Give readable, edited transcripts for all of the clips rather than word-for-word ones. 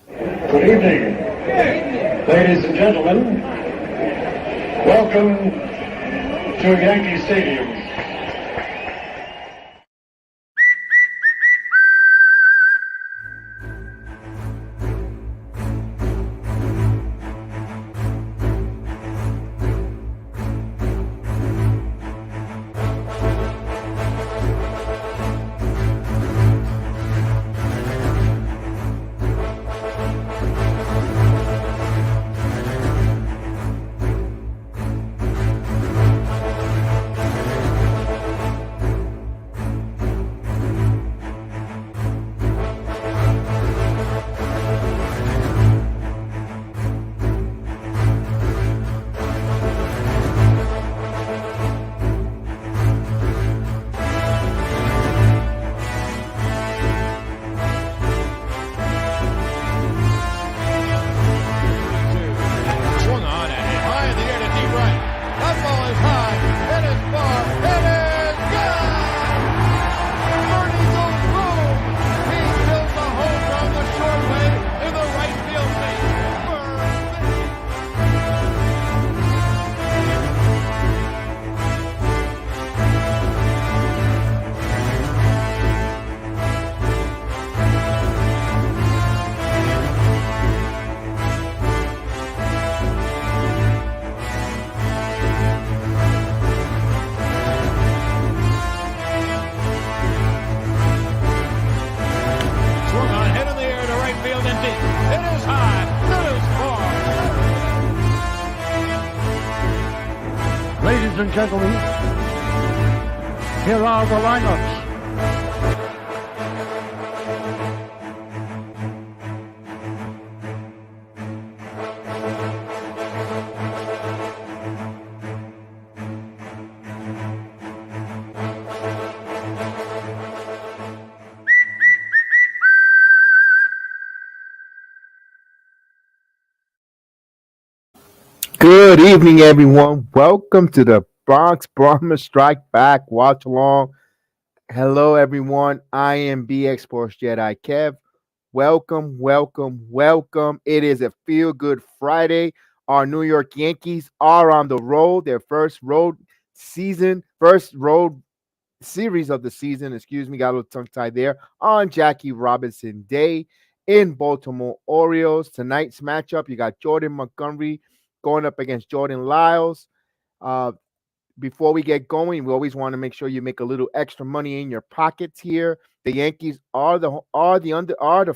Good evening, ladies and gentlemen. Welcome to Yankee Stadium. Ladies and gentlemen, here are the lineups. Good evening, everyone. Welcome to the Bronx Brahma Strike Back Watch Along. Hello, everyone. I am BX Sports Jedi Kev. Welcome, welcome, welcome. It is a feel good Friday. Our New York Yankees are on the road, their first road series of the season. Excuse me, got a little tongue tied there. On Jackie Robinson Day in Baltimore Orioles. Tonight's matchup, you got Jordan Montgomery going up against Jordan Lyles. Uh, Before we get going, we always want to make sure you make a little extra money in your pockets here. The Yankees are the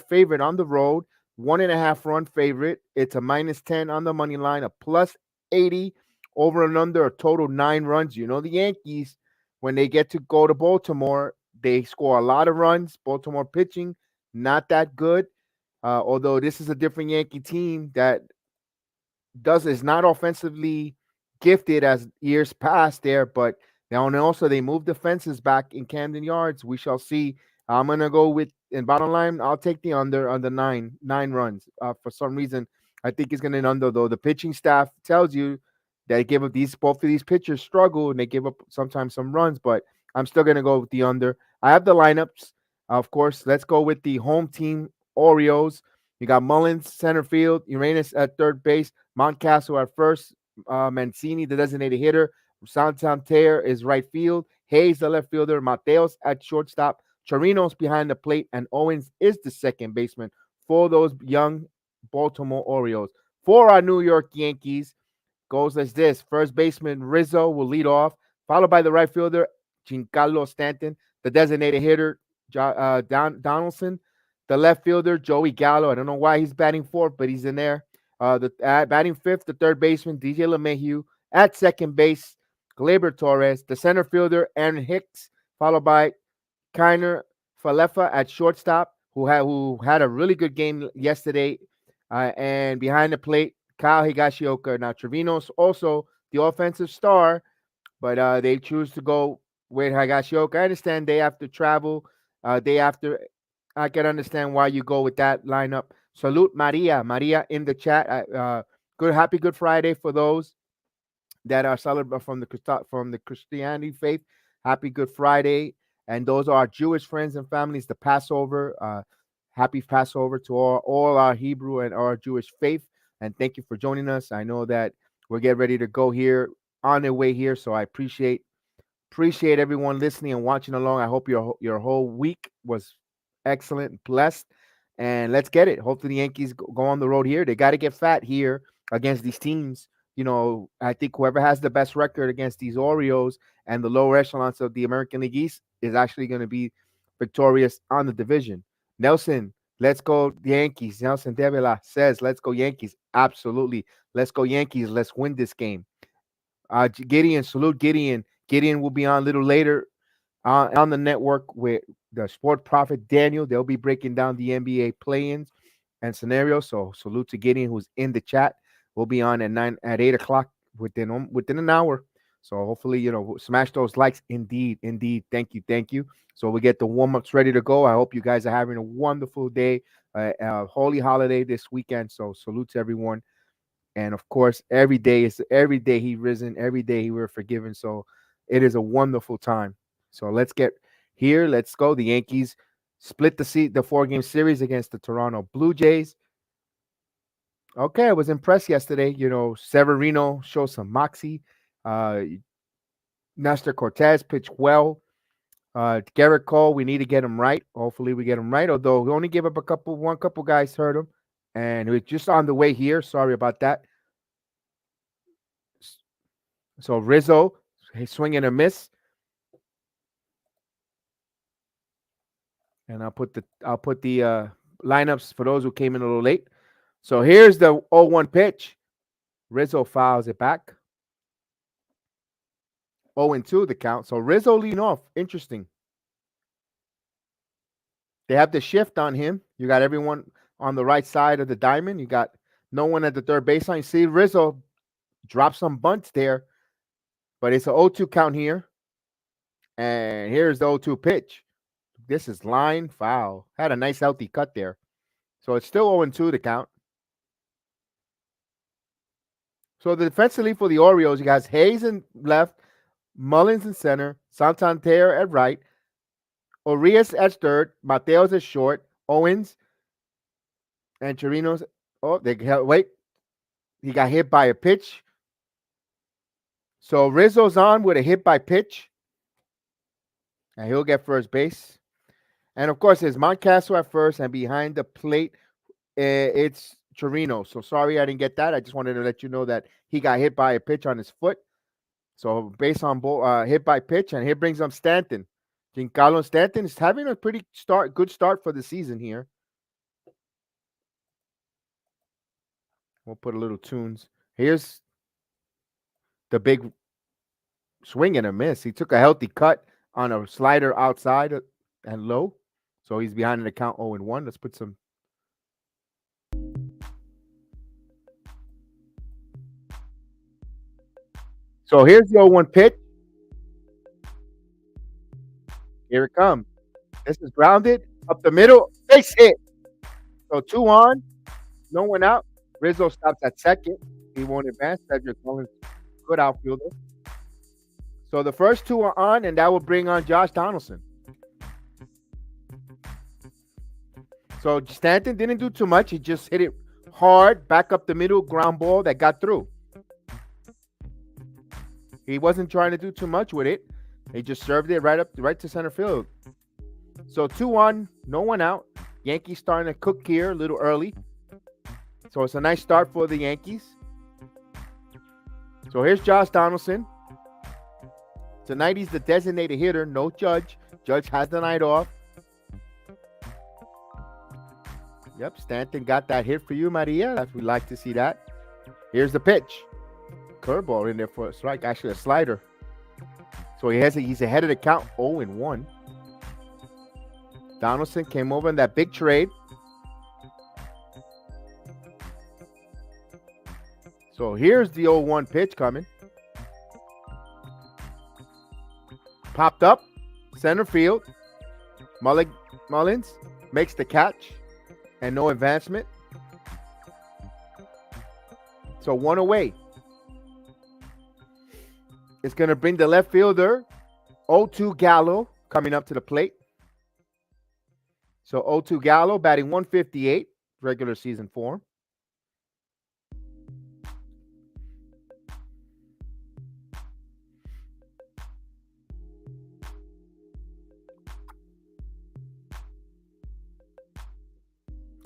favorite on the road, 1.5 run favorite. It's a -10 on the money line, a +80 over and under a total 9 runs. You know the Yankees, when they get to go to Baltimore, they score a lot of runs. Baltimore pitching not that good. Although this is a different Yankee team that is not offensively gifted as years past there, but now and also they moved the fences back in Camden Yards. We shall see. I'm gonna go with in bottom line. I'll take the under on the nine runs. For some reason, I think it's gonna end under though. The pitching staff tells you that they give up both of these pitchers struggle and they give up sometimes some runs, but I'm still gonna go with the under. I have the lineups, of course. Let's go with the home team Orioles. You got Mullins center field, Uranus at third base, Mountcastle at first, Mancini, the designated hitter. Santander is right field. Hayes, the left fielder. Mateos at shortstop. Chirinos behind the plate. And Owens is the second baseman for those young Baltimore Orioles. For our New York Yankees, goes as this. First baseman Rizzo will lead off, followed by the right fielder, Giancarlo Stanton. The designated hitter, Donaldson. The left fielder, Joey Gallo. I don't know why he's batting fourth, but he's in there. Batting fifth, the third baseman, DJ LeMahieu. At second base, Gleyber Torres. The center fielder, Aaron Hicks, followed by Kiner Falefa at shortstop, who had a really good game yesterday. And behind the plate, Kyle Higashioka. Now, Trevino's also the offensive star, but they choose to go with Higashioka. I understand day after travel, day after. I can understand why you go with that lineup. Salute Maria. Maria in the chat. Happy Good Friday for those that are celebrating from the Christianity faith. Happy Good Friday. And those are our Jewish friends and families, the Passover. Happy Passover to all our Hebrew and our Jewish faith. And thank you for joining us. I know that we're getting ready to go here on the way here. So I appreciate everyone listening and watching along. I hope your whole week was excellent, blessed, and let's get it. Hopefully, the Yankees go on the road here. They got to get fat here against these teams. I think whoever has the best record against these Orioles and the lower echelons of the American League East is actually going to be victorious on the division. Nelson, let's go Yankees. Nelson Devila says, "Let's go Yankees." Absolutely, let's go Yankees. Let's win this game. Gideon, salute Gideon. Gideon will be on a little later on the network with the sport prophet Daniel. They'll be breaking down the NBA play-ins and scenarios. So salute to Gideon, who's in the chat. We'll be on at 8 o'clock within an hour. So hopefully, smash those likes. Indeed. Thank you. So we get the warm-ups ready to go. I hope you guys are having a wonderful day, holy holiday this weekend. So salute to everyone. And of course, every day he risen, every day he were forgiven. So it is a wonderful time. So let's get here. Let's go. The Yankees split the 4-game series against the Toronto Blue Jays. Okay, I was impressed yesterday. Severino showed some moxie. Nestor Cortez pitched well. Garrett Cole, we need to get him right. Hopefully we get him right. Although we only gave up one couple guys hurt him. And it was just on the way here. Sorry about that. So Rizzo, swing and a miss. And I'll put the lineups for those who came in a little late. So here's the 0-1 pitch. Rizzo fouls it back. 0-2 the count. So Rizzo leading off. Interesting. They have the shift on him. You got everyone on the right side of the diamond. You got no one at the third baseline. You see Rizzo drop some bunts there, but it's an 0-2 count here. And here's the 0-2 pitch. This is line foul. Had a nice healthy cut there. So it's still 0-2 the count. So the defensively for the Orioles, you guys Hayes in left, Mullins in center, Santander at right, Urias at third, Mateos at short, Owens and Chirinos. Oh, he got hit by a pitch. So Rizzo's on with a hit by pitch, and he'll get first base. And of course, it's Montcastle at first, and behind the plate, it's Chirino. So sorry I didn't get that. I just wanted to let you know that he got hit by a pitch on his foot. So based on hit by pitch, and here brings up Stanton. Giancarlo Stanton is having a pretty good start for the season here. We'll put a little tunes. Here's the big swing and a miss. He took a healthy cut on a slider outside and low. So he's behind the count 0-1. Let's put some. So here's the 0-1 pitch. Here it comes. This is grounded up the middle. Base hit. So 2 on, no one out. Rizzo stops at second. He won't advance. Cedric Mullins, good outfielder. So the first 2 are on, and that will bring on Josh Donaldson. So Stanton didn't do too much. He just hit it hard, back up the middle, ground ball that got through. He wasn't trying to do too much with it. He just served it right to center field. So 2 on, no one out. Yankees starting to cook here a little early. So it's a nice start for the Yankees. So here's Josh Donaldson. Tonight he's the designated hitter, no Judge. Judge has the night off. Yep, Stanton got that hit for you, Maria. We like to see that. Here's the pitch. Curveball in there for a strike. Actually, a slider. So he's ahead of the count, 0-1. Donaldson came over in that big trade. So here's the 0-1 pitch coming. Popped up, center field. Mullins makes the catch and no advancement. So 1 away. It's going to bring the left fielder, 0-2 Gallo, coming up to the plate. So 0-2 Gallo batting 158, regular season form.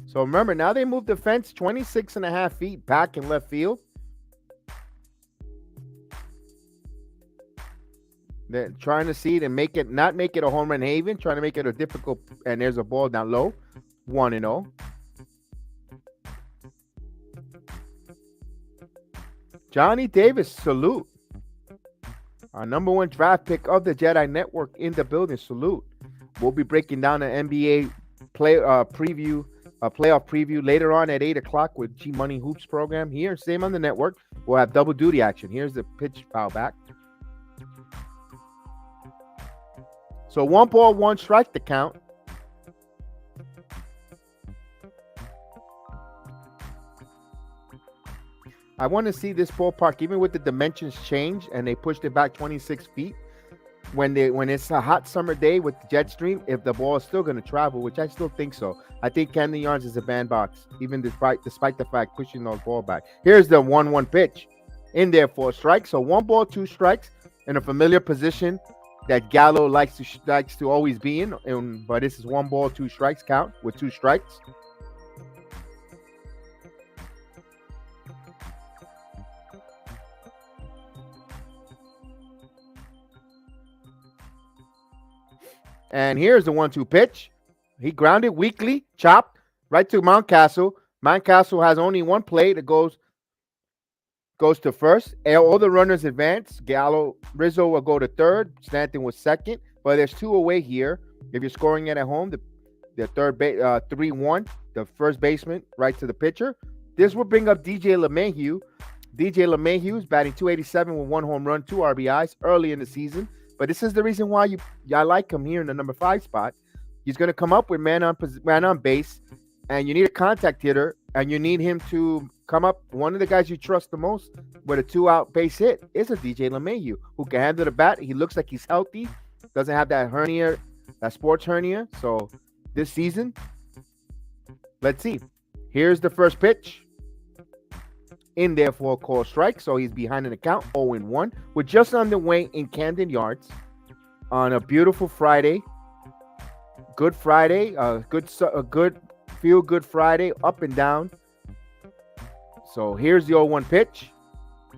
So remember, now they moved the fence 26 and a half feet back in left field. They're trying to see it and not make it a home run haven, trying to make it a difficult, and there's a ball down low, 1-0. Johnny Davis, salute. Our number one draft pick of the JEDI Network in the building, salute. We'll be breaking down the NBA playoff preview later on at 8 o'clock with G Money Hoops program here. Same on the network. We'll have double duty action. Here's the pitch foul back. So 1 ball, 1 strike to count. I want to see this ballpark, even with the dimensions change and they pushed it back 26 feet. When it's a hot summer day with the jet stream, if the ball is still going to travel, which I still think so. I think Camden Yards is a bandbox, even despite the fact pushing those ball back. Here's the 1-1 pitch in there for a strike. So 1 ball, 2 strikes in a familiar position that Gallo likes to always be in. But this is 1 ball, 2 strikes count with 2 strikes. And here's the 1-2 pitch. He grounded weakly, chopped right to Mountcastle. Mountcastle has only 1 play that goes to first. All the runners advance. Rizzo will go to third. Stanton was second. But there's 2 away here. If you're scoring it at home, the third 3-1, the first baseman right to the pitcher. This will bring up DJ LeMahieu. DJ LeMahieu is batting 287 with 1 home run, 2 RBIs early in the season. But this is the reason why I like him here in the number 5 spot. He's going to come up with man on base, and you need a contact hitter, and you need him to come up. One of the guys you trust the most with a 2-out base hit is a DJ LeMahieu, who can handle the bat. He looks like he's healthy, doesn't have that hernia, that sports hernia. So this season, let's see. Here's the first pitch. In there for a call strike, so he's behind in the count, 0-1. We're just on the way in Camden Yards on a beautiful Friday. Good Friday, a good feel-good Friday, up and down. So here's the 0-1 pitch.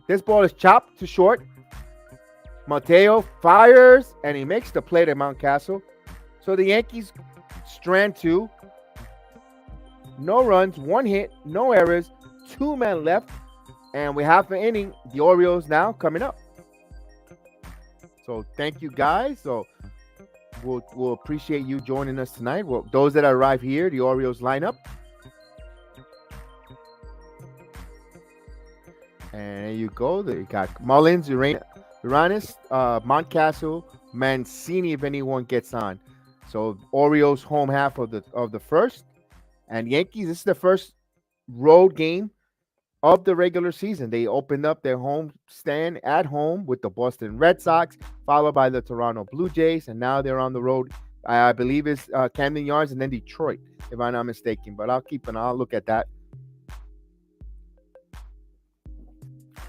This ball is chopped to short. Mateo fires, and he makes the play to Mountcastle. So the Yankees strand 2. No runs, 1 hit, no errors, 2 men left. And we have an inning. The Orioles now coming up. So thank you guys. So we'll appreciate you joining us tonight. Well, those that arrive here, the Orioles lineup. And there you go. There you got Mullins, Uranus, Mountcastle, Mancini if anyone gets on. So Orioles home half of the first. And Yankees, this is the first road game of the regular season. They opened up their home stand at home with the Boston Red Sox, followed by the Toronto Blue Jays, and now they're on the road. I believe it's Camden Yards and then Detroit, if I'm not mistaken. But I'll look at that.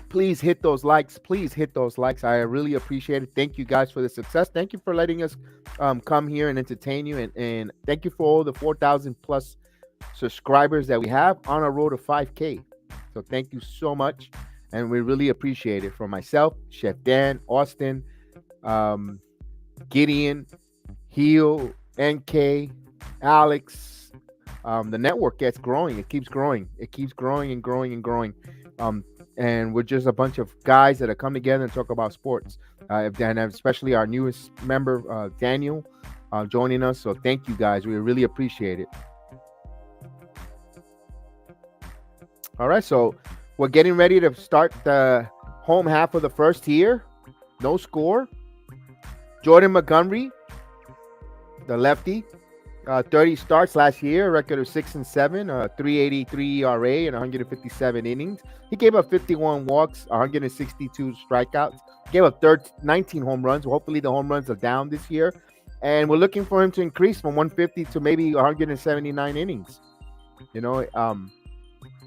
Please hit those likes. Please hit those likes. I really appreciate it. Thank you guys for the success. Thank you for letting us come here and entertain you, and thank you for all the 4,000 plus subscribers that we have on our road to 5K. So thank you so much, and we really appreciate it. From myself, Chef Dan, Austin, Gideon, Heel, NK, Alex. The network gets growing. It keeps growing. It keeps growing and growing and growing. And we're just a bunch of guys that have come together and talk about sports. And especially our newest member, Daniel, joining us. So thank you guys. We really appreciate it. All right, so we're getting ready to start the home half of the first here. No score. Jordan Montgomery, the lefty, 30 starts last year, record of 6-7, 3.83 ERA, and 157 innings. He gave up 51 walks, 162 strikeouts. Gave up 19 home runs. Hopefully the home runs are down this year. And we're looking for him to increase from 150 to maybe 179 innings.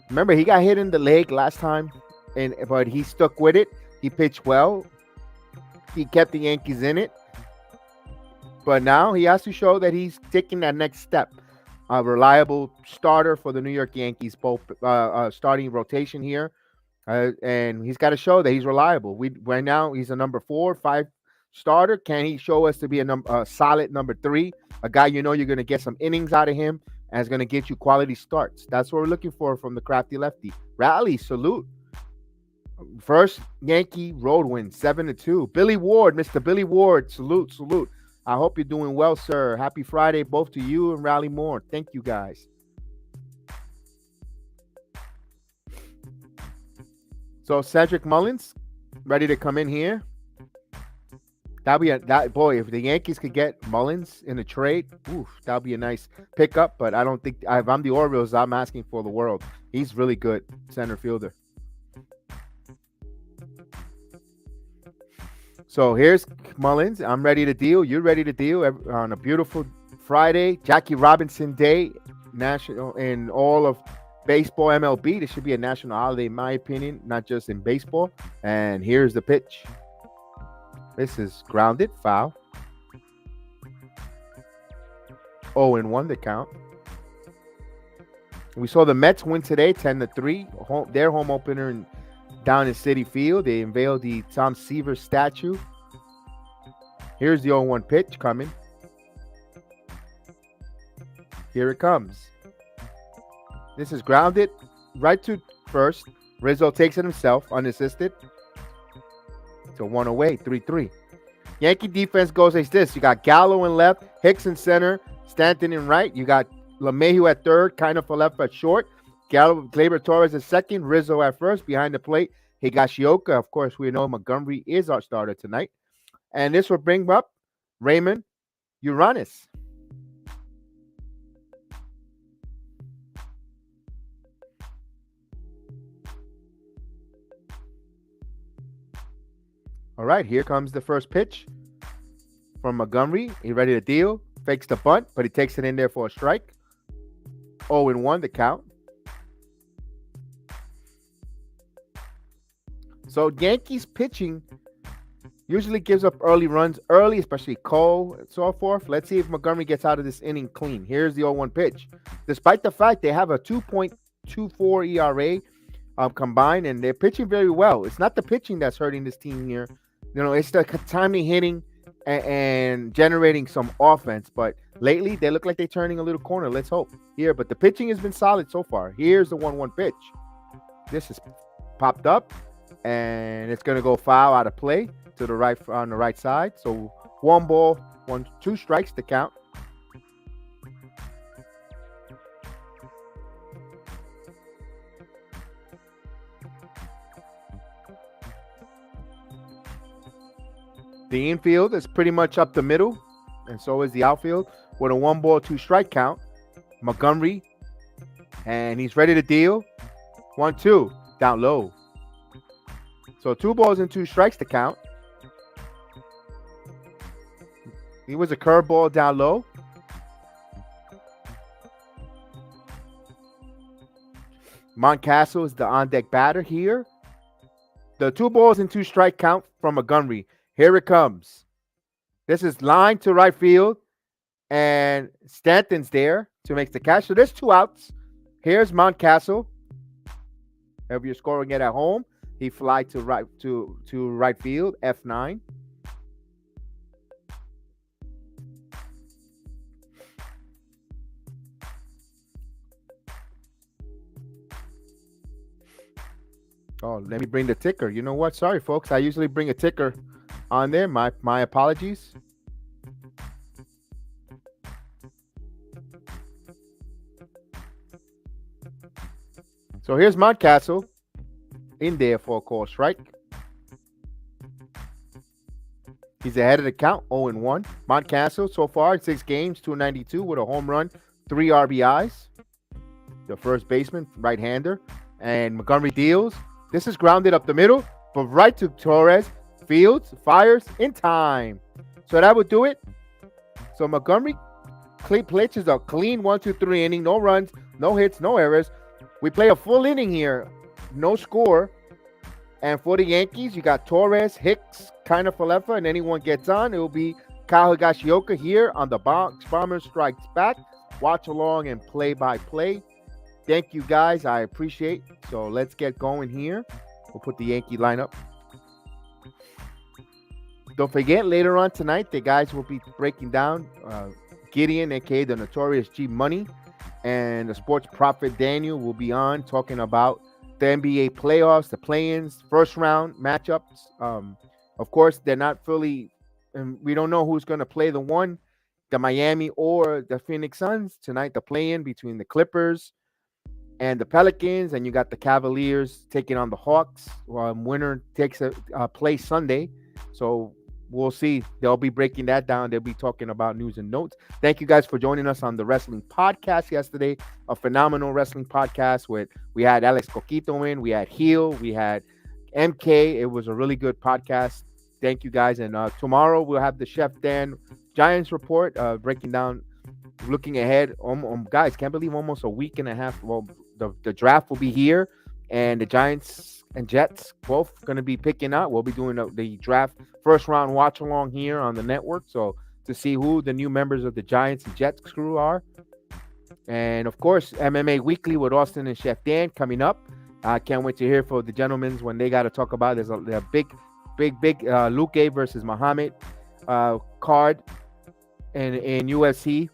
Remember, he got hit in the leg last time, but he stuck with it. He pitched well. He kept the Yankees in it. But now he has to show that he's taking that next step. A reliable starter for the New York Yankees, both starting rotation here. And he's got to show that he's reliable. Right now, he's a number 4, 5 starter. Can he show us to be a solid number 3? A guy you're going to get some innings out of him and is going to get you quality starts. That's what we're looking for from the crafty lefty. Rally, salute. First Yankee road win, 7-2. Billy Ward, Mr. Billy Ward, salute. I hope you're doing well, sir. Happy Friday, both to you and Rally Moore. Thank you, guys. So Cedric Mullins, ready to come in here. Boy, if the Yankees could get Mullins in a trade, that'd be a nice pickup. But I don't think, if I'm the Orioles, I'm asking for the world. He's really good center fielder. So here's Mullins. I'm ready to deal. You're ready to deal on a beautiful Friday, Jackie Robinson Day, national in all of baseball, MLB. This should be a national holiday, in my opinion, not just in baseball. And here's the pitch. This is grounded, foul. 0-1 the count. We saw the Mets win today, 10-3. Their home opener down in Citi Field. They unveiled the Tom Seaver statue. Here's the 0-1 pitch coming. Here it comes. This is grounded right to first. Rizzo takes it himself, unassisted. So 1 away, 3-3. Yankee defense goes like this. You got Gallo in left, Hicks in center, Stanton in right. You got LeMahieu at third, kind of for left at short. Gleyber Torres at second, Rizzo at first. Behind the plate, Higashioka. Of course, we know Montgomery is our starter tonight. And this will bring up Raymond Uranis. All right, here comes the first pitch from Montgomery. He's ready to deal. Fakes the bunt, but he takes it in there for a strike. 0-1 the count. So Yankees pitching usually gives up early runs, especially Cole and so forth. Let's see if Montgomery gets out of this inning clean. Here's the 0-1 pitch. Despite the fact they have a 2.24 ERA combined, and they're pitching very well. It's not the pitching that's hurting this team here. It's the timely hitting and generating some offense. But lately, they look like they're turning a little corner. Let's hope here. But the pitching has been solid so far. Here's the 1-1 pitch. This is popped up, and it's going to go foul out of play to the right on the right side. So 1 ball, 2 strikes to count. The infield is pretty much up the middle, and so is the outfield with a 1 ball, 2 strike count. Montgomery, and he's ready to deal. 1-2, down low. So 2 balls and 2 strikes to count. He was a curveball down low. Mountcastle is the on-deck batter here. The 2 balls and 2 strike count from Montgomery. Here it comes. This is line to right field, and Stanton's there to make the catch. So there's 2 outs. Here's Mountcastle. If you're scoring it at home, he fly to right field, F9. Oh, let me bring the ticker. You know what? Sorry, folks. I usually bring a ticker on there. My apologies. So here's Mountcastle in there for a call strike. He's ahead of the count, 0-1. Mountcastle so far in 6 games, 292 with a home run, 3 RBIs. The first baseman, right-hander. And Montgomery deals. This is grounded up the middle, but right to Torres. Fields fires in time. So that would do it. So Montgomery pitches a clean 1-2-3 inning, no runs, no hits, no errors. We play a full inning here, no score. And for the Yankees, you got Torres, Hicks, Kiner-Falefa, and anyone gets on, it will be Kyle Higashioka here on the Bomber Strikes Back. Watch along and play-by-play. Thank you, guys. I appreciate it. So let's get going here. We'll put the Yankee lineup. Don't forget, later on tonight, the guys will be breaking down Gideon, a.k.a. the Notorious G Money, and the sports prophet Daniel will be on talking about the NBA playoffs, the play-ins, first round matchups. Of course, they're not fully, and we don't know who's going to play the Miami or the Phoenix Suns tonight. The play-in between the Clippers and the Pelicans, and you got the Cavaliers taking on the Hawks. Winner takes a place Sunday, so we'll see. They'll be breaking that down. They'll be talking about news and notes. Thank you guys for joining us on the wrestling podcast yesterday. A phenomenal wrestling podcast we had Alex Coquito in, we had Heel, we had MK. It was a really good podcast. Thank you guys. And tomorrow we'll have the Chef Dan Giants report, breaking down, looking ahead. Guys, can't believe almost a week and a half. Well, the draft will be here, and the Giants and Jets both going to be picking out. We'll be doing the draft first round watch along here on the network. So to see who the new members of the Giants and Jets crew are. And of course, MMA Weekly with Austin and Chef Dan coming up. I can't wait to hear for the gentlemen when they got to talk about it. There's a big Luke A versus Muhammad card in UFC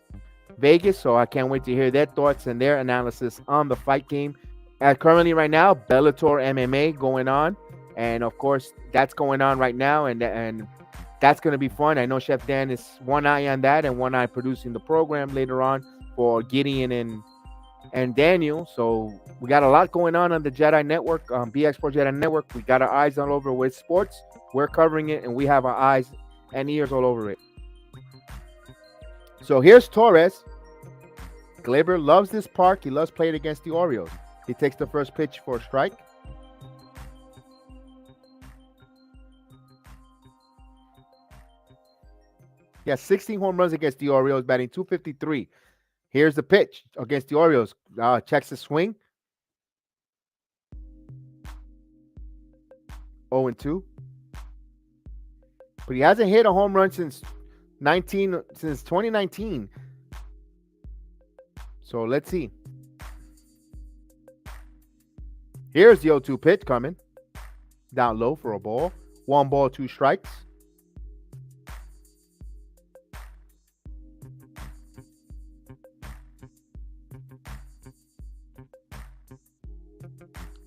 Vegas. So I can't wait to hear their thoughts and their analysis on the fight game. Currently right now, Bellator MMA going on. And of course, that's going on right now. And that's going to be fun. I know Chef Dan is one eye on that and one eye producing the program later on for Gideon and Daniel. So we got a lot going on the JEDI Network, BX Pro JEDI Network. We got our eyes all over with sports. We're covering it, and we have our eyes and ears all over it. So here's Torres. Gleyber loves this park. He loves playing against the Orioles. He takes the first pitch for a strike. He has 16 home runs against the Orioles, batting .253. Here's the pitch against the Orioles. Checks the swing. 0-2. But he hasn't hit a home run since 2019. So let's see. Here's the 0-2 pitch coming. Down low for a ball. 1 ball, 2 strikes.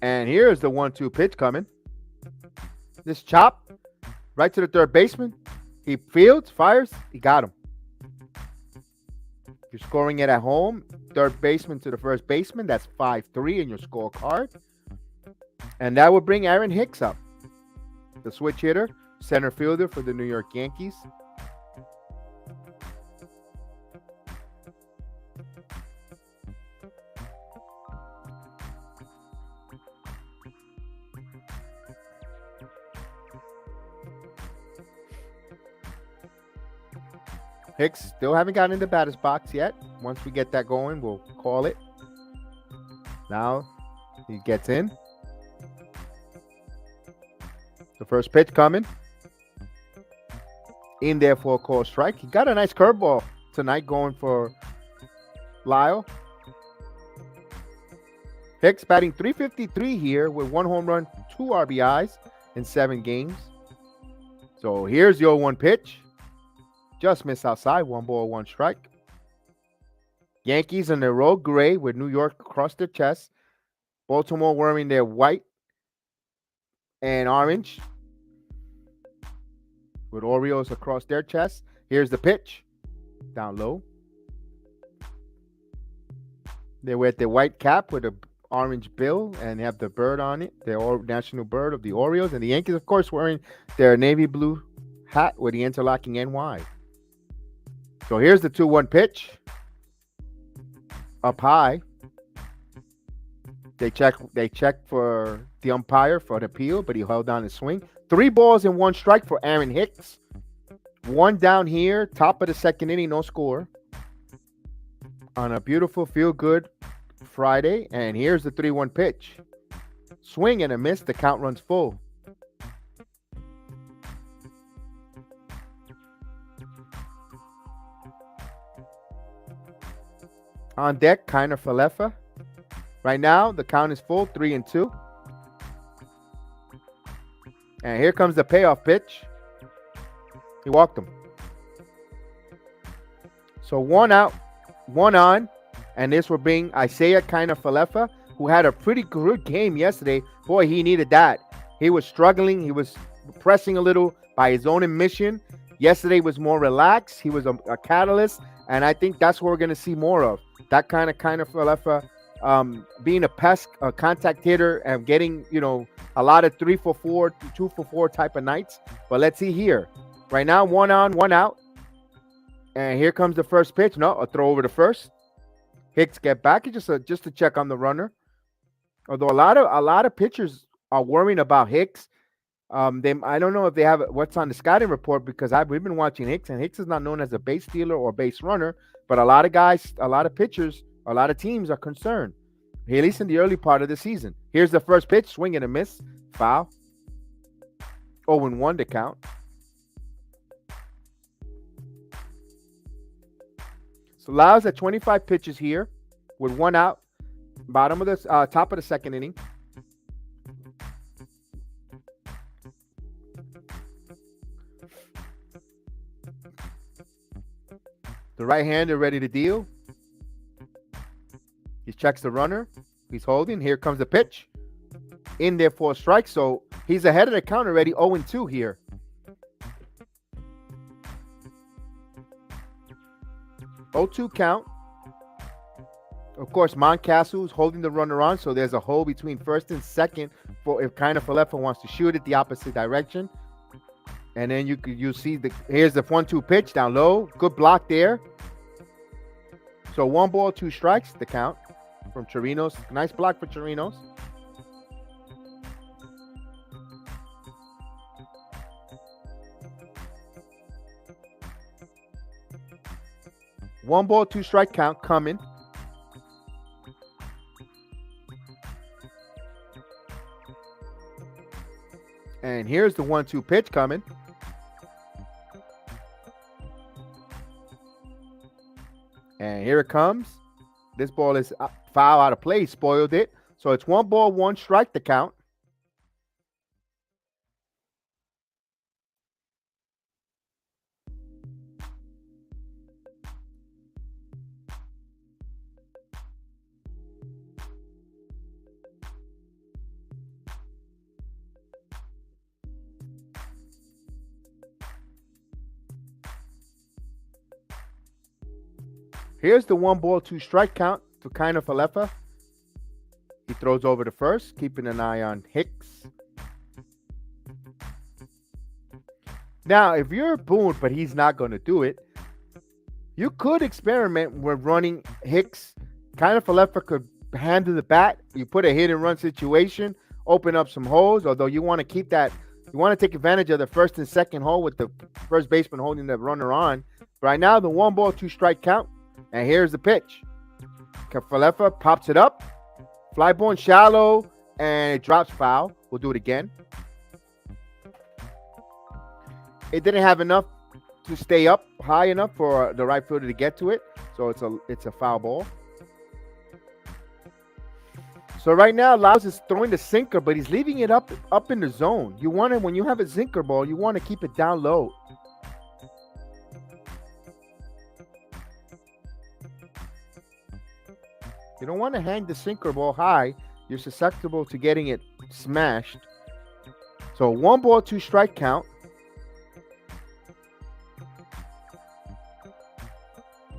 And here's the 1-2 pitch coming. This chop right to the third baseman. He fields, fires. He got him. You're scoring it at home. Third baseman to the first baseman. That's 5-3 in your scorecard. And that would bring Aaron Hicks up. The switch hitter, center fielder for the New York Yankees. Hicks still haven't gotten in the batter's box yet. Once we get that going, we'll call it. Now he gets in. The first pitch coming. In there for a call strike. He got a nice curveball tonight going for Lyles. Hicks batting .353 here with 1 home run, 2 RBIs in 7 games. So here's the 0-1 pitch. Just missed outside. 1 ball, 1 strike. Yankees in their road gray with New York across their chest. Baltimore wearing their white and orange with Orioles across their chest. Here's the pitch. Down low. They wear their white cap with a orange bill and they have the bird on it, the national bird of the Orioles. And the Yankees, of course, wearing their navy blue hat with the interlocking NY. So here's the 2-1 pitch. Up high. They check for the umpire for an appeal, but he held on his swing. 3 balls and 1 strike for Aaron Hicks. One down here, top of the second inning, no score. On a beautiful feel-good Friday. And here's the 3-1 pitch. Swing and a miss. The count runs full. On deck, Kiner Falefa. Right now, the count is full, 3-2. And here comes the payoff pitch. He walked him. So 1 out, 1 on. And this will bring Isaiah Kiner Falefa, who had a pretty good game yesterday. Boy, he needed that. He was struggling. He was pressing a little by his own admission. Yesterday was more relaxed. He was a catalyst. And I think that's what we're going to see more of. That kind of Falefa, being a pest, a contact hitter, and getting, a lot of 3-for-4, 2-for-4 type of nights. But let's see here. Right now, 1 on, 1 out. And here comes the first pitch. No, a throw over to first. Hicks get back just to check on the runner. Although a lot of pitchers are worrying about Hicks. I don't know if they have what's on the scouting report because we've been watching Hicks, and Hicks is not known as a base stealer or base runner. But a lot of guys, a lot of pitchers, a lot of teams are concerned, at least in the early part of the season. Here's the first pitch, swing and a miss, foul. 0-1 to count. So Lyles at 25 pitches here with 1 out, bottom of the top of the second inning. The right-hander ready to deal. He checks the runner. He's holding. Here comes the pitch. In there for a strike. So he's ahead of the count already. 0-2 here. Oh-2 count. Of course, Montcastle's holding the runner on. So there's a hole between first and second for if Kiner Falefa wants to shoot it the opposite direction. And then you see here's the 1-2 pitch down low. Good block there. So 1 ball, 2 strikes, the count from Chirinos. Nice block for Chirinos. One ball, 2 strike count coming. And here's the 1-2 pitch coming. And here it comes. This ball is foul out of play. Spoiled it. So it's 1 ball, 1 strike to count. Here's the 1 ball, 2 strike count to Kiner Falefa. He throws over to first, keeping an eye on Hicks. Now, if you're Boone, but he's not going to do it, you could experiment with running Hicks. Kiner Falefa could handle the bat. You put a hit and run situation, open up some holes, although you want to keep that. You want to take advantage of the first and second hole with the first baseman holding the runner on. Right now, the 1 ball, 2 strike count. And here's the pitch. Falefa pops it up. Fly ball shallow. And it drops foul. We'll do it again. It didn't have enough to stay up high enough for the right fielder to get to it. So it's a foul ball. So right now, Lyles is throwing the sinker, but he's leaving it up in the zone. You want to, when you have a sinker ball, you want to keep it down low. You don't want to hang the sinker ball high. You're susceptible to getting it smashed. So 1 ball, 2 strike count.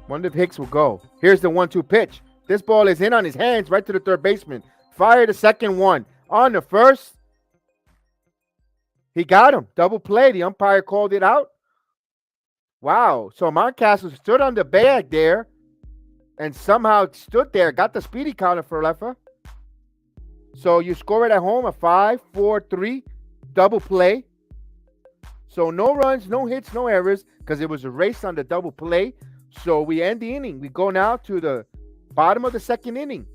Wonder if Hicks will go. Here's the 1-2 pitch. This ball is in on his hands right to the third baseman. Fire the second one. On the first. He got him. Double play. The umpire called it out. Wow. So Montcastle stood on the bag there. And somehow stood there, got the speedy counter for Falefa. So you score it at home, a 5-4-3 double play. So no runs, no hits, no errors, because it was a race on the double play. So we end the inning. We go now to the bottom of the second inning.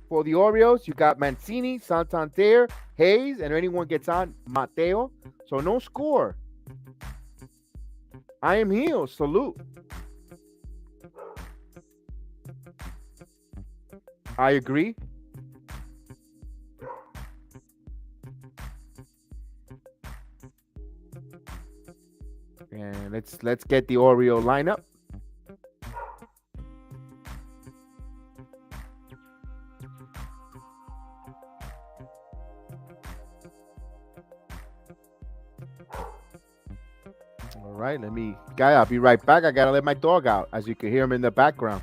For the Orioles, you got Mancini, Santander, Hayes, and anyone gets on, Mateo. So no score. I am heel. Salute. I agree. And let's get the Oriole lineup. All right, I'll be right back. I gotta let my dog out, as you can hear him in the background.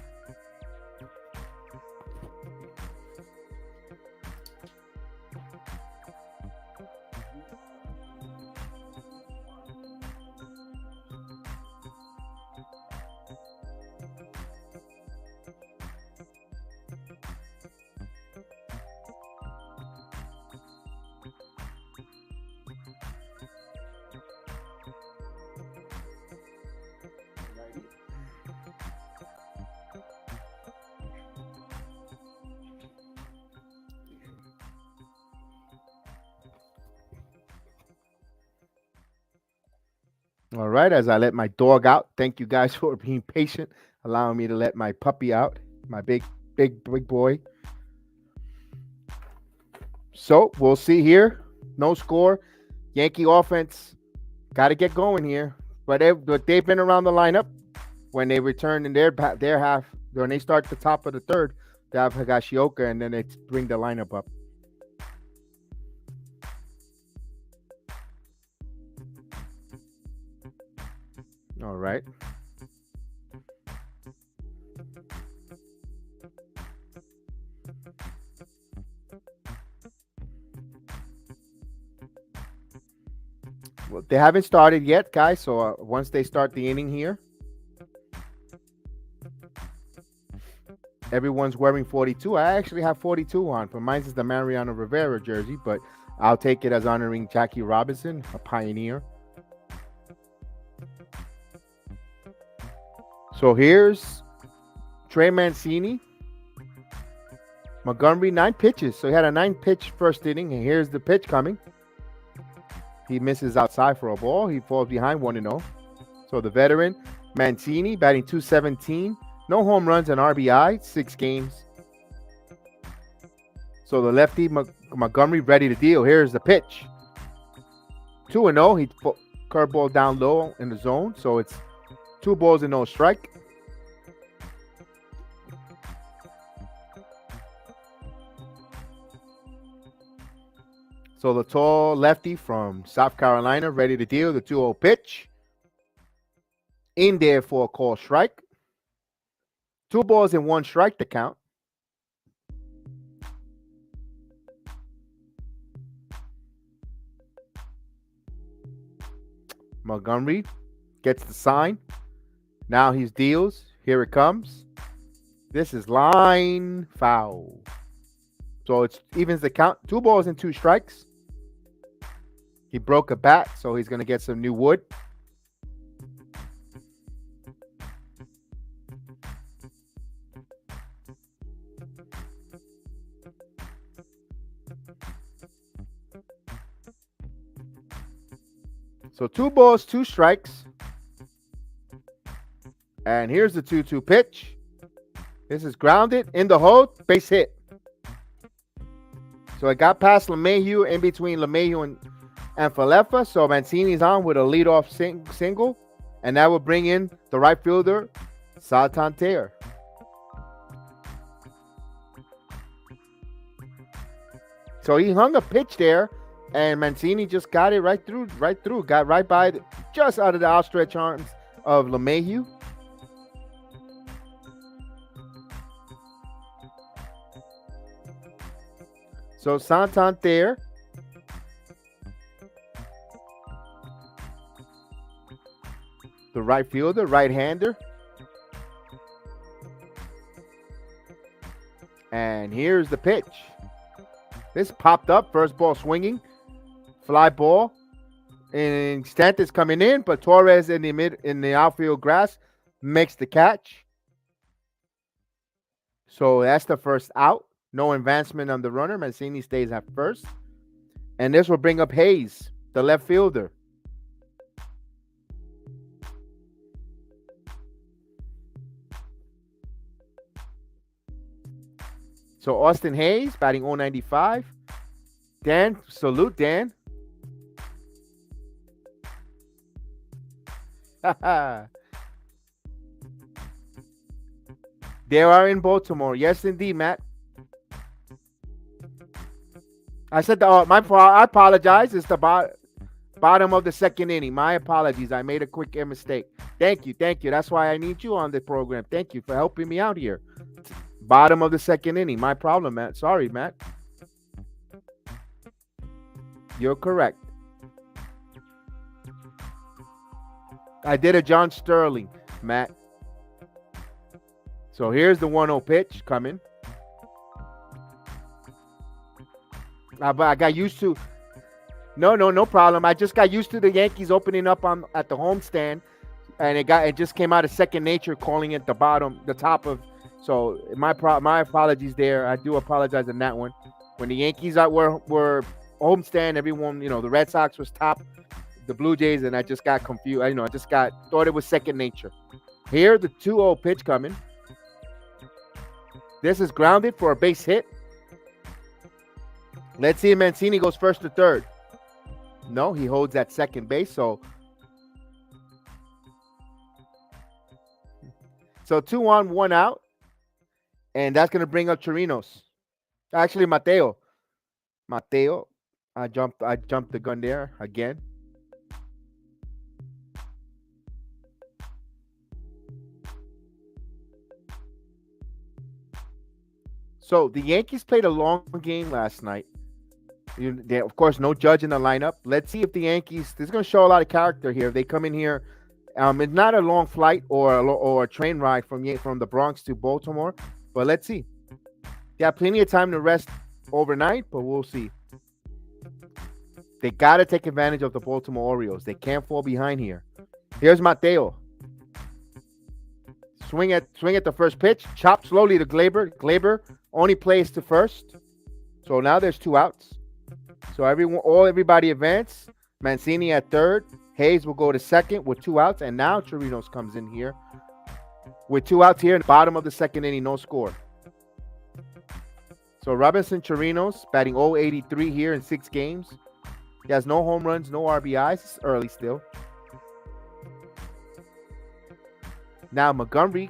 All right, as I let my dog out, thank you guys for being patient, allowing me to let my puppy out, my big boy. So we'll see here. No score. Yankee offense got to get going here. But they've been around the lineup. When they return in their half, when they start the top of the third, they have Higashioka, and then they bring the lineup up. All right. Well, they haven't started yet, guys. So once they start the inning here, everyone's wearing 42. I actually have 42 on, but mine is the Mariano Rivera jersey, but I'll take it as honoring Jackie Robinson, a pioneer. So here's Trey Mancini. Montgomery, 9 pitches. So he had a 9-pitch first inning, and here's the pitch coming. He misses outside for a ball. He falls behind 1-0. So the veteran, Mancini, batting .217. No home runs and RBI, 6 games. So the lefty, Montgomery, ready to deal. Here's the pitch. 2-0. He put curveball down low in the zone. So it's 2 balls and no strike. So the tall lefty from South Carolina, ready to deal. The 2-0 pitch. In there for a call strike. 2 balls and 1 strike to count. Montgomery gets the sign. Now he deals. Here it comes. This is line foul. So it evens the count. 2 balls and 2 strikes. He broke a bat, so he's going to get some new wood. So 2 balls, 2 strikes. And here's the 2-2 pitch. This is grounded in the hole, base hit. So it got past LeMahieu, in between LeMahieu and Falefa. So Mancini's on with a leadoff single. And that will bring in the right fielder, Santander. So he hung a pitch there, and Mancini just got it right through. Got right by, just out of the outstretched arms of LeMahieu. So Santander, the right fielder, right-hander. And here's the pitch. This popped up, first ball swinging, fly ball, And Stanton's coming in, but Torres in the outfield grass makes the catch. So that's the first out. No advancement on the runner. Mancini stays at first. And this will bring up Hayes, the left fielder. So Austin Hayes batting 095. Dan, salute Dan. They are in Baltimore. Yes, indeed, Matt. I said, I apologize. It's the bottom of the second inning. My apologies. I made a quick mistake. Thank you. That's why I need you on the program. Thank you for helping me out here. Bottom of the second inning. My problem, Matt. Sorry, Matt. You're correct. I did a John Sterling, Matt. So here's the 1-0 pitch coming. But I got used to. No problem. I just got used to the Yankees opening up at the homestand, and it just came out of second nature, calling it the top of. So my apologies there. I do apologize on that one. When the Yankees were homestand, everyone, the Red Sox was top, the Blue Jays, and I just got confused. Thought it was second nature. Here, the 2-0 pitch coming. This is grounded for a base hit. Let's see if Mancini goes first to third. No, he holds at second base. So 2 on, 1 out. And that's going to bring up Chirinos. Actually, Mateo. I jumped the gun there again. So the Yankees played a long game last night. Of course, no Judge in the lineup. Let's see if the Yankees. This is going to show a lot of character here. If they come in here, it's not a long flight or a train ride from the Bronx to Baltimore, but let's see. They have plenty of time to rest overnight, but we'll see. They got to take advantage of the Baltimore Orioles. They can't fall behind here. Here's Mateo. Swing at the first pitch. Chop slowly to Glaber. Glaber only plays to first. So now there's 2 outs. So everybody advance. Mancini at third. Hayes will go to second with 2 outs. And now Chirinos comes in here with 2 outs here in the bottom of the second inning. No score. So Robinson Chirinos batting 083 here in 6 games. He has no home runs, no RBIs. It's early still. Now Montgomery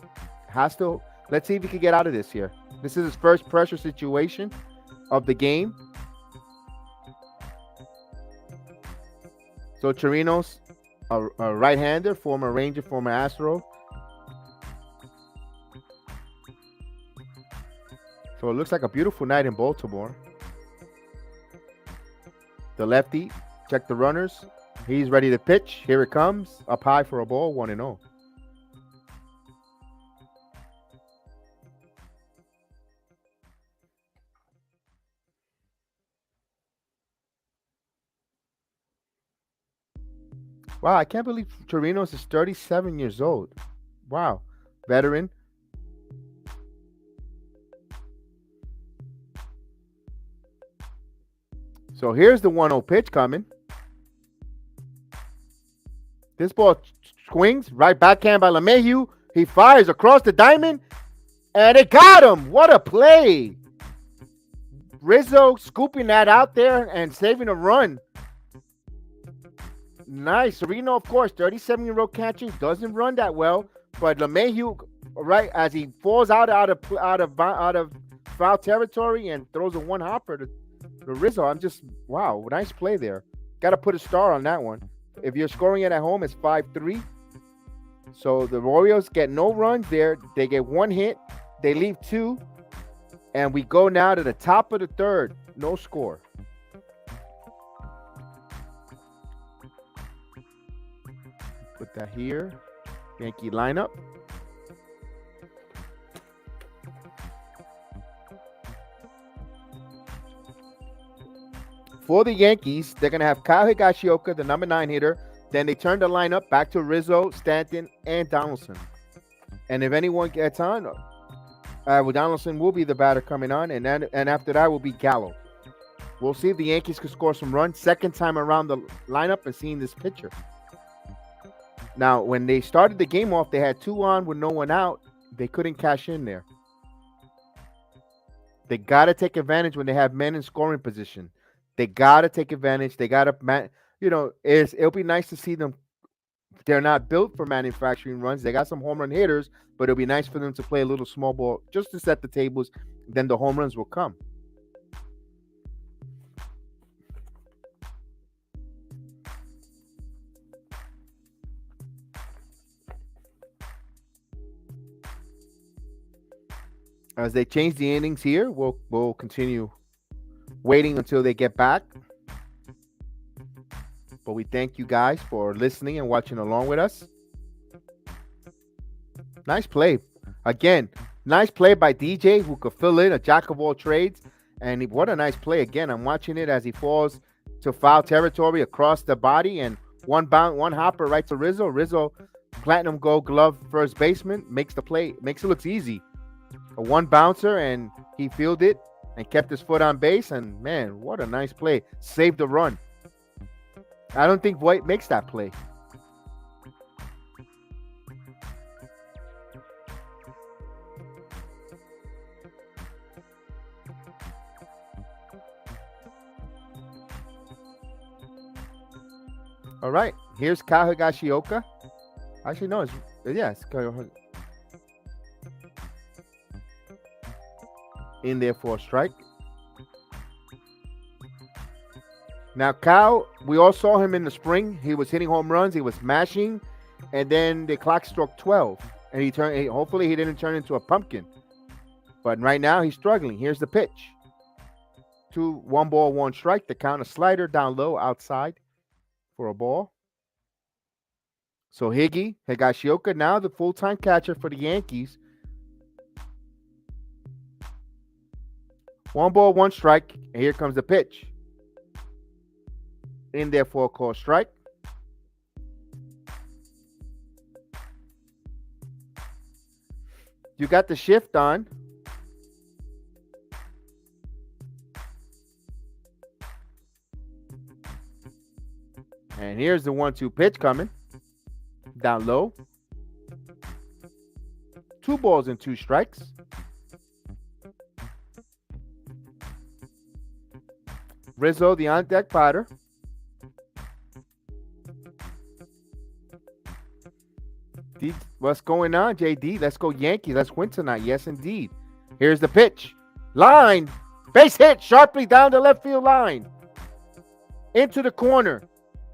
has to. Let's see if he can get out of this here. This is his first pressure situation of the game. So Chirinos, a right-hander, former Ranger, former Astro. So it looks like a beautiful night in Baltimore. The lefty, check the runners. He's ready to pitch. Here it comes. Up high for a ball, 1-0. Wow, I can't believe Chirinos is 37 years old. Wow. Veteran. So here's the 1-0 pitch coming. This ball swings right backhand by LeMahieu. He fires across the diamond, and it got him. What a play. Rizzo scooping that out there and saving a run. Nice. Sereno, of course, 37-year-old catcher, doesn't run that well, but LeMahieu, right as he falls out of foul territory and throws a one-hopper to Rizzo. Wow, nice play there. Got to put a star on that one. If you're scoring it at home, it's 5-3. So the Orioles get no runs there. They get 1 hit. They leave 2. And we go now to the top of the third. No score. Put that here. Yankee lineup. for the Yankees, they're going to have Kyle Higashioka, the number 9 hitter. Then they turn the lineup back to Rizzo, Stanton, and Donaldson. And if anyone gets on, Donaldson will be the batter coming on, and after that will be Gallo. We'll see if the Yankees can score some runs. Second time around the lineup and seeing this pitcher. Now, when they started the game off, they had 2 on with no one out. They couldn't cash in there. They got to take advantage when they have men in scoring position. They got to take advantage. They got to, it'll be nice to see them. They're not built for manufacturing runs. They got some home run hitters, but it'll be nice for them to play a little small ball just to set the tables. Then the home runs will come. As they change the innings here, we'll continue waiting until they get back. But we thank you guys for listening and watching along with us. Nice play. Again, nice play by DJ, who could fill in, a jack of all trades. And what a nice play. Again, I'm watching it as he falls to foul territory across the body. And one hopper right to Rizzo. Rizzo, platinum gold glove first baseman, makes the play, makes it look easy. A one bouncer, and he fielded it and kept his foot on base. And man, what a nice play. Saved the run. I don't think White makes that play. All right, here's Kyle Higashioka. Actually, no, it's Kyle. In there for a strike. Now, Kyle, we all saw him in the spring. He was hitting home runs. He was mashing. And then the clock struck 12. And hopefully he didn't turn into a pumpkin. But right now he's struggling. Here's the pitch. 1 ball, 1 strike. The count, a slider down low outside for a ball. So Higashioka, now the full-time catcher for the Yankees. 1 ball, 1 strike. And here comes the pitch. In there for a called strike. You got the shift on. And here's the 1-2 pitch coming. Down low. 2 balls and 2 strikes. Rizzo, the on-deck batter. What's going on, JD? Let's go Yankees. Let's win tonight. Yes, indeed. Here's the pitch. Line. Base hit sharply down the left field line. Into the corner.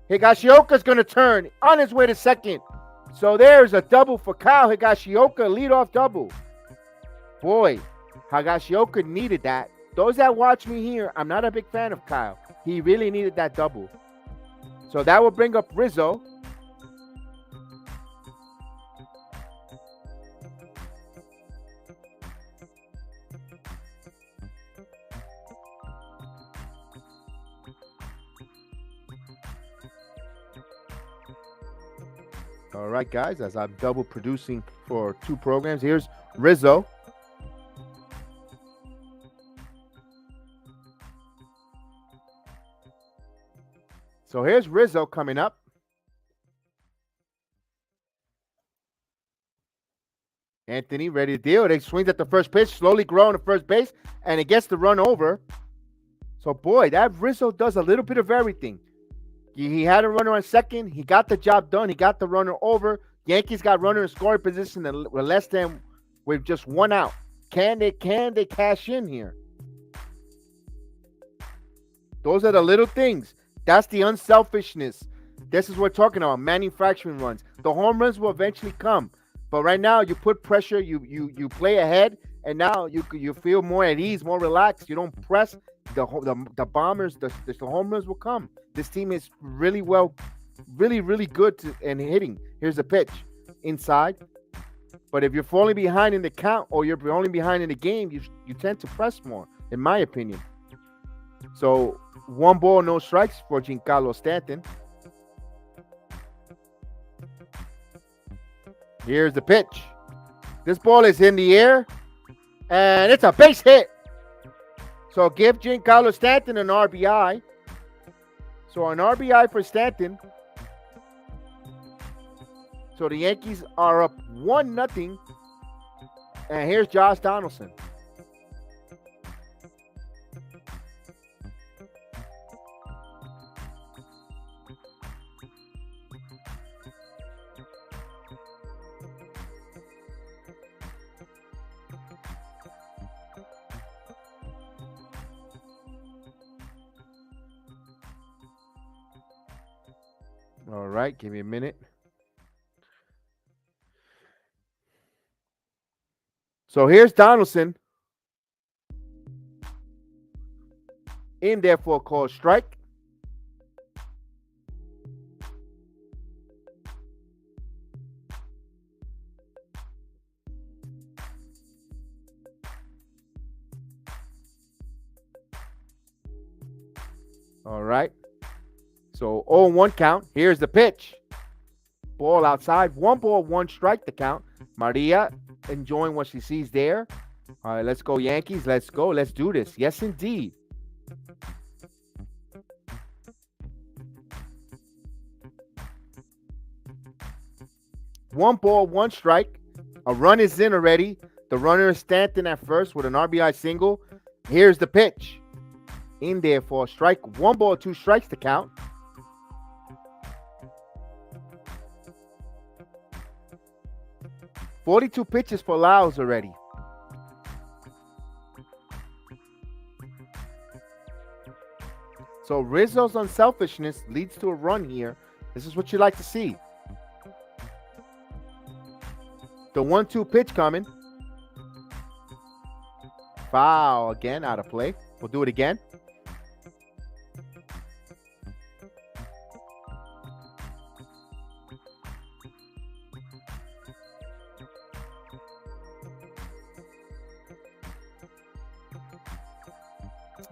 Higashioka's going to turn on his way to second. So there's a double for Kyle Higashioka. Leadoff double. Boy, Higashioka needed that. Those that watch me here, I'm not a big fan of Kyle. He really needed that double. So that will bring up Rizzo. All right, guys, as I'm double producing for 2 programs, here's Rizzo. So here's Rizzo coming up. Anthony ready to deal. They swings at the first pitch, slowly growing to first base, and it gets the run over. So, boy, that Rizzo does a little bit of everything. He had a runner on second. He got the job done. He got the runner over. Yankees got runner in scoring position with just 1 out. Can they cash in here? Those are the little things. That's the unselfishness. This is what we're talking about, manufacturing runs. The home runs will eventually come. But right now, you put pressure, you play ahead, and now you feel more at ease, more relaxed. You don't press. The bombers, the home runs will come. This team is really good in hitting. Here's a pitch inside. But if you're falling behind in the count or you're falling behind in the game, you tend to press more, in my opinion. So 1 ball, no strikes for Giancarlo Stanton. Here's the pitch. This ball is in the air, and it's a base hit. So give Giancarlo Stanton an RBI. So an RBI for Stanton. So the Yankees are up 1-0. And here's Josh Donaldson. All right, give me a minute. So here's Donaldson in there for a called strike. All right. So 0-1 count. Here's the pitch. Ball outside. 1 ball, 1 strike the count. Maria enjoying what she sees there. All right, let's go Yankees. Let's go. Let's do this. Yes, indeed. One ball, 1 strike. A run is in already. The runner is Stanton at first with an RBI single. Here's the pitch. In there for a strike. 1 ball, 2 strikes to count. $42 pitches for Lyles already. So Rizzo's unselfishness leads to a run here. This is what you like to see. The 1-2 pitch coming. Foul again, out of play. We'll do it again.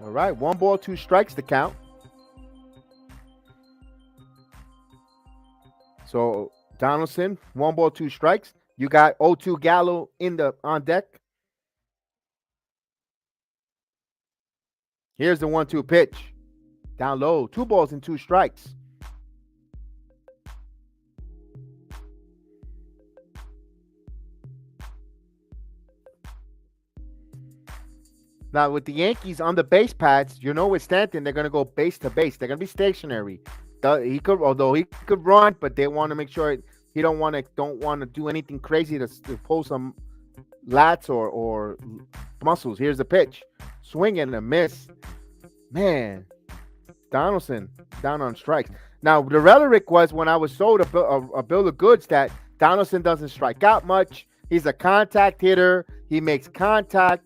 All right, 1 ball, 2 strikes to count. So Donaldson, 1 ball, 2 strikes. You got 0-2 Gallo on deck. Here's the 1-2 pitch. Down low, 2 balls and 2 strikes. Now with the Yankees on the base pads, you know with Stanton, they're gonna go base to base. They're gonna be stationary. He could run, but they want to make sure he don't want to do anything crazy to pull some lats or muscles. Here's the pitch, swing and a miss. Man, Donaldson down on strikes. Now the rhetoric was when I was sold a bill of goods that Donaldson doesn't strike out much. He's a contact hitter. He makes contact.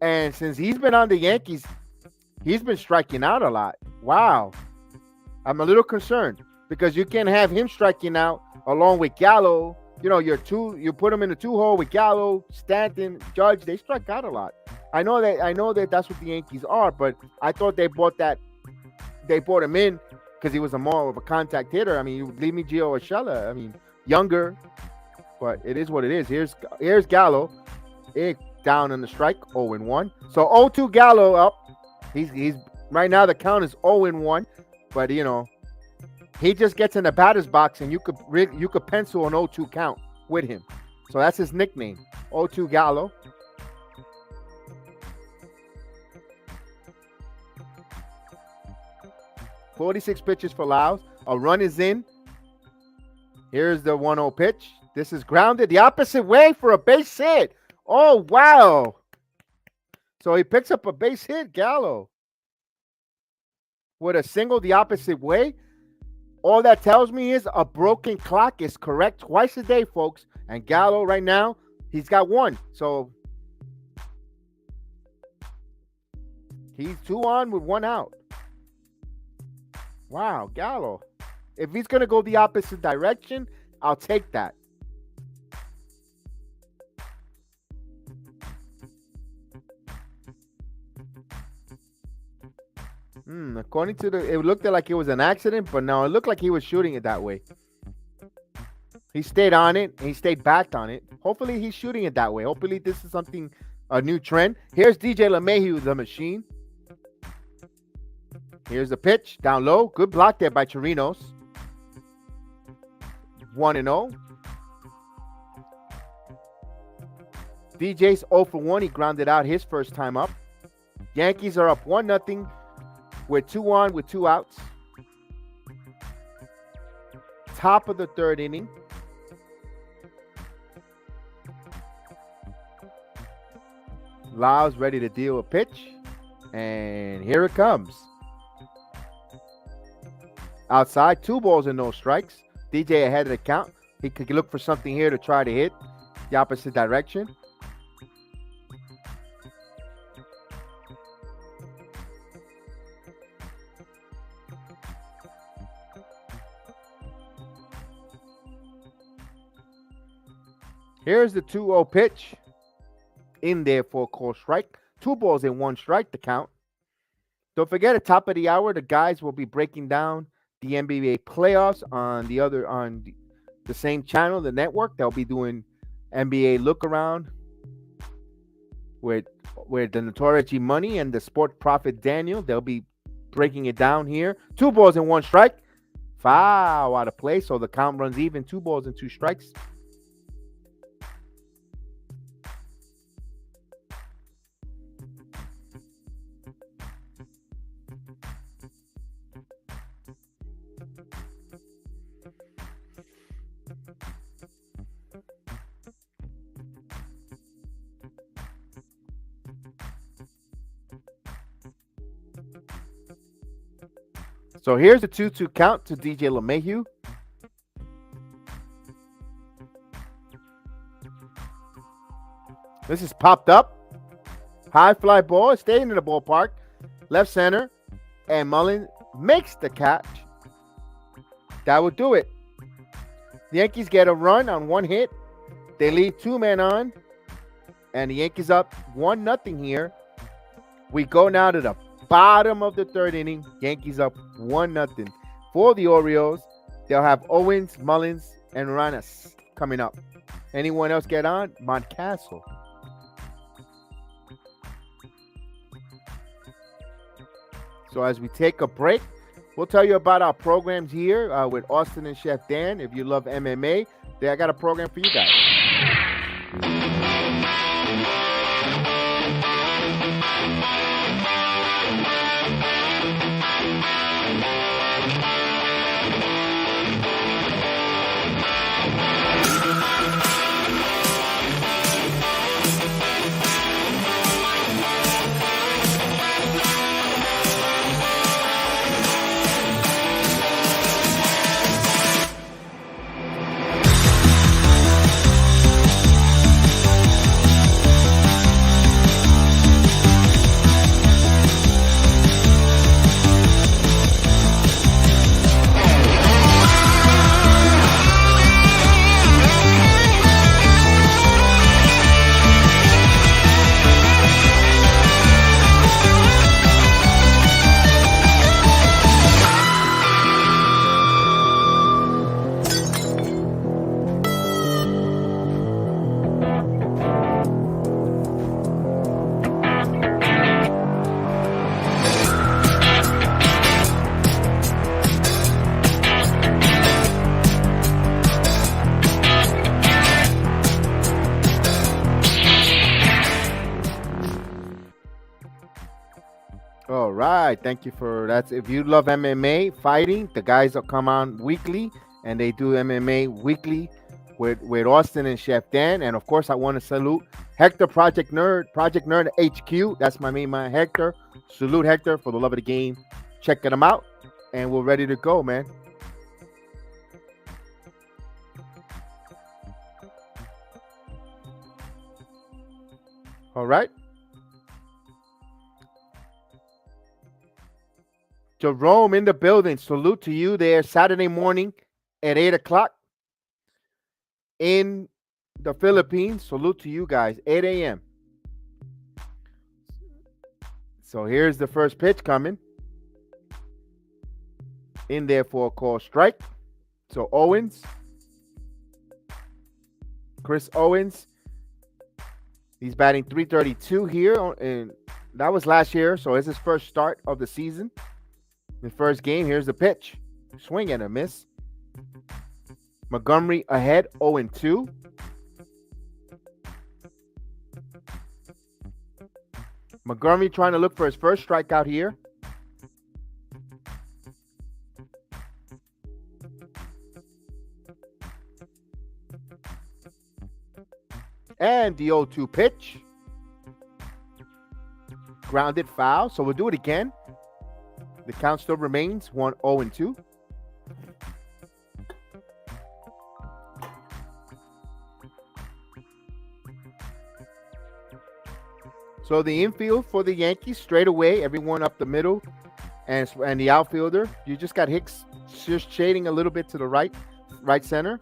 And since he's been on the Yankees, he's been striking out a lot. Wow. I'm a little concerned because you can't have him striking out along with Gallo. You know, you put him in a 2-hole with Gallo, Stanton, Judge. They strike out a lot. I know that that's what the Yankees are, but I thought they bought him in because he was more of a contact hitter. I mean, you leave me Gio Urshela. I mean, younger, but it is what it is. Here's Gallo. Down in the strike, 0-1. So 0-2 Gallo up. He's right now the count is 0-1, but you know he just gets in the batter's box and you could pencil an 0-2 count with him. So that's his nickname, 0-2 Gallo. $46 pitches for Lyles. A run is in. Here's the 1-0 pitch. This is grounded the opposite way for a base hit. Oh, wow. So he picks up a base hit, Gallo. With a single the opposite way. All that tells me is a broken clock is correct twice a day, folks. And Gallo right now, he's got 1. So he's 2 on with 1 out. Wow, Gallo. If he's going to go the opposite direction, I'll take that. According to it looked like it was an accident, but no, it looked like he was shooting it that way. He stayed on it. He stayed backed on it. Hopefully, he's shooting it that way. Hopefully, this is something, a new trend. Here's DJ LeMahieu, the machine. Here's the pitch down low. Good block there by Chirinos. 1-0. DJ's 0 for 1. He grounded out his first time up. Yankees are up 1-0 with 2 on with 2 outs. Top of the third inning. Lyles ready to deal a pitch. And here it comes. Outside, 2 balls and no strikes. DJ ahead of the count. He could look for something here to try to hit the opposite direction. Here's the 2-0 pitch. In there for a called strike. 2 balls and 1 strike to count. Don't forget, at top of the hour, the guys will be breaking down the NBA playoffs on the same channel, the network. They'll be doing NBA look around with the Notorious G Money and the Sport Prophet Daniel. They'll be breaking it down here. 2 balls and 1 strike. Foul out of play, so the count runs even. 2 balls and 2 strikes. So here's the 2-2 count to DJ LeMahieu. This is popped up. High fly ball, staying in the ballpark. Left center. And Mullins makes the catch. That would do it. The Yankees get a run on 1 hit. They leave 2 men on. And the Yankees up 1-0 here. We go now to the bottom of the third inning. Yankees up 1-0. For the Orioles, they'll have Owens, Mullins, and Ranas coming up. Anyone else get on? Montcastle. So as we take a break, we'll tell you about our programs here with Austin and Chef Dan. If you love MMA, I got a program for you guys. All right. Thank you for that. If you love MMA fighting, the guys will come on weekly and they do MMA weekly with Austin and Chef Dan. And of course, I want to salute Hector Project Nerd HQ. That's my main man, Hector. Salute Hector for the love of the game. Checking them out. And we're ready to go, man. All right. Jerome in the building. Salute to you there Saturday morning at 8 o'clock in the Philippines. Salute to you guys. 8 a.m. So here's the first pitch coming. in there for a call strike. So Owens, Chris Owens, he's batting .332 here, and that was last year. So it's his first start of the season. The first game. Here's the pitch, swing and a miss. Montgomery ahead, 0-2. Montgomery trying to look for his first strikeout here. And the 0-2 pitch. Grounded foul. So we'll do it again. The count still remains 1-0-2. So the infield for the Yankees, straight away, everyone up the middle, and the outfielder. You just got Hicks just shading a little bit to the right center.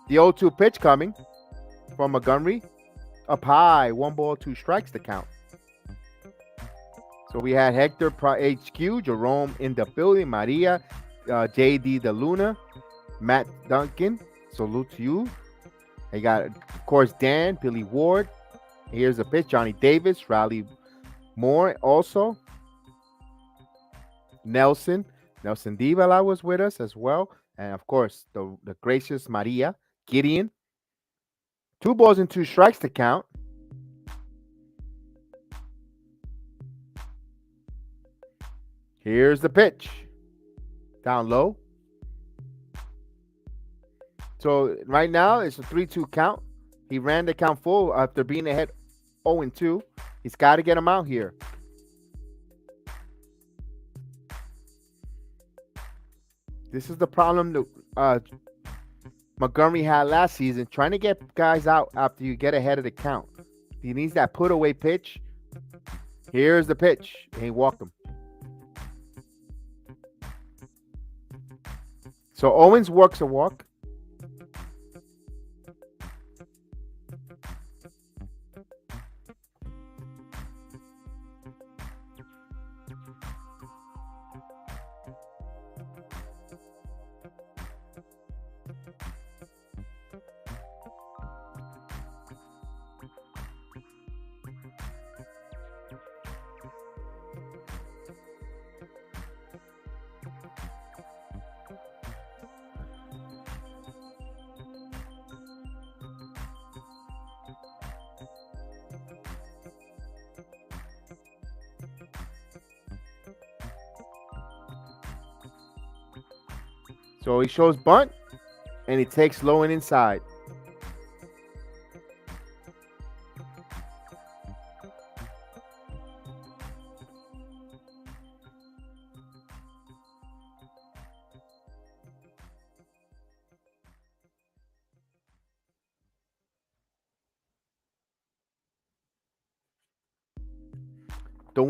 The 0-2 pitch coming from Montgomery. Up high, 1 ball, 2 strikes to count. So we had Hector HQ, Jerome in the building, Maria, JD De Luna, Matt Duncan. Salute to you. You got, of course, Dan, Billy Ward. Here's a pitch, Johnny Davis, Riley Moore also. Nelson Divala was with us as well. And, of course, the gracious Maria, Gideon. 2 balls and 2 strikes to count. Here's the pitch. Down low. So right now it's a 3-2 count. He ran the count full after being ahead 0-2. He's got to get him out here. This is the problem that Montgomery had last season, trying to get guys out after you get ahead of the count. He needs that put away pitch. Here's the pitch. And he walked him. So Owens works a walk. So he shows bunt, and he takes low and inside. The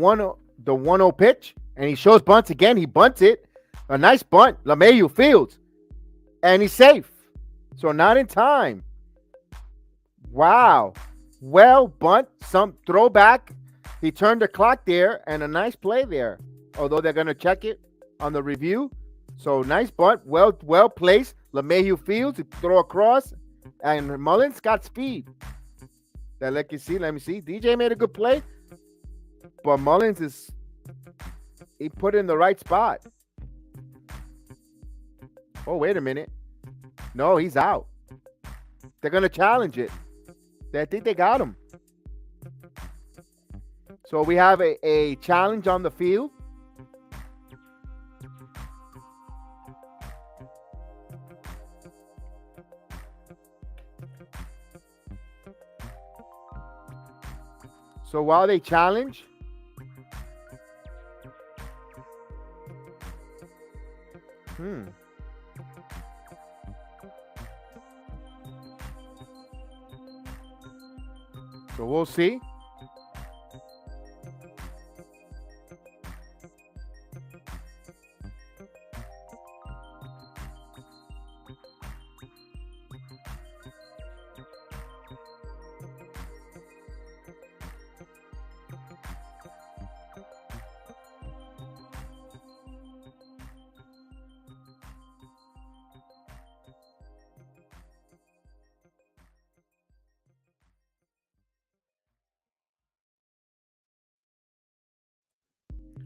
1-0 pitch, and he shows bunts again. He bunts it. A nice bunt. LeMahieu fields. And he's safe. So not in time. Wow. Well, bunt. Some throwback. He turned the clock there, and a nice play there. Although they're going to check it on the review. So nice bunt. Well placed. LeMahieu fields. He throw across. And Mullins got speed. Let me see. DJ made a good play. But Mullins he put it in the right spot. Oh, wait a minute. No, he's out. They're going to challenge it. I think they got him. So we have a challenge on the field. So while they challenge, so we'll see.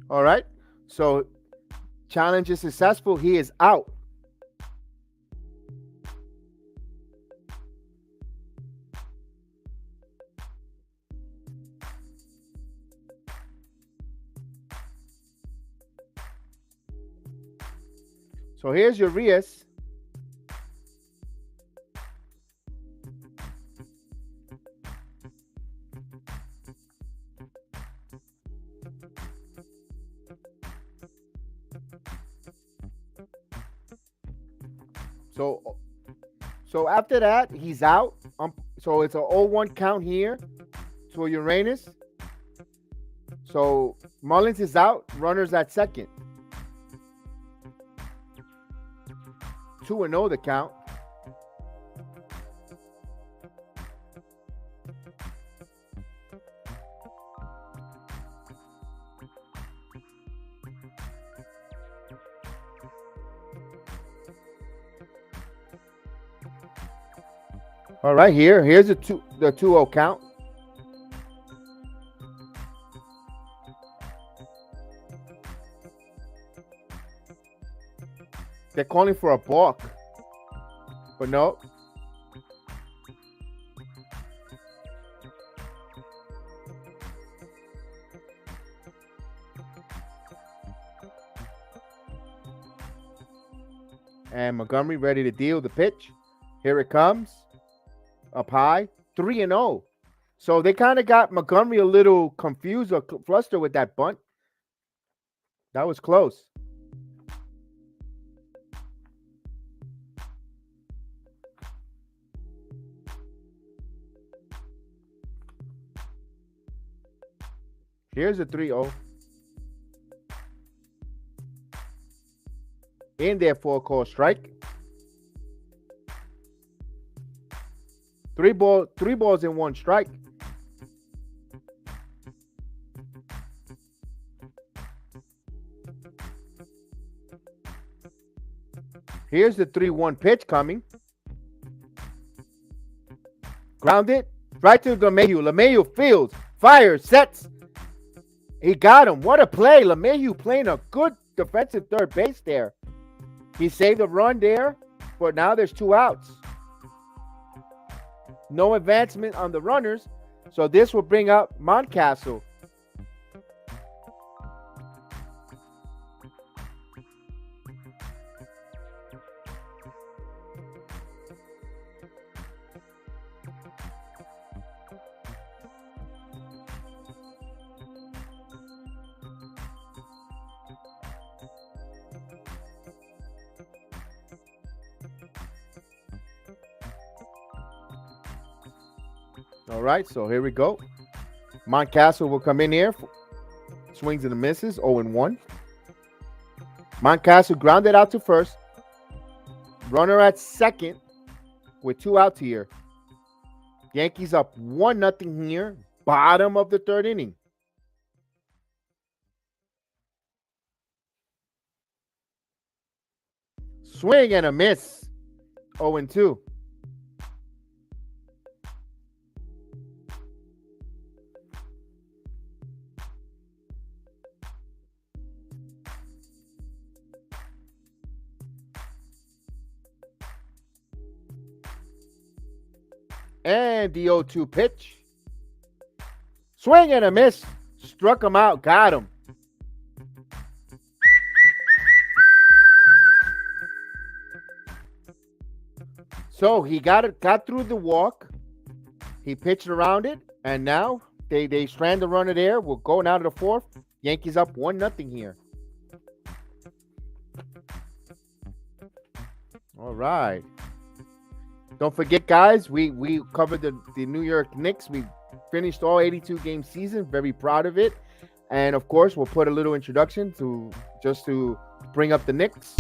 All right. So challenge is successful. He is out. So here's Urias. So after that, he's out. So it's a 0-1 count here to Uranus. So Mullins is out. Runners at second. 2-0 the count. All right, here's the 2-0 count. They're calling for a balk, but no. And Montgomery ready to deal the pitch. Here it comes. Up high, 3-0. So they kind of got Montgomery a little confused or flustered with that bunt. That was close. Here's a 3-0. In there for a call strike. Three balls and one strike. Here's the 3-1 pitch coming. Grounded. Right to LeMahieu. LeMahieu fields. Fires. Sets. He got him. What a play. LeMahieu playing a good defensive third base there. He saved a run there, but now there's 2 outs. No advancement on the runners, so this will bring up Mountcastle. All right, so here we go. Mountcastle will come in here. Swings and misses, 0-1. Mountcastle grounded out to first. Runner at second with 2 outs here. Yankees up 1-0 here. Bottom of the third inning. Swing and a miss, 0-2. And the 0-2 pitch. Swing and a miss. Struck him out. Got him. So he got through the walk. He pitched around it. And now they strand the runner there. We're going out of the fourth. Yankees up 1-0 here. All right. Don't forget, guys, we covered the New York Knicks. We finished all 82-game season. Very proud of it. And, of course, we'll put a little introduction to bring up the Knicks.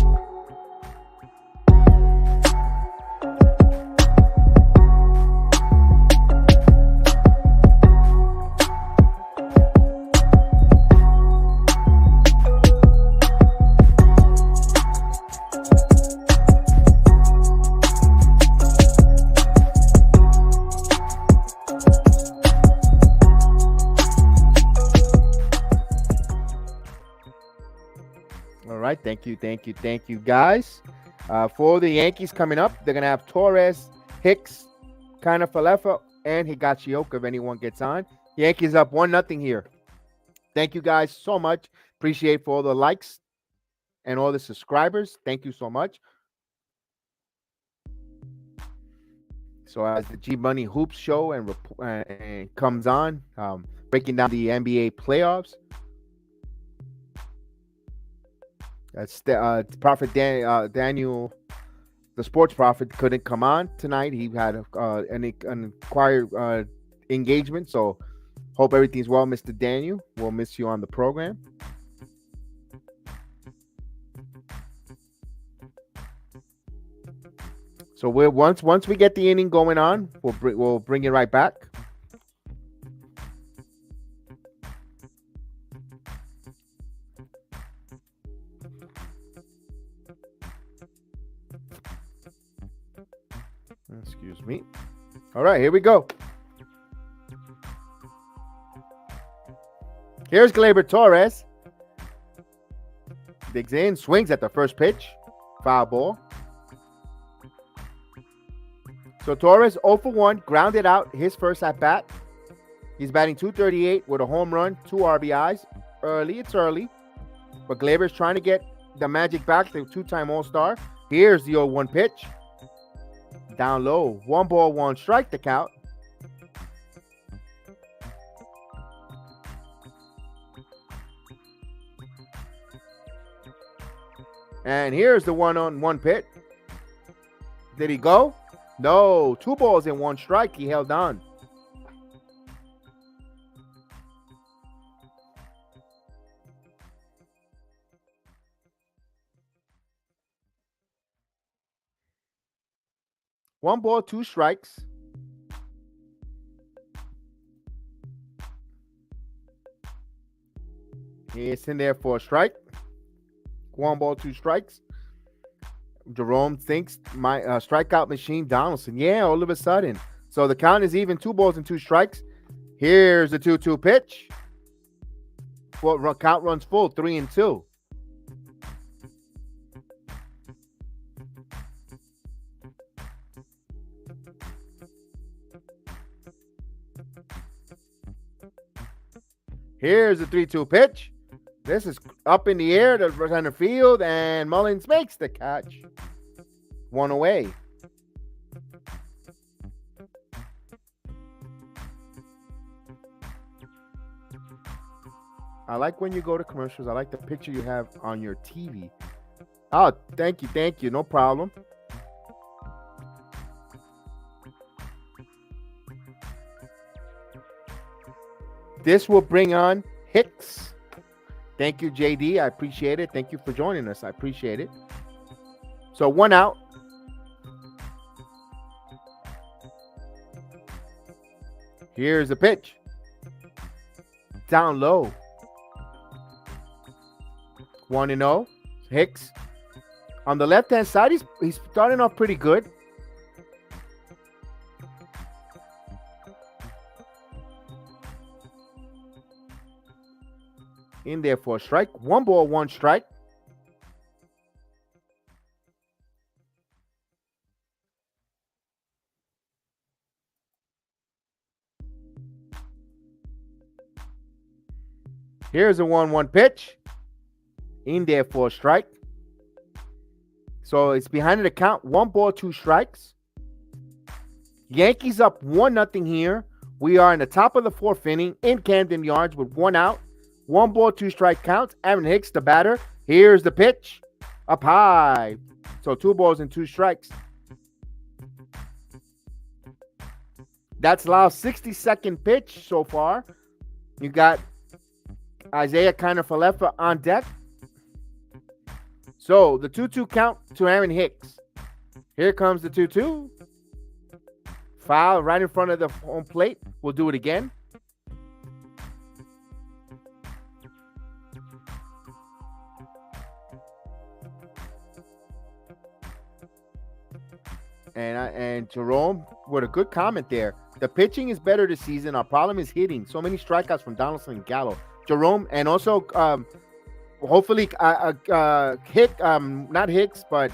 All right. Thank you, guys. For the Yankees coming up, they're gonna have Torres, Hicks, Kana Falefa, and Higashioka if anyone gets on. Yankees up 1-0 here. Thank you guys so much. Appreciate for all the likes and all the subscribers. Thank you so much. So as the G Money Hoops show and comes on, breaking down the NBA playoffs. That's Prophet Daniel, the sports prophet, couldn't come on tonight. He had an acquired engagement. So hope everything's well, Mr. Daniel. We'll miss you on the program. So once we get the inning going on, we'll bring it right back. Excuse me. All right, here we go. Here's Gleyber Torres. Digs in, swings at the first pitch. Foul ball. So Torres 0 for 1, grounded out his first at bat. He's batting .238 with a home run, 2 RBIs. It's early. But Gleyber's trying to get the magic back, the 2-time All-Star. Here's the 0-1 pitch. Down low. 1 ball, 1 strike to count. And here's the 1-on-1 pitch. Did he go? No. 2 balls and 1 strike. He held on. One ball, 2 strikes. He's in there for a strike. 1 ball, 2 strikes. Jerome thinks my strikeout machine Donaldson. Yeah, all of a sudden. So the count is even, 2 balls and 2 strikes. Here's the 2-2 pitch. Count runs full, 3-2. Here's the 3-2 pitch. This is up in the air to center field, and Mullins makes the catch. 1 away. I like when you go to commercials. I like the picture you have on your TV. Oh, thank you. No problem. This will bring on Hicks. Thank you, JD. I appreciate it. Thank you for joining us. I appreciate it. So 1 out. Here's the pitch. Down low. 1-0. Hicks. On the left-hand side, he's starting off pretty good. In there for a strike. 1 ball, 1 strike. Here's a 1-1 pitch. In there for a strike. So it's behind the count. 1 ball, 2 strikes. Yankees up 1-0 here. We are in the top of the 4th inning in Camden Yards with 1 out. 1 ball, 2 strike counts. Aaron Hicks, the batter. Here's the pitch. Up high. So 2 balls and 2 strikes. That's Lyles' 62nd pitch so far. You got Isaiah Kiner-Falefa on deck. So the 2-2 count to Aaron Hicks. Here comes the 2-2. Foul right in front of the home plate. We'll do it again. And Jerome with a good comment there. The pitching is better this season. Our problem is hitting. So many strikeouts from Donaldson and Gallo. Jerome, and also hopefully, not Hicks, but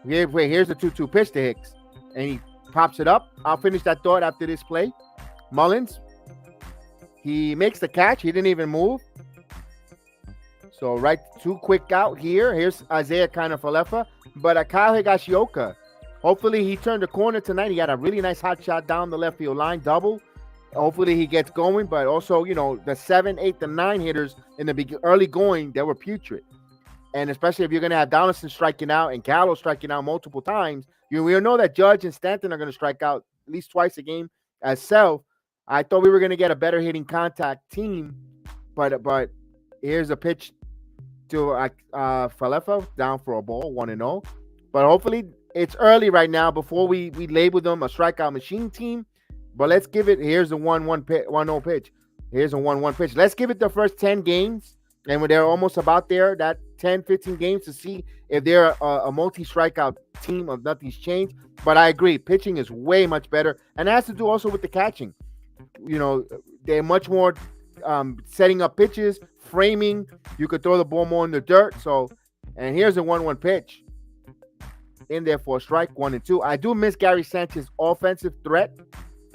here's the 2-2 pitch to Hicks, and he pops it up. I'll finish that thought after this play. Mullins, he makes the catch. He didn't even move. So right, too quick out here. Here's Isaiah Falefa, but Kyle Higashioka. Hopefully he turned the corner tonight. He had a really nice hot shot down the left field line, double. Hopefully he gets going, but also, the 7, 8, and 9 hitters in the early going, they were putrid. And especially if you're going to have Donaldson striking out and Gallo striking out multiple times, we know that Judge and Stanton are going to strike out at least twice a game as self. I thought we were going to get a better hitting contact team, but here's a pitch to Falefa, down for a ball, 1-0. But hopefully it's early right now before we label them a strikeout machine team. But let's give it. Here's a 1-0 pitch. Here's a 1-1 pitch. Let's give it the first 10 games, and when they're almost about there, that 10, 15 games, to see if they're a multi-strikeout team of nothing's changed. But I agree, pitching is way much better, and it has to do also with the catching. They're much more setting up pitches, framing. You could throw the ball more in the dirt. So, and here's a 1-1 pitch in there for a strike, 1-2. I do miss Gary Sanchez's offensive threat.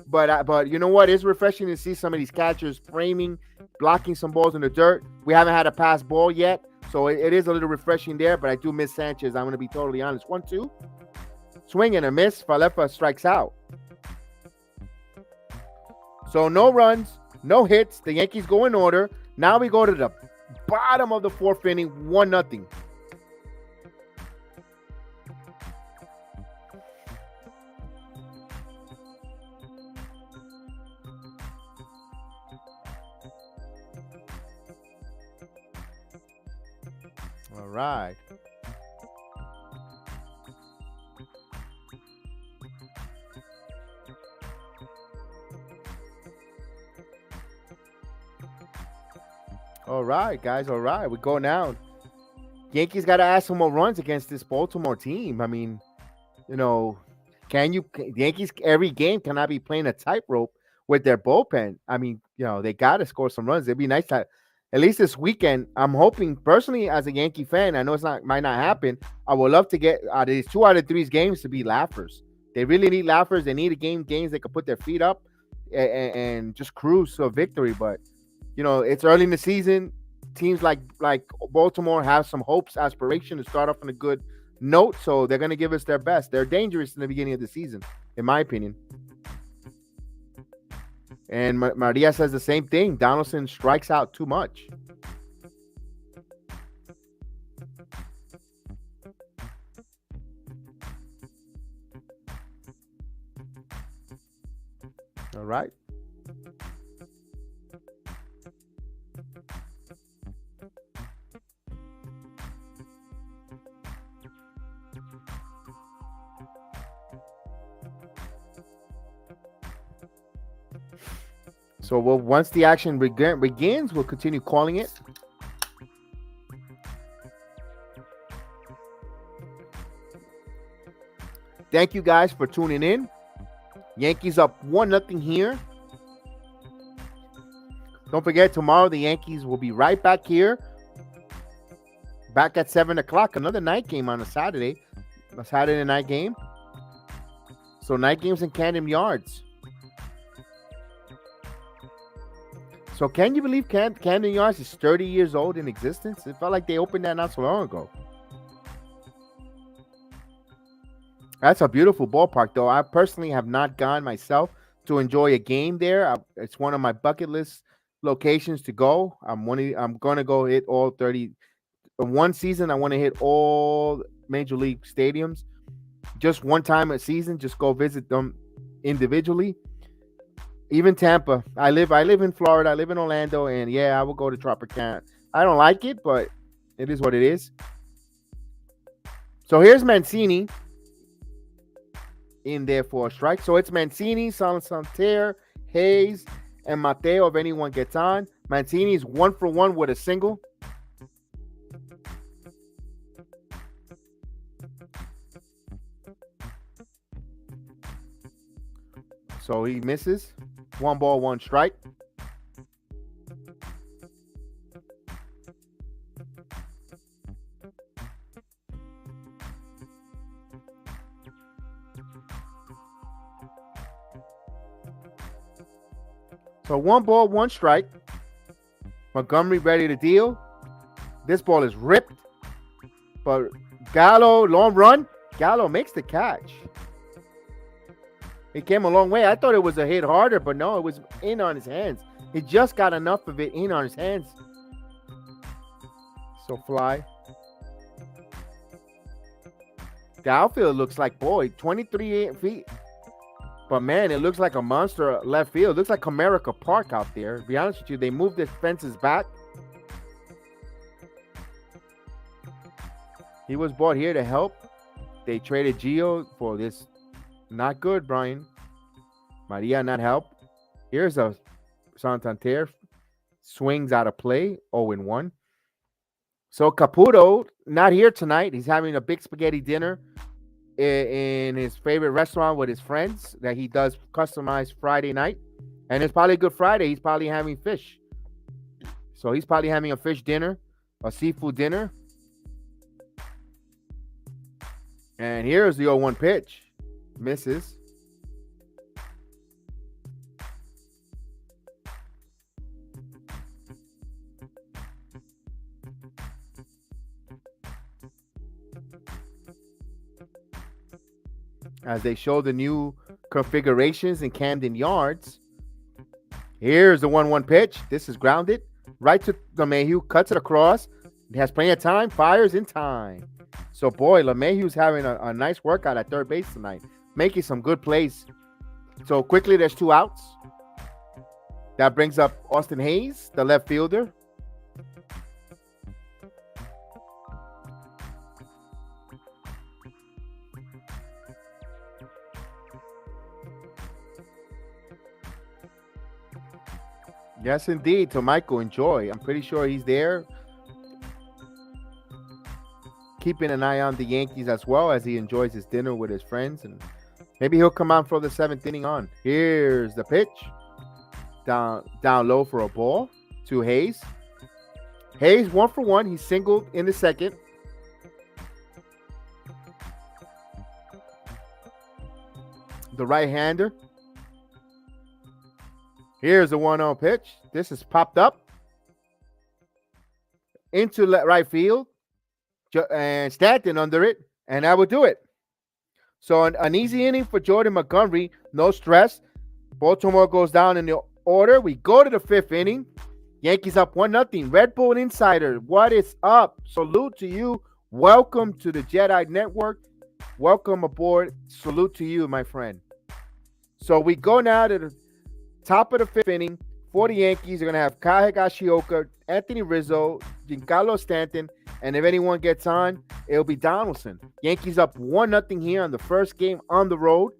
But you know what? It's refreshing to see some of these catchers framing, blocking some balls in the dirt. We haven't had a pass ball yet, so it is a little refreshing there. But I do miss Sanchez. I'm going to be totally honest. 1-2. Swing and a miss. Falefa strikes out. So no runs, no hits. The Yankees go in order. Now we go to the bottom of the fourth inning, 1-0. All right. All right, guys. All right. We go now. Yankees got to add some more runs against this Baltimore team. I mean, the Yankees every game cannot be playing a tightrope with their bullpen. I mean, they got to score some runs. It'd be nice to, at least this weekend. I'm hoping personally as a Yankee fan. I know might not happen. I would love to get these 2 out of 3 games to be laughers. They really need laughers. They need games they can put their feet up and just cruise to a victory. But it's early in the season. Teams like Baltimore have some hopes, aspiration to start off on a good note, so they're going to give us their best. They're dangerous in the beginning of the season, in my opinion. And Maria says the same thing. Donaldson strikes out too much. All right. So once the action begins, we'll continue calling it. Thank you guys for tuning in. Yankees up 1-0 here. Don't forget, tomorrow the Yankees will be right back here. Back at 7 o'clock. Another night game on a Saturday. A Saturday night game. So night games in Camden Yards. So can you believe Camden Yards is 30 years old in existence? It felt like they opened that not so long ago. That's a beautiful ballpark, though. I personally have not gone myself to enjoy a game there. It's one of my bucket list locations to go. I'm going to go hit all 30. One season, I want to hit all major league stadiums. Just one time a season, just go visit them individually. Even Tampa. I live in Florida. I live in Orlando, and yeah, I will go to Tropicana. I don't like it, but it is what it is. So here's Mancini in there for a strike. So it's Mancini, Santander, Hayes, and Mateo if anyone gets on. Mancini's 1 for 1 with a single. So he misses. 1 ball, 1 strike. So 1 ball, 1 strike. Montgomery ready to deal. This ball is ripped. But Gallo, long run. Gallo makes the catch. He came a long way. I thought it was a hit harder, but no, it was in on his hands. He just got enough of it in on his hands. So fly. The outfield looks like, boy, 23 feet. But man, it looks like a monster left field. It looks like Comerica Park out there. To be honest with you, they moved the fences back. He was brought here to help. They traded Gio for this. Not good, Brian. Maria not help. Here's a Santander. Swings out of play. 0-1. So Caputo, not here tonight. He's having a big spaghetti dinner in his favorite restaurant with his friends that he does customized Friday night. And it's probably Good Friday. He's probably having fish. So he's probably having a fish dinner, a seafood dinner. And here's the 0-1 pitch. Misses. As they show the new configurations in Camden Yards. Here's the 1-1 pitch. This is grounded. Right to LeMahieu. Cuts it across. He has plenty of time. Fires in time. So, boy, LeMahieu's having a nice workout at third base tonight. Making some good plays. So, quickly, there's 2 outs. That brings up Austin Hayes, the left fielder. Yes, indeed. To Michael, enjoy. I'm pretty sure he's there. Keeping an eye on the Yankees as well as he enjoys his dinner with his friends. And maybe he'll come out for the 7th inning on. Here's the pitch. Down low for a ball to Hayes. Hayes 1 for 1. He singled in the second. The right-hander. Here's the 1-0 pitch. This is popped up into right field. And Stanton under it. And that would do it. So an easy inning for Jordan Montgomery. No stress. Baltimore goes down in the order. We go to the 5th inning. Yankees up 1-0. Red Bull Insider, what is up? Salute to you. Welcome to the JEDI Network. Welcome aboard. Salute to you, my friend. So we go now to the top of the 5th inning. For the Yankees, they're going to have Kyle Higashioka, Anthony Rizzo, Giancarlo Stanton, and if anyone gets on, it'll be Donaldson. Yankees up 1-0 here on the first game on the road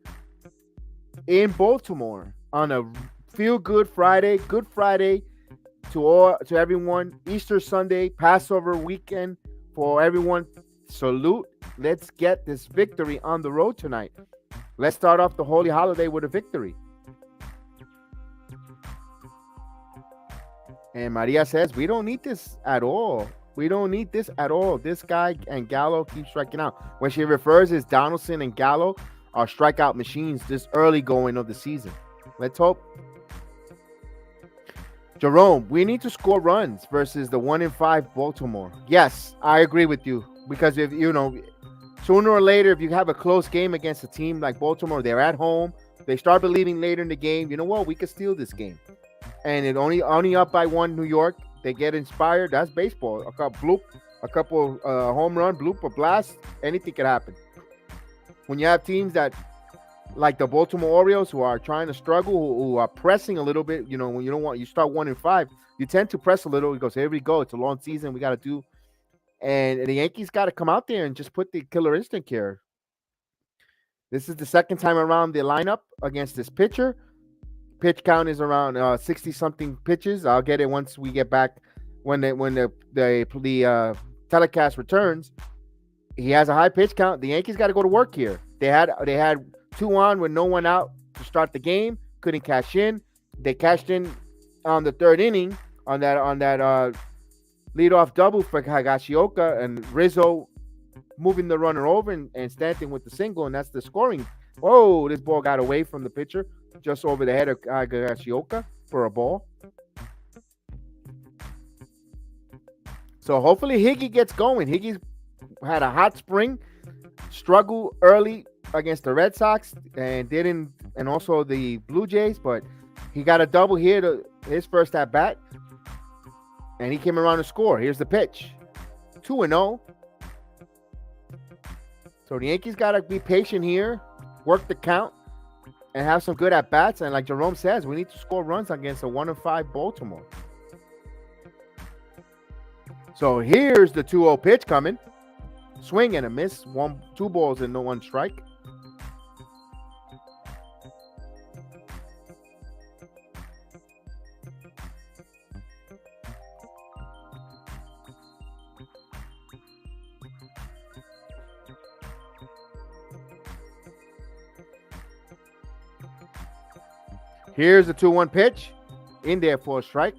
in Baltimore on a feel-good Friday. Good Friday to everyone. Easter Sunday, Passover weekend for everyone. Salute. Let's get this victory on the road tonight. Let's start off the holy holiday with a victory. And Maria says, we don't need this at all. We don't need this at all. This guy and Gallo keep striking out. When she refers as Donaldson and Gallo are strikeout machines this early going of the season. Let's hope. Jerome, we need to score runs versus the 1-5 Baltimore. Yes, I agree with you. Because if sooner or later, if you have a close game against a team like Baltimore, they're at home. They start believing later in the game, you know what, we could steal this game. And it only up by 1 New York. They get inspired. That's baseball. A couple home run, bloop, or blast. Anything could happen. When you have teams that, like the Baltimore Orioles, who are trying to struggle, who are pressing a little bit, when you start 1-5, you tend to press a little. It goes, here we go. It's a long season. We got to do. And the Yankees got to come out there and just put the killer instinct here. This is the second time around the lineup against this pitcher. Pitch count is around 60-something pitches. I'll get it once we get back when the telecast returns. He has a high pitch count. The Yankees got to go to work here. They had 2 on with no one out to start the game. Couldn't cash in. They cashed in on the 3rd inning on that leadoff double for Higashioka, and Rizzo moving the runner over and Stanton with the single, and that's the scoring. Whoa, this ball got away from the pitcher. Just over the head of Higashioka. for a ball. So hopefully Higgy gets going. Higgy's had a hot spring, struggled early against the Red Sox and also the Blue Jays, but he got a double here to his first at bat, and he came around to score. Here's the pitch, 2-0. So the Yankees got to be patient here, work the count, and have some good at bats. And like Jerome says, we need to score runs against a 1-5 Baltimore. So here's the 2-0 pitch coming. Swing and a miss. 2 balls and no 1 strike. Here's the 2-1 pitch. In there for a strike.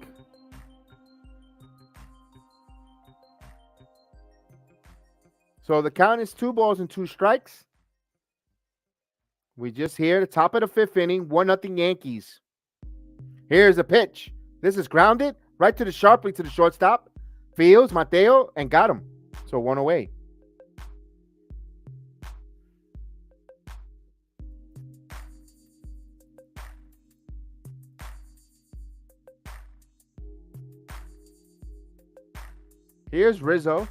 So the count is 2 balls and 2 strikes. We just hear the top of the 5th inning, 1-0 Yankees. Here's a pitch. This is grounded right to the sharply to the shortstop. Fields, Mateo, and got him. So 1 away. Here's Rizzo.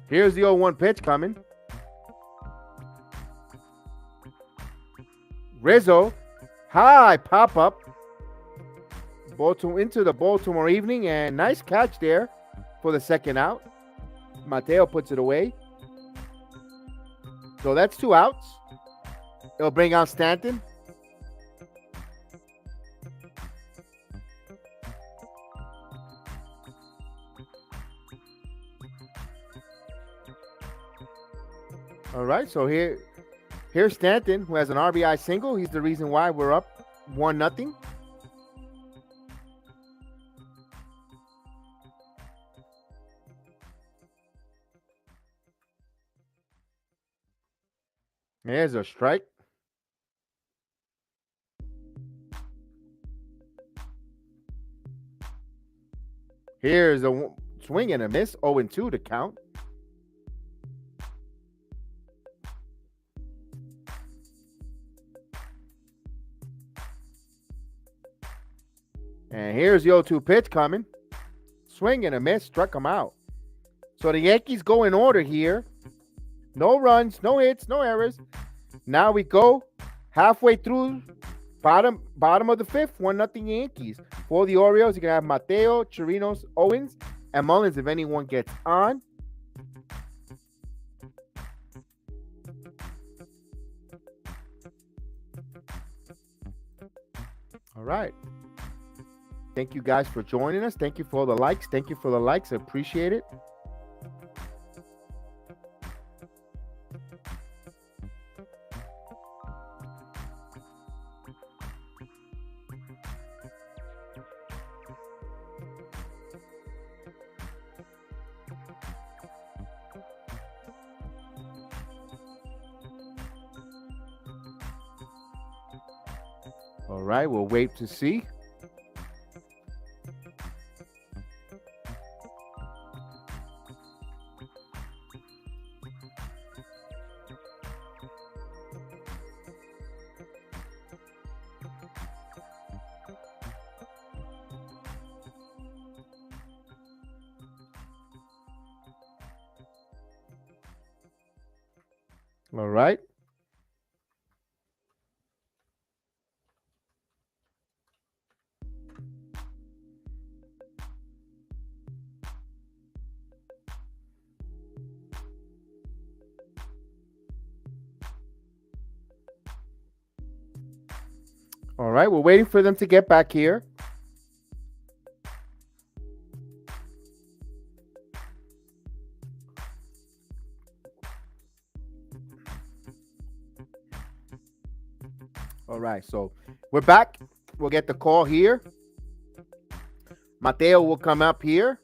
Here's the 0-1 pitch coming. Rizzo, high pop up. Baltimore into the Baltimore evening, and nice catch there for the second out. Mateo puts it away. So that's 2 outs. It'll bring out Stanton. All right, so here's Stanton, who has an RBI single. He's the reason why we're up 1-0. There's a strike. Here's a swing and a miss, 0-2 to count. And here's the 0-2 pitch coming. Swing and a miss, struck him out. So the Yankees go in order here. No runs, no hits, no errors. Now we go halfway through, bottom of the 5th, 1-0 Yankees. For the Orioles, you can have Mateo, Chirinos, Owens, and Mullins if anyone gets on. All right. Thank you guys for joining us. Thank you for the likes. Thank you for the likes. I appreciate it. All right, we'll wait to see. All right. All right, we're waiting for them to get back here. All right, so we're back. We'll get the call here. Mateo will come up here.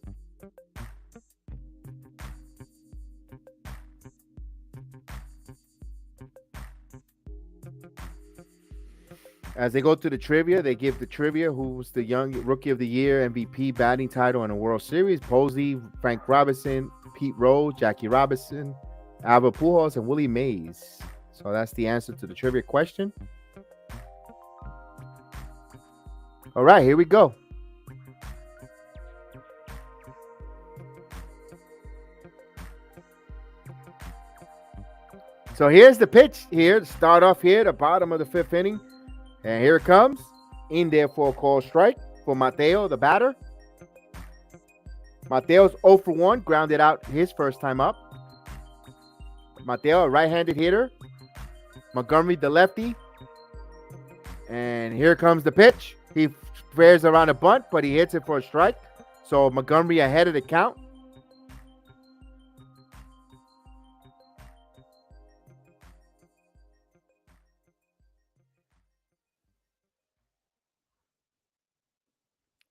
As they go to the trivia, they give the trivia who's the young rookie of the year, MVP, batting title, and a World Series. Posey, Frank Robinson, Pete Rose, Jackie Robinson, Albert Pujols, and Willie Mays. So that's the answer to the trivia question. All right, here we go. So here's the pitch here to start off here, the bottom of the fifth inning. And here it comes. In there for a called strike for Mateo, the batter. Mateo's 0 for 1, grounded out his first time up. Mateo, a right-handed hitter. Montgomery, the lefty. And here comes the pitch. He fares around a bunt, but he hits it for a strike. So Montgomery ahead of the count.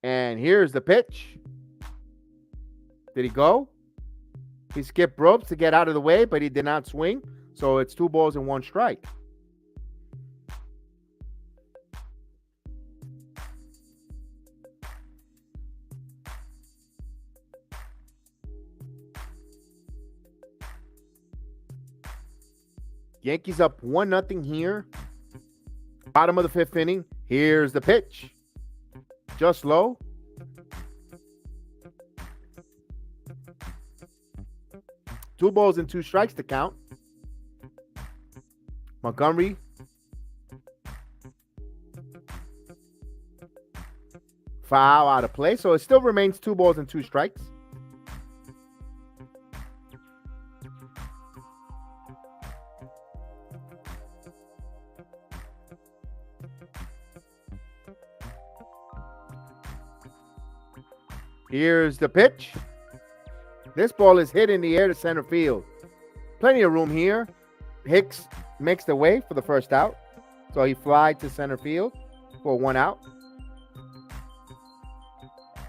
And here's the pitch. Did he go? He skipped ropes to get out of the way, but he did not swing. So it's 2 balls and 1 strike. Yankees up 1-0 here. Bottom of the fifth inning. Here's the pitch. Just low. Two balls and 2 strikes to count. Montgomery. Foul out of play. So it still remains 2 balls and 2 strikes. Here's the pitch. This ball is hit in the air to center field. Plenty of room here. Hicks makes the way for the first out. So he flies to center field for 1 out.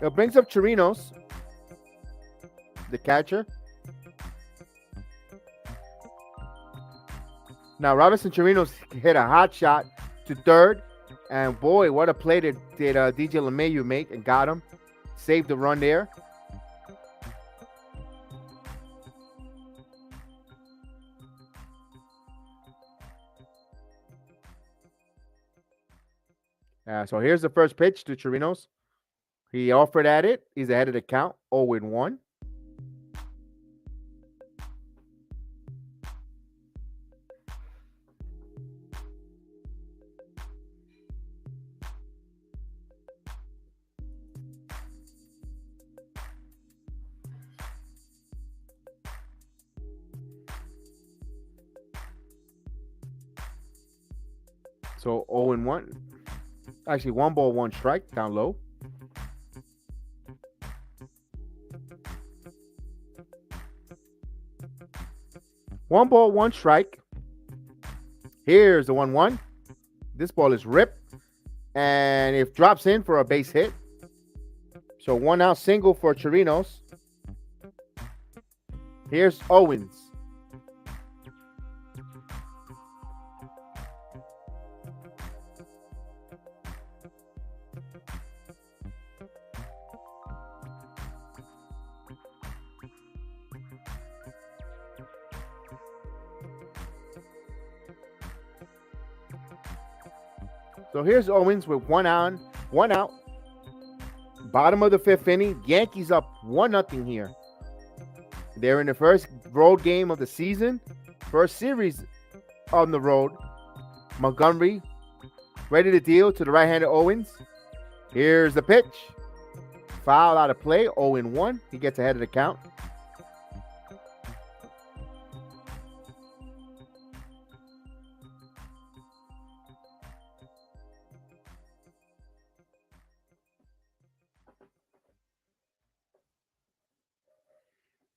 It brings up Chirinos, the catcher. Now Robinson Chirinos hit a hot shot to third. And boy, what a play did DJ LeMahieu make and got him. Saved the run there. So here's the first pitch to Chirinos. He offered at it. He's ahead of the count, 0-1. So 0-1. Actually, 1 ball, 1 strike down low. One ball, 1 strike. Here's the 1-1. This ball is ripped. And it drops in for a base hit. So 1 out single for Chirinos. Here's Owens. So here's Owens with 1 out. Bottom of the fifth inning. Yankees up 1-0 here. They're in the first road game of the season. First series on the road. Montgomery ready to deal to the right-handed Owens. Here's the pitch. Foul out of play. 0-1. He gets ahead of the count.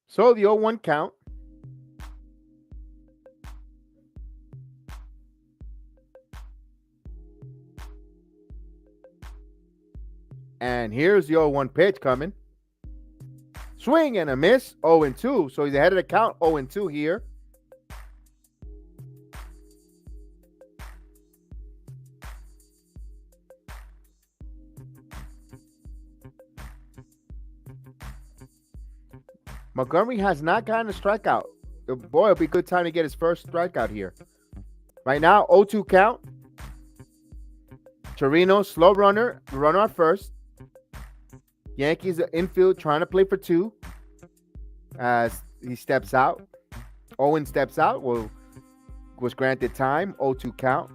So the 0-1 count. And here's the 0-1 pitch coming. Swing and a miss. 0-2. So he's ahead of the count. 0-2 here. Montgomery has not gotten a strikeout. Boy, it'll be a good time to get his first strikeout here. Right now, 0-2 count. Torino, slow runner at first. Yankees infield trying to play for 2 as he steps out. Owen steps out. Was granted time. 0-2 count.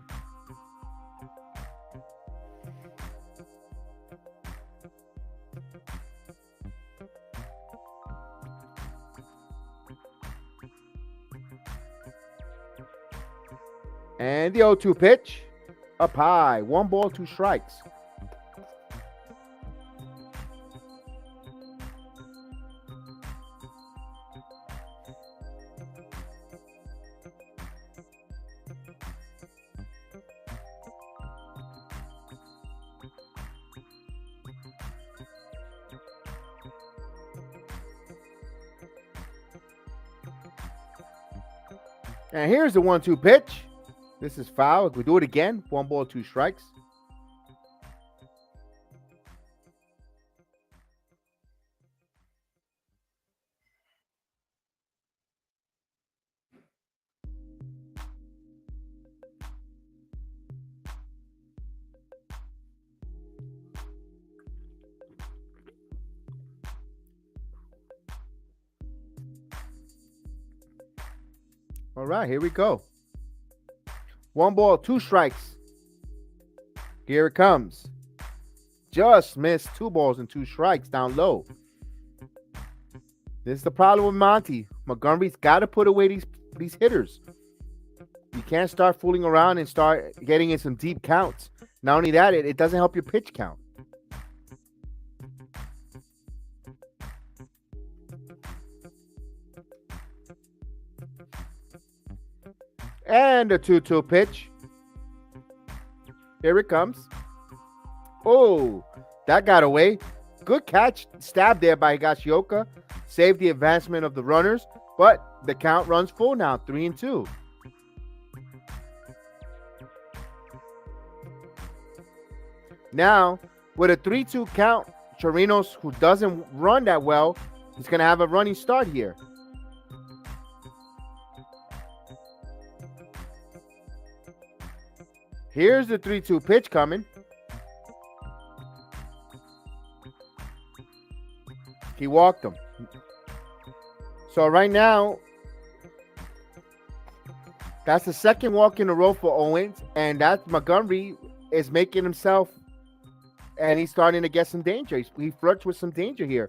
And the 0-2 pitch. Up high. 1 ball, 2 strikes. And here's the 1-2 pitch. This is foul. If we do it again, 1 ball, 2 strikes. All right, here we go. 1 ball, 2 strikes. Here it comes. Just missed. 2 balls and 2 strikes down low. This is the problem with Monty. Montgomery's got to put away these hitters. You can't start fooling around and start getting in some deep counts. Not only that, it doesn't help your pitch count. And the 2-2 pitch. Here it comes. Oh, that got away. Good catch. Stab there by Higashioka. Saved the advancement of the runners. But the count runs full now. 3-2. Now, with a 3-2 count, Chirinos, who doesn't run that well, is going to have a running start here. Here's the 3-2 pitch coming. He walked him. So right now, that's the second walk in a row for Owens, and that Montgomery is making himself, and he's starting to get some danger. He flirts with some danger here.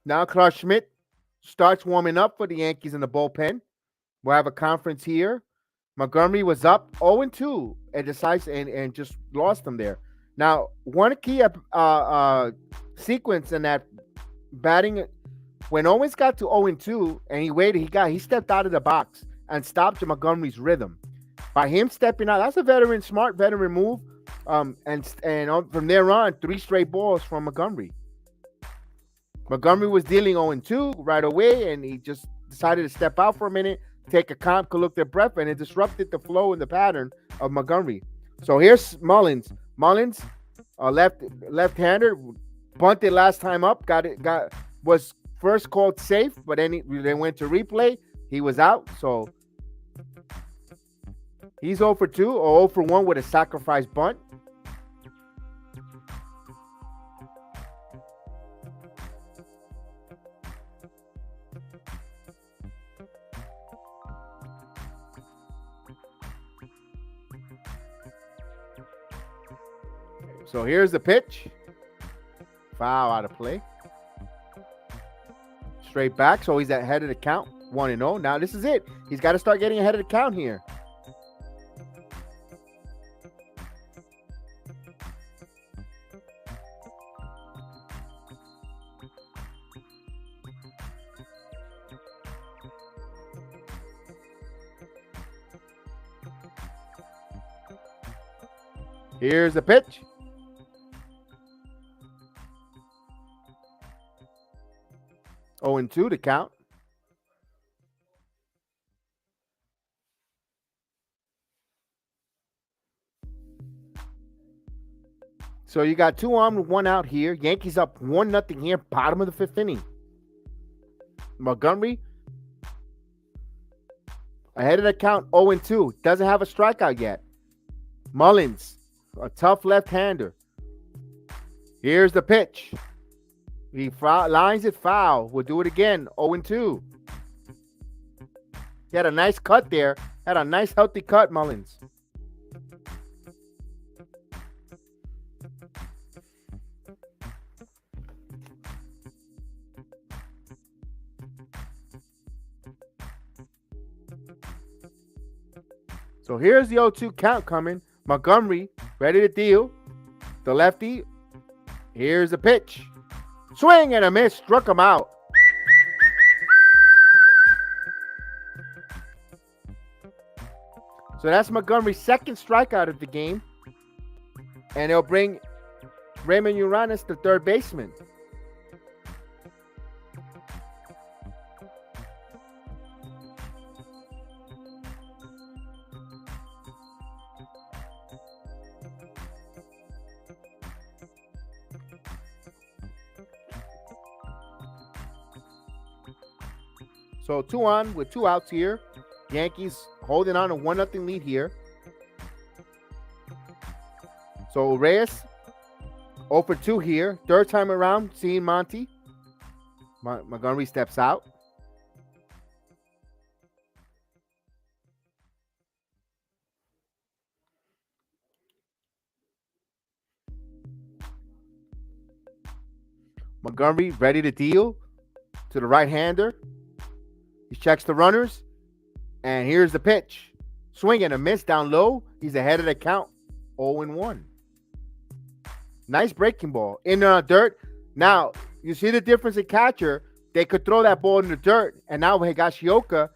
Now Clark Schmidt starts warming up for the Yankees in the bullpen. We'll have a conference here. Montgomery was up 0-2 and decides and just lost them there. Now, one key sequence in that batting, when Owens got to 0-2 and he waited, he stepped out of the box and stopped Montgomery's rhythm. By him stepping out, that's a smart veteran move. And from there on, 3 straight balls from Montgomery. Montgomery was dealing 0-2 right away, and he just decided to step out for a minute, take a comp, collect their breath, and it disrupted the flow and the pattern of Montgomery. So here's Mullins. Mullins, left-hander, bunted last time up, was first called safe, but then they went to replay. He was out, so he's 0-2 or 0-1 with a sacrifice bunt. So here's the pitch. Foul out of play. Straight back. So he's ahead of the count. 1-0. Now this is it. He's got to start getting ahead of the count here. Here's the pitch. Oh, and 2 to count. So you got 2 on with 1 out here. Yankees up 1-0 here, bottom of the 5th inning. Montgomery ahead of the count, 0-2. Doesn't have a strikeout yet. Mullins, a tough left-hander. Here's the pitch. He lines it foul. We'll do it again, 0-2. He had a nice cut there. Had a nice, healthy cut, Mullins. So here's the 0-2 count coming. Montgomery ready to deal. The lefty. Here's the pitch. Swing and a miss. Struck him out. So that's Montgomery's second strikeout of the game. And it'll bring Raymond Uranes, the third baseman. So 2 on with 2 outs here. Yankees holding on a 1-0 lead here. So Reyes 0 for 2 here. Third time around, seeing Monty. Montgomery steps out. Montgomery ready to deal to the right-hander. He checks the runners. And here's the pitch. Swing and a miss down low. He's ahead of the count. 0-1. Nice breaking ball. In the dirt. Now, you see the difference in catcher. They could throw that ball in the dirt. And now Higashioka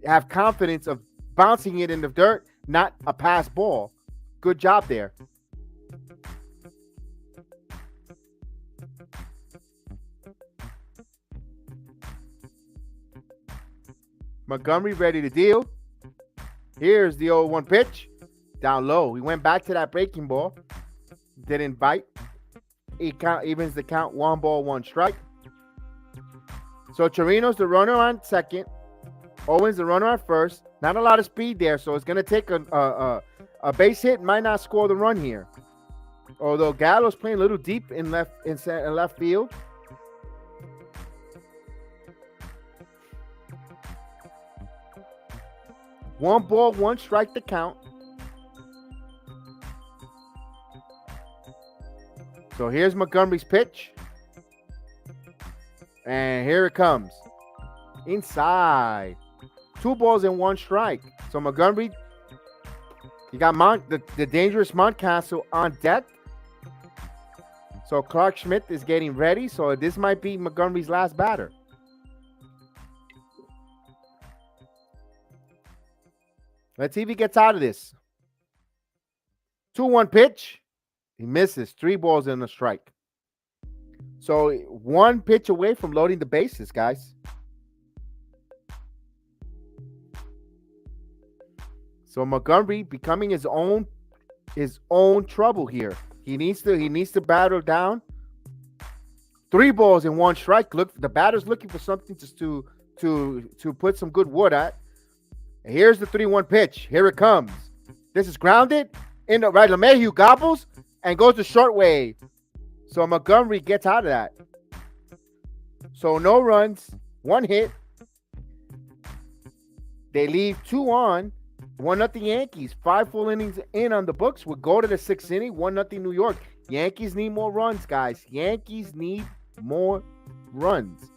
have confidence of bouncing it in the dirt, not a pass ball. Good job there. Montgomery ready to deal. Here's the 0-1 pitch. Down low. He went back to that breaking ball. Didn't bite. He evens the count. 1 ball, 1 strike. So Chirino's the runner on second. Owens the runner on first. Not a lot of speed there, so it's going to take a base hit. Might not score the run here. Although Gallo's playing a little deep in left field. One ball, 1 strike to count. So here's Montgomery's pitch. And here it comes. Inside. 2 balls and 1 strike. So Montgomery, you got the dangerous Montcastle on deck. So Clark Schmidt is getting ready. So this might be Montgomery's last batter. Let's see if he gets out of this. 2-1 pitch. He misses. 3 balls and a strike. So 1 pitch away from loading the bases, guys. So Montgomery becoming his own trouble here. He needs to battle down. 3 balls and 1 strike. Look, the batter's looking for something to put some good wood at. And here's the 3-1 pitch. Here it comes. This is grounded. In the right, LeMahieu gobbles and goes to short way. So Montgomery gets out of that. So no runs, 1 hit. They leave 2 on. 1-0 Yankees. 5 full innings in on the books. We'll go to the 6th inning. 1-0 New York. Yankees need more runs, guys. Yankees need more runs.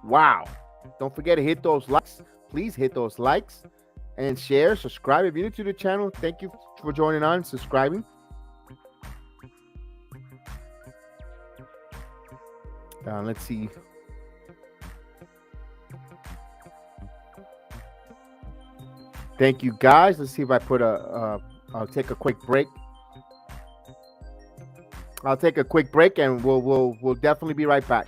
Wow. Don't forget to hit those likes. Please hit those likes and share. Subscribe if you're new to the channel. Thank you for joining on and subscribing. Let's see. Thank you, guys. Let's see if I put I'll take a quick break. I'll take a quick break, and we'll definitely be right back.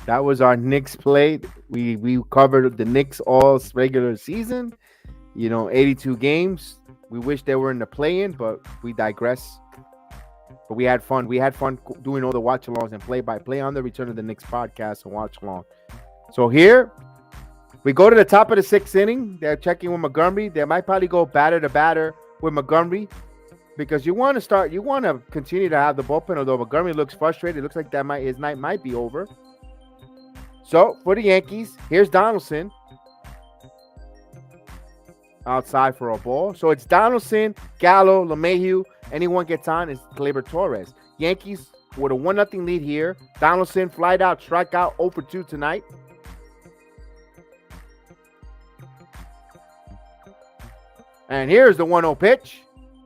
That was our Knicks play. We covered the Knicks all regular season. 82 games. We wish they were in the play-in, but we digress. But we had fun. We had fun doing all the watch-alongs and play-by-play on the Return of the Knicks podcast and watch-along. So here, we go to the top of the 6th inning. They're checking with Montgomery. They might probably go batter to batter with Montgomery because you want to continue to have the bullpen, although Montgomery looks frustrated. It looks like his night might be over. So, for the Yankees, here's Donaldson. Outside for a ball. So, it's Donaldson, Gallo, LeMahieu. Anyone gets on is Gleyber Torres. Yankees with a 1-0 lead here. Donaldson, flied out, strikeout, 0 for 2 tonight. And here's the 1-0 pitch.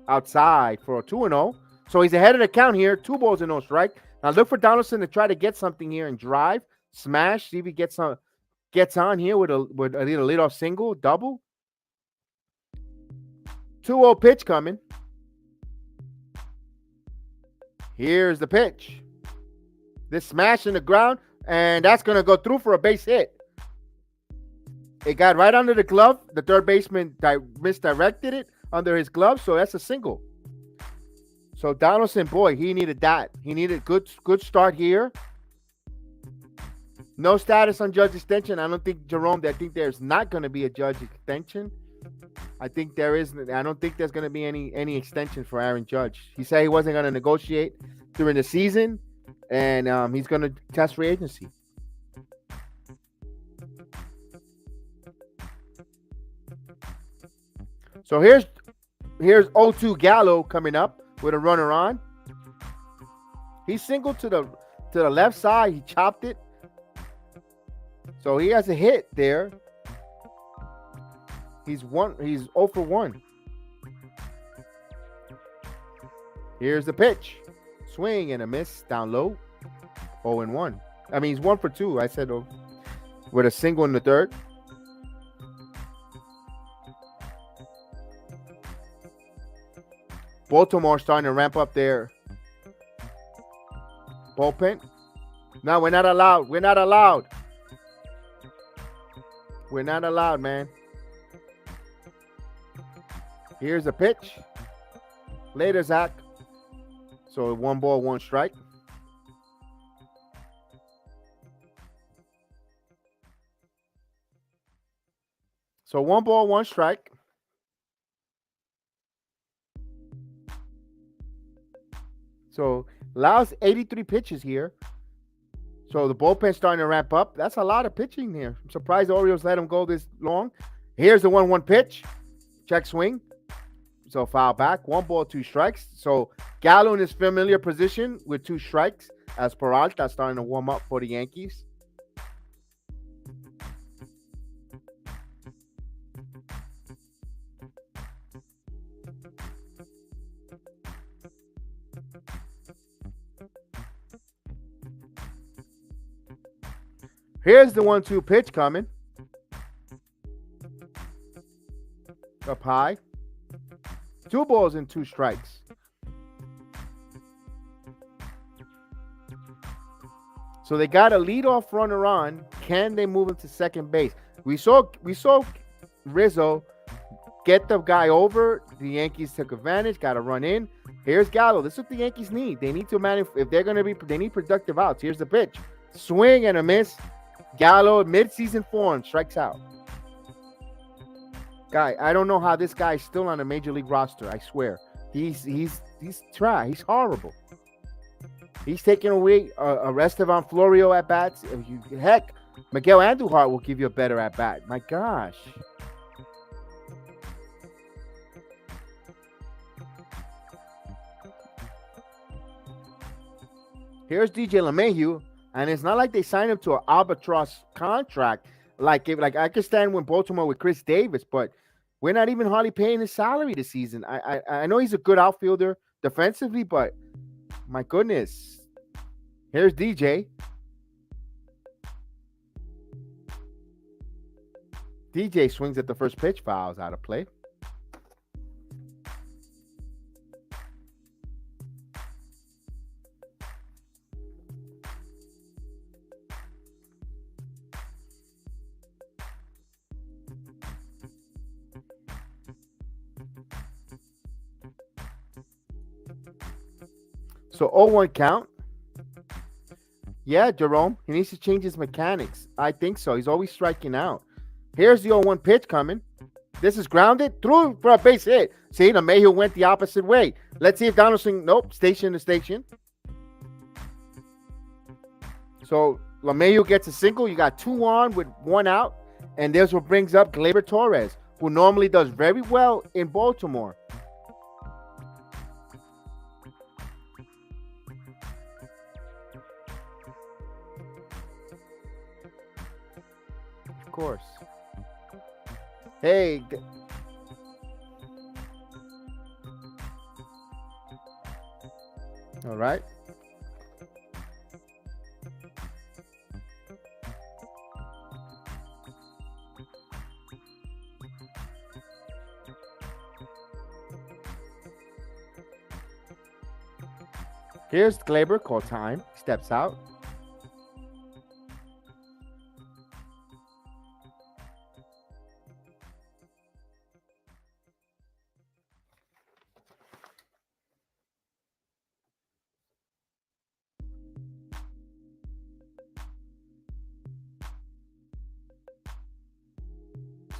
Outside for a 2-0. So, he's ahead of the count here. 2 balls and no strike. Now, look for Donaldson to try to get something here and drive. Smash, see if he gets on here with a leadoff single, double. 2-0 pitch coming. Here's the pitch. This smash in the ground, and that's going to go through for a base hit. It got right under the glove. The third baseman misdirected it under his glove, so that's a single. So Donaldson, boy, he needed that. He needed good start here. No status on Judge extension. I don't think, Jerome, I think there's not going to be a Judge extension. I think there is. I don't think there's going to be any extension for Aaron Judge. He said he wasn't going to negotiate during the season, and he's going to test free agency. So here's 0-2 Gallo coming up with a runner on. He singled to the left side. He chopped it. So he has a hit there. He's 0 for 1. Here's the pitch. Swing and a miss down low. 0 and 1. I mean, he's 1 for 2. I said with a single in the third. Baltimore starting to ramp up their bullpen. No, we're not allowed. We're not allowed. We're not allowed, man. Here's a pitch. Later, Zach. So 1 ball, 1 strike. So 1 ball, 1 strike. So Lyles 83 pitches here. So the bullpen's starting to ramp up. That's a lot of pitching here. I'm surprised the Orioles let him go this long. Here's the 1-1 pitch. Check swing. So foul back. 1 ball, 2 strikes. So Gallo in his familiar position with 2 strikes as Peralta starting to warm up for the Yankees. Here's the 1-2 pitch coming. Up high. 2 balls and 2 strikes. So they got a leadoff runner on. Can they move him to second base? We saw Rizzo get the guy over. The Yankees took advantage, got a run in. Here's Gallo. This is what the Yankees need. They need to manage. If they're going to be, they need productive outs. Here's the pitch. Swing and a miss. Gallo, mid-season form, strikes out. Guy, I don't know how this guy's still on a major league roster. I swear, he's trash. He's horrible. He's taking away Estevan Florio at bats. Heck, Miguel Andujar will give you a better at bat. My gosh. Here's DJ LeMahieu, and it's not like they signed him to an albatross contract. Like I could stand with Baltimore with Chris Davis, but we're not even hardly paying his salary this season. I know he's a good outfielder defensively, but my goodness. Here's DJ. DJ swings at the first pitch, fouls out of play. So 0-1 count. Yeah, Jerome. He needs to change his mechanics. I think so. He's always striking out. Here's the 0-1 pitch coming. This is grounded. Through for a base hit. See, LeMahieu went the opposite way. Let's see if Donaldson. Nope. Station to station. So LeMahieu gets a single. You got 2 on with 1 out. And there's what brings up Gleyber Torres, who normally does very well in Baltimore. Of course. Hey. All right. Here's Gleyber, call time. Steps out.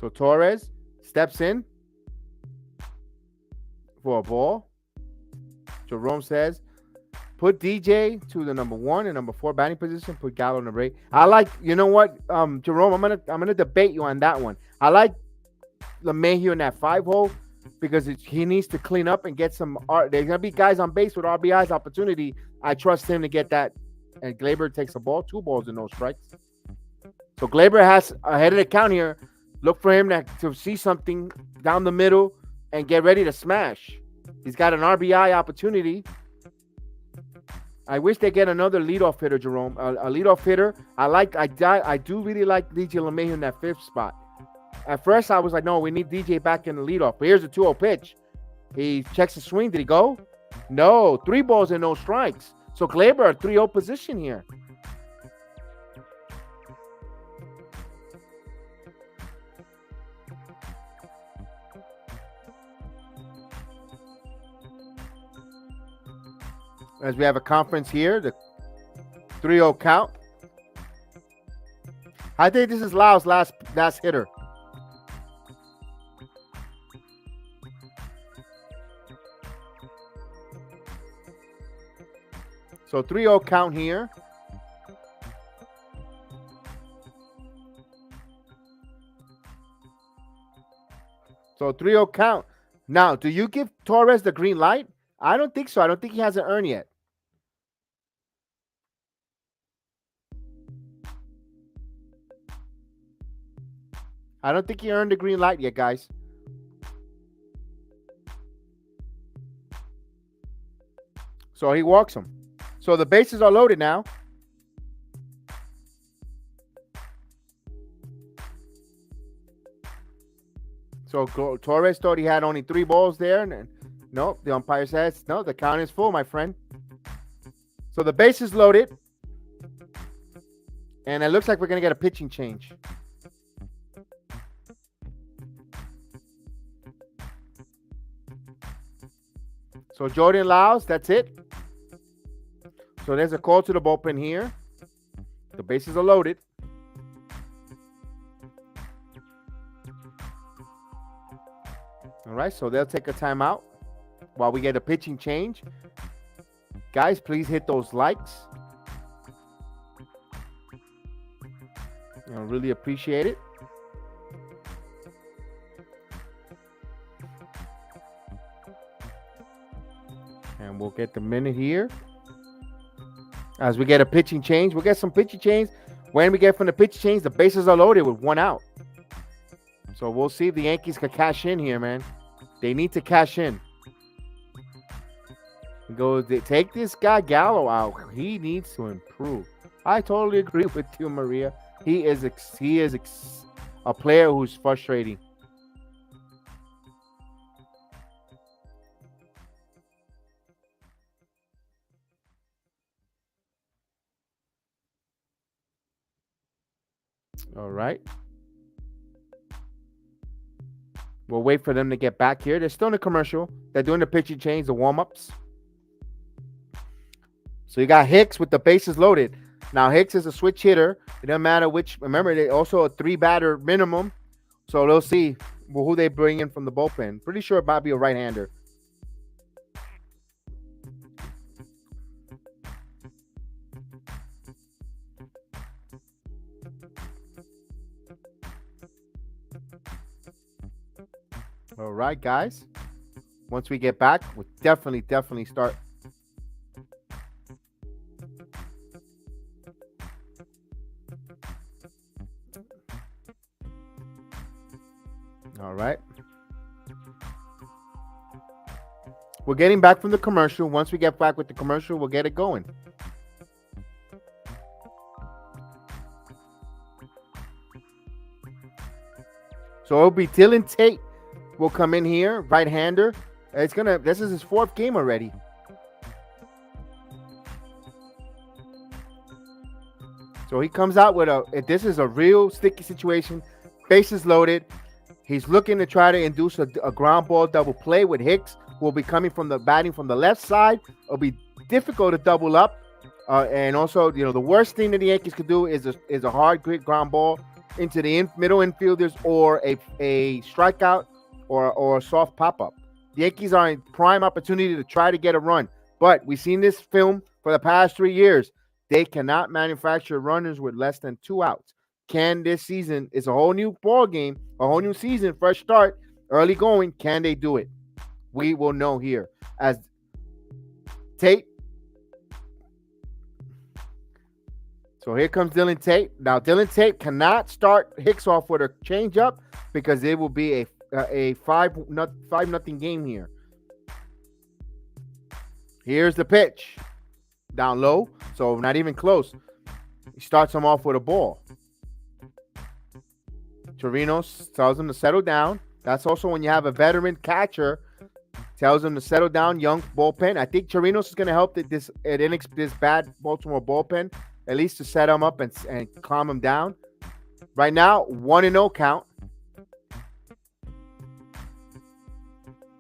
So Torres steps in for a ball. Jerome says, put DJ to the number 1 and number 4 batting position. Put Gallo in the rate. I like, you know what, Jerome, I'm gonna debate you on that one. I like LeMahieu in that 5 hole because he needs to clean up and get some. There's gonna be guys on base with RBI's opportunity. I trust him to get that. And Gleyber takes a ball, 2 balls and no strikes. So Gleyber has ahead of the count here. Look for him to see something down the middle and get ready to smash. He's got an RBI opportunity. I wish they get another leadoff hitter, Jerome. A leadoff hitter. I do really like DJ LeMahieu in that 5th spot. At first, I was like, no, we need DJ back in the leadoff. But here's the 2-0 pitch. He checks the swing. Did he go? No. 3 balls and no strikes. So Gleyber, a 3-0 position here. As we have a conference here, the 3-0 count. I think this is Lyles' last hitter. So 3-0 count here. So 3-0 count. Now, do you give Torres the green light? I don't think so. I don't think he has an earn yet. I don't think he earned the green light yet, guys. So he walks him. So the bases are loaded now. So Torres thought he had only 3 balls there. And no, the umpire says, no, the count is full, my friend. So the bases loaded. And it looks like we're going to get a pitching change. So Jordan Lyles, that's it. So there's a call to the bullpen here. The bases are loaded. All right, so they'll take a timeout while we get a pitching change. Guys, please hit those likes. I really appreciate it. And we'll get the minute here. As we get a pitching change, we'll get some pitching change. When we get from the pitching change, the bases are loaded with 1 out. So we'll see if the Yankees can cash in here, man. They need to cash in. They take this guy Gallo out. He needs to improve. I totally agree with you, Maria. He is a player who's frustrating. All right. We'll wait for them to get back here. They're still in the commercial. They're doing the pitching change, the warm-ups. So you got Hicks with the bases loaded. Now, Hicks is a switch hitter. It doesn't matter which. Remember, they also a 3-batter minimum. So they'll see who they bring in from the bullpen. Pretty sure it might be a right-hander. All right, guys. Once we get back, we'll definitely start. All right. We're getting back from the commercial. Once we get back with the commercial, we'll get it going. So it'll be Dylan Tate will come in here, right-hander. This is his 4th game already. So he comes out with this is a real sticky situation. Bases loaded. He's looking to try to induce a ground ball double play with Hicks, who will be coming from the batting from the left side. It'll be difficult to double up. And also, the worst thing that the Yankees could do is a hard grit ground ball into the middle infielders or a strikeout or a soft pop-up. The Yankees are in prime opportunity to try to get a run. But we've seen this film for the past 3 years. They cannot manufacture runners with less than 2 outs. Can this season, it's a whole new ball game, a whole new season, fresh start, early going. Can they do it? We will know here. As Tate. So here comes Dylan Tate. Now, Dylan Tate cannot start Hicks off with a changeup because it will be a 5-0 game here. Here's the pitch. Down low, so not even close. He starts him off with a ball. Chirinos tells him to settle down. That's also when you have a veteran catcher, tells him to settle down, young bullpen. I think Chirinos is going to help this bad Baltimore bullpen, at least to set him up and calm him down. Right now, 1-0 count.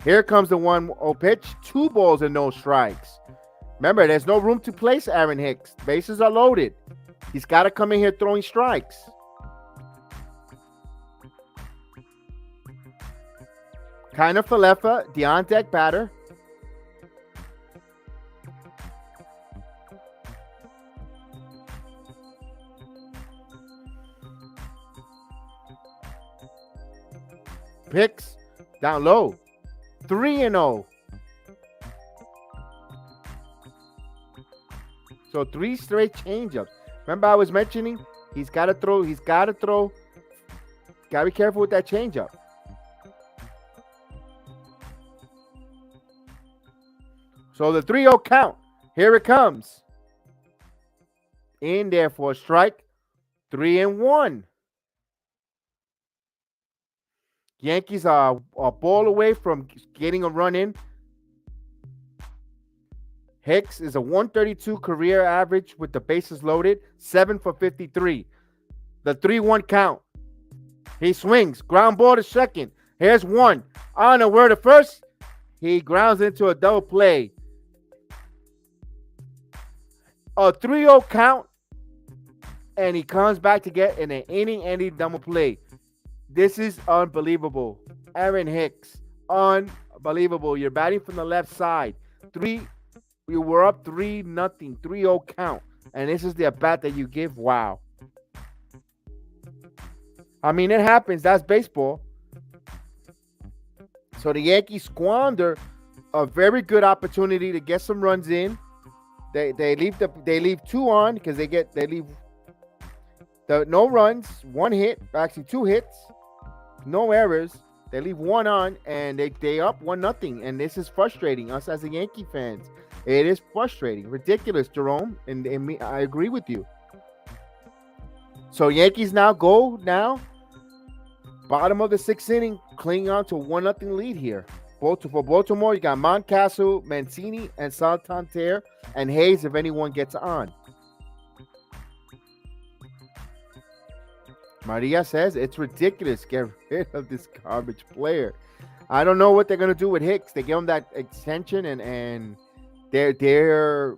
Here comes the 1-0 pitch. 2 balls and no strikes. Remember, there's no room to place Aaron Hicks. Bases are loaded. He's got to come in here throwing strikes. Kiner Falefa, the on-deck batter. Hicks down low. 3-0. So 3 straight changeups. Remember I was mentioning he's got to throw. Got to be careful with that changeup. So the 3-0 count. Here it comes. In there for a strike. 3-1. Yankees are a ball away from getting a run in. Hicks is a 132 career average with the bases loaded, 7 for 53. The 3-1 count. He swings, ground ball to second. Here's one. On the word to first. He grounds into a double play. A 3-0 count, and he comes back to get in an inning-ending double play. This is unbelievable. Aaron Hicks, unbelievable. You're batting from the left side. You were up 3-0, 3-0 count, and this is the at-bat that you give. Wow. I mean, it happens. That's baseball. So the Yankees squander a very good opportunity to get some runs in. They leave 2 on because they leave no runs, 1 hit, actually 2 hits, no errors. They leave 1 on and they up 1-0. And this is frustrating us as a Yankee fans. It is frustrating, ridiculous, Jerome. And me, I agree with you. So Yankees go bottom of the 6th inning, clinging on to 1-0 lead here. For Baltimore, you got Mountcastle, Mancini, and Santander, and Hayes if anyone gets on. Maria says it's ridiculous. Get rid of this garbage player. I don't know what they're gonna do with Hicks. They give him that extension, and they're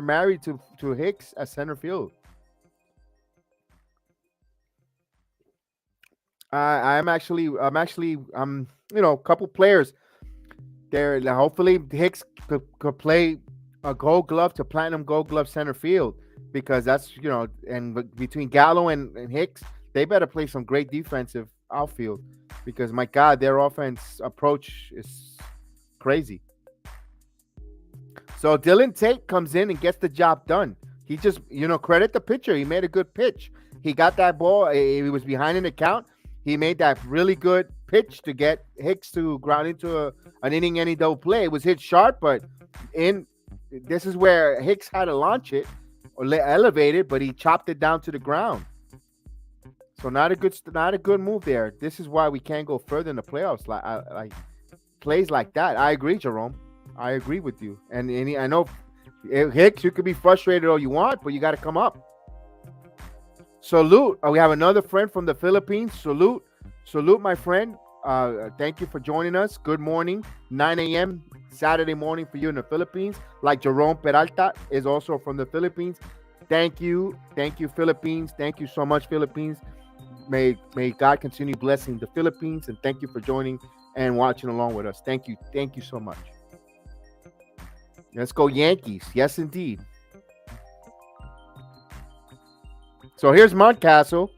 married to Hicks at center field. I'm actually, a couple players there. Hopefully, Hicks could play a Gold Glove to Platinum Gold Glove center field, because that's, and between Gallo and Hicks, they better play some great defensive outfield, because my God, their offense approach is crazy. So Dylan Tate comes in and gets the job done. He just, credit the pitcher. He made a good pitch. He got that ball. He was behind in the count. He made that really good pitch to get Hicks to ground into an inning-ending double play. It was hit sharp, but this is where Hicks had to launch it or elevate it, but he chopped it down to the ground. So not a good move there. This is why we can't go further in the playoffs like plays like that. I agree, Jerome. I agree with you. And I know Hicks, you could be frustrated all you want, but you got to come up. Salute. We have another friend from the Philippines. Salute, my friend. Thank you for joining us. Good morning. 9 a.m. Saturday morning for you in the Philippines. Like Jerome Peralta is also from the Philippines. Thank you, Philippines. Thank you so much, Philippines. May God continue blessing the Philippines, and thank you for joining and watching along with us. Thank you so much. Let's go Yankees. Yes, indeed. So here's Mountcastle.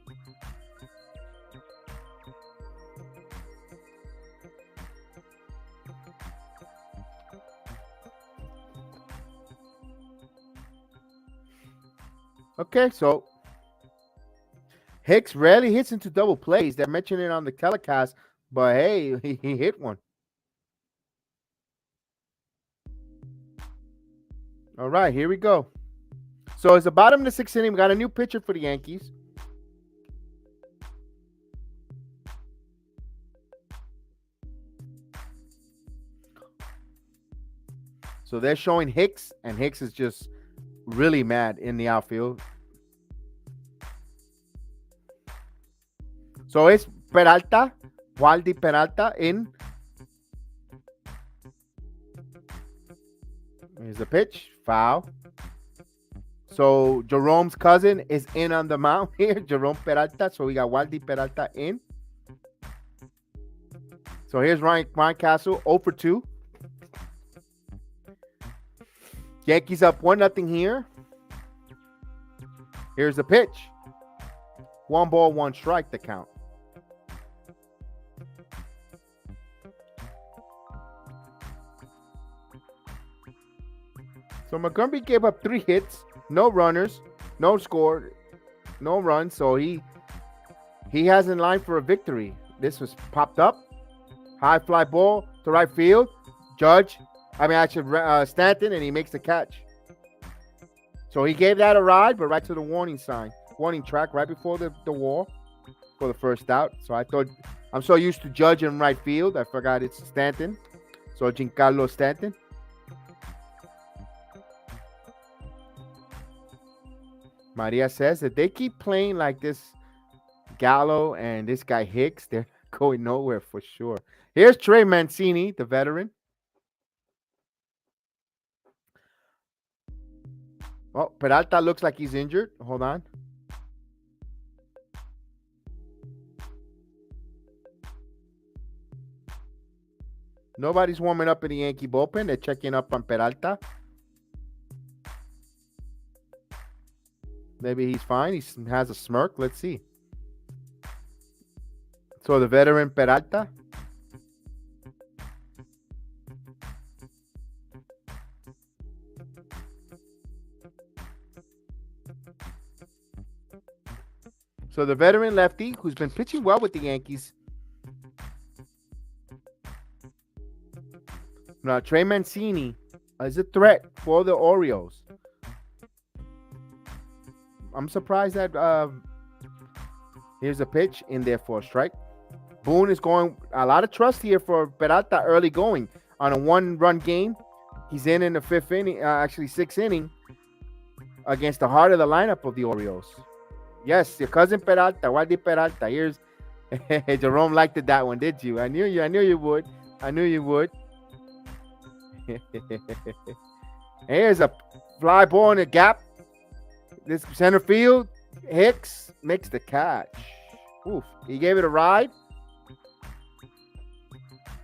Okay, so Hicks rarely hits into double plays. They're mentioning it on the telecast, but hey, he hit one. All right, here we go. So it's the bottom of the 6th inning. We got a new pitcher for the Yankees. So they're showing Hicks, and Hicks is just really mad in the outfield. So it's Peralta, Waldy Peralta in. Here's the pitch, foul. So Jerome's cousin is in on the mound here, Jerome Peralta. So we got Waldy Peralta in. So here's Ryan Castle, 0 for 2. Yankees up 1-0 here. Here's the pitch. 1 ball, 1 strike, the count. So Montgomery gave up 3 hits, no runners, no score, no runs. So he has in line for a victory. This was popped up. High fly ball to right field. Stanton, and he makes the catch. So he gave that a ride, but right to the warning track right before the wall for the first out. So I'm so used to Judge in right field, I forgot it's Stanton. So Giancarlo Stanton. Maria says that they keep playing like this Gallo and this guy Hicks, they're going nowhere for sure. Here's Trey Mancini, the veteran. Oh, Peralta looks like he's injured. Hold on. Nobody's warming up in the Yankee bullpen. They're checking up on Peralta. Maybe he's fine. He has a smirk. Let's see. So the veteran Peralta. So the veteran lefty who's been pitching well with the Yankees. Now, Trey Mancini is a threat for the Orioles. I'm surprised that here's a pitch in there for a strike. Boone is going a lot of trust here for Peralta early going on a 1-run game. He's in the fifth inning, actually sixth inning, against the heart of the lineup of the Orioles. Yes, your cousin Peralta, Wadi Peralta. Here's Jerome liked that one, did you? I knew you would. Here's a fly ball in the gap. This center field, Hicks makes the catch. Oof, he gave it a ride,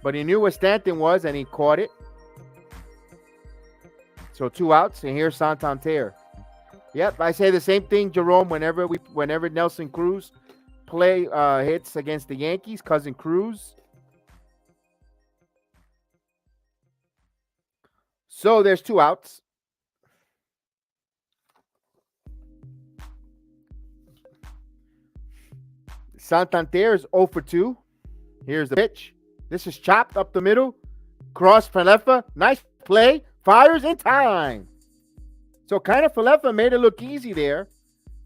but he knew where Stanton was and he caught it. So 2 outs, and here's Santander. Yep, I say the same thing, Jerome. Whenever Nelson Cruz hits against the Yankees, cousin Cruz. So there's 2 outs. Santander is 0 for 2. Here's the pitch. This is chopped up the middle. Cross Falefa. Nice play. Fires in time. So kind of Falefa made it look easy there.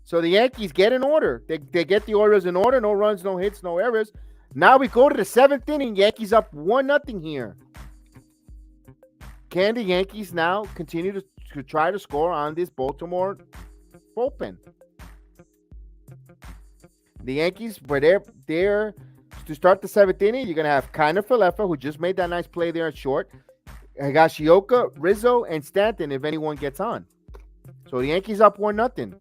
So the Yankees get in order. They get the Orioles in order. No runs, no hits, no errors. Now we go to the 7th inning. Yankees up 1-0 here. Can the Yankees now continue to try to score on this Baltimore bullpen? The Yankees, where they're to start the 7th inning, you're going to have Kiner Falefa, who just made that nice play there at short. Higashioka, Rizzo, and Stanton if anyone gets on. So the Yankees up 1-0.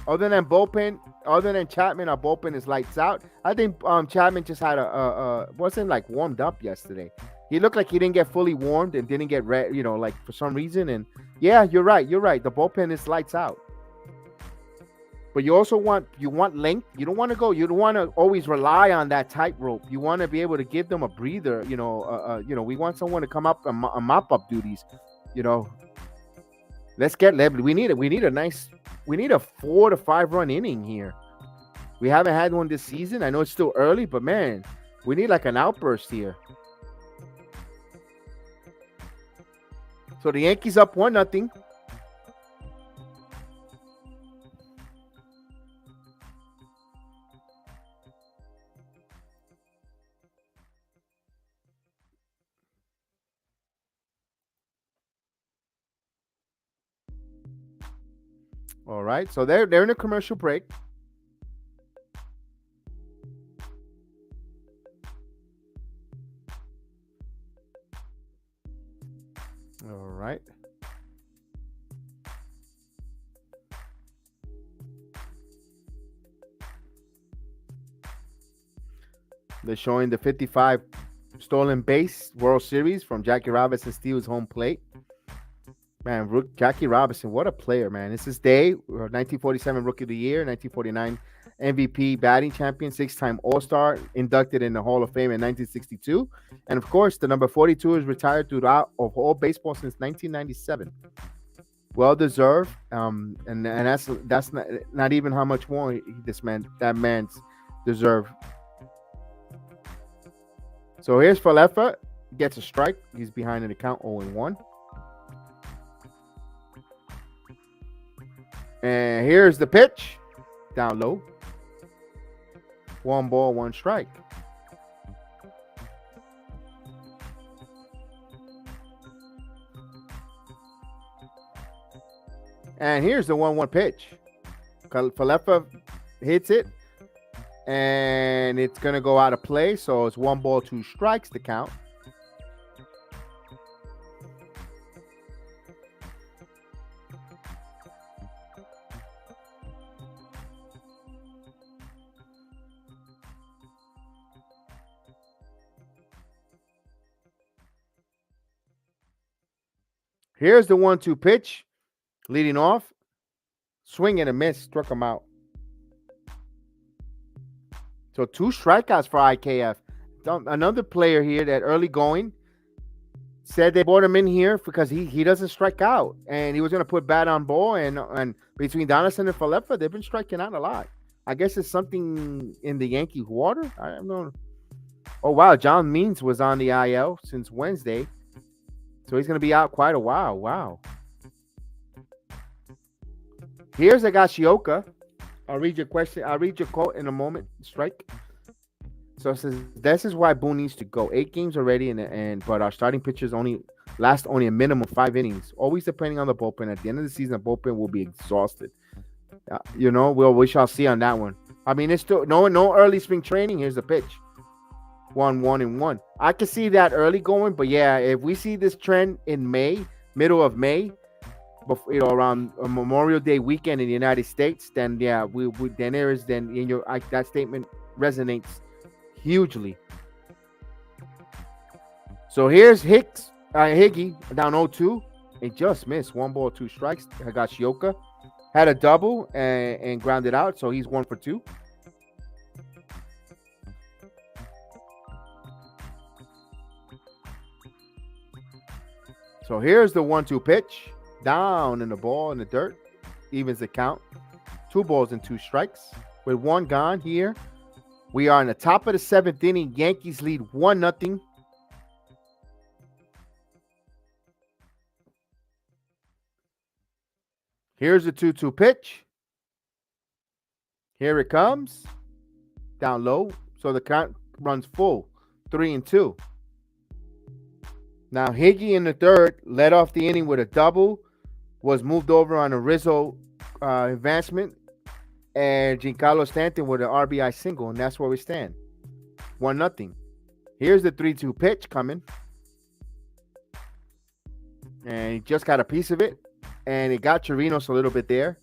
Other than Chapman, our bullpen is lights out. I think Chapman just had wasn't like warmed up yesterday. He looked like he didn't get fully warmed and didn't get like for some reason. And yeah, you're right. The bullpen is lights out. But you also want length. You don't want to always rely on that tightrope. You want to be able to give them a breather. We want someone to come up and mop up duties. Let's get level. We need a 4 to 5 run inning here. We haven't had one this season. I know it's still early, but man, we need like an outburst here. So the Yankees up 1-0. All right, so they're in a commercial break. All right. They're showing the 55 stolen base World Series from Jackie Robinson steals home plate. Man, Jackie Robinson, what a player, man. It's his day. 1947 Rookie of the Year, 1949 MVP batting champion, 6-time All-Star, inducted in the Hall of Fame in 1962. And, of course, the number 42 is retired throughout of all baseball since 1997. Well-deserved. And that's not even how much more that man's deserved. So here's Falefa. Gets a strike. He's behind in the count 0-1. And here's the pitch. Down low. 1 ball, 1 strike. And here's the 1-1 pitch. Falefa hits it, and it's going to go out of play. So it's 1 ball, 2 strikes to count. Here's the 1-2 pitch. Leading off. Swing and a miss. Struck him out. So 2 strikeouts for IKF. Another player here that early going said they brought him in here because he doesn't strike out. And he was going to put bat on ball. And between Donaldson and Falefa, they've been striking out a lot. I guess it's something in the Yankee water. I don't know. Oh, wow. John Means was on the IL since Wednesday. So he's going to be out quite a while. Wow. Here's Higashioka. I'll read your question. I'll read your quote in a moment. Strike. So it says, this is why Boone needs to go. 8 games already, but our starting pitchers last only a minimum 5 innings. Always depending on the bullpen. At the end of the season, the bullpen will be exhausted. We shall see on that one. I mean, it's still no early spring training. Here's the pitch. 1-1-1. I can see that early going, but yeah, if we see this trend in May, middle of May, around a Memorial Day weekend in the United States, then yeah, that statement resonates hugely. So here's Higgy down 0-2. It just missed. 1 ball, 2 strikes. Higashioka had a double and grounded out, so he's 1 for 2. So here's the 1-2 pitch. Down in the ball in the dirt. Evens the count. 2 balls and 2 strikes. With 1 gone here. We are in the top of the 7th inning. Yankees lead 1-0. Here's the 2-2 pitch. Here it comes. Down low. So the count runs full. 3-2. Now, Higgy in the third led off the inning with a double, was moved over on a Rizzo advancement, and Giancarlo Stanton with an RBI single, and that's where we stand. 1-0. Here's the 3-2 pitch coming. And he just got a piece of it, and it got Chirinos a little bit there.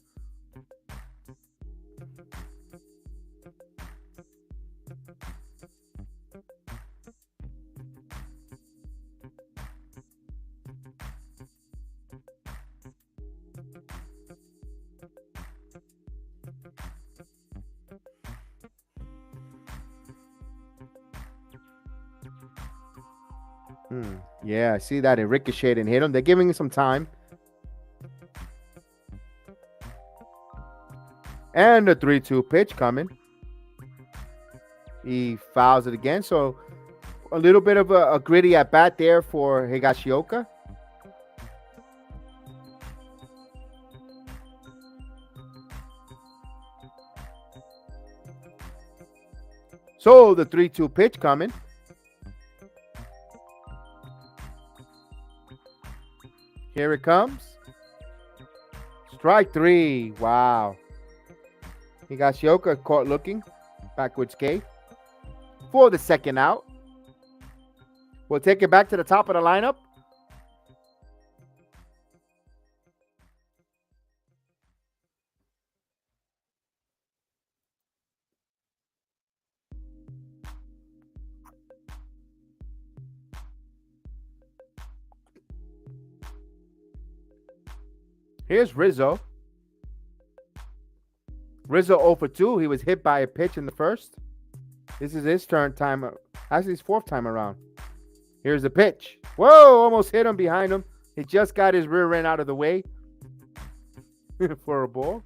Yeah, I see that. It ricocheted and hit him. They're giving him some time. And the 3-2 pitch coming. He fouls it again. So a little bit of a gritty at bat there for Higashioka. So the 3-2 pitch coming. Here it comes. Strike 3. Wow. Higashioka caught looking. Backwards K. For the second out. We'll take it back to the top of the lineup. Here's Rizzo. Rizzo 0 for 2. He was hit by a pitch in the first. This is his time. Actually, his 4th time around. Here's the pitch. Whoa, almost hit him behind him. He just got his rear end out of the way for a ball.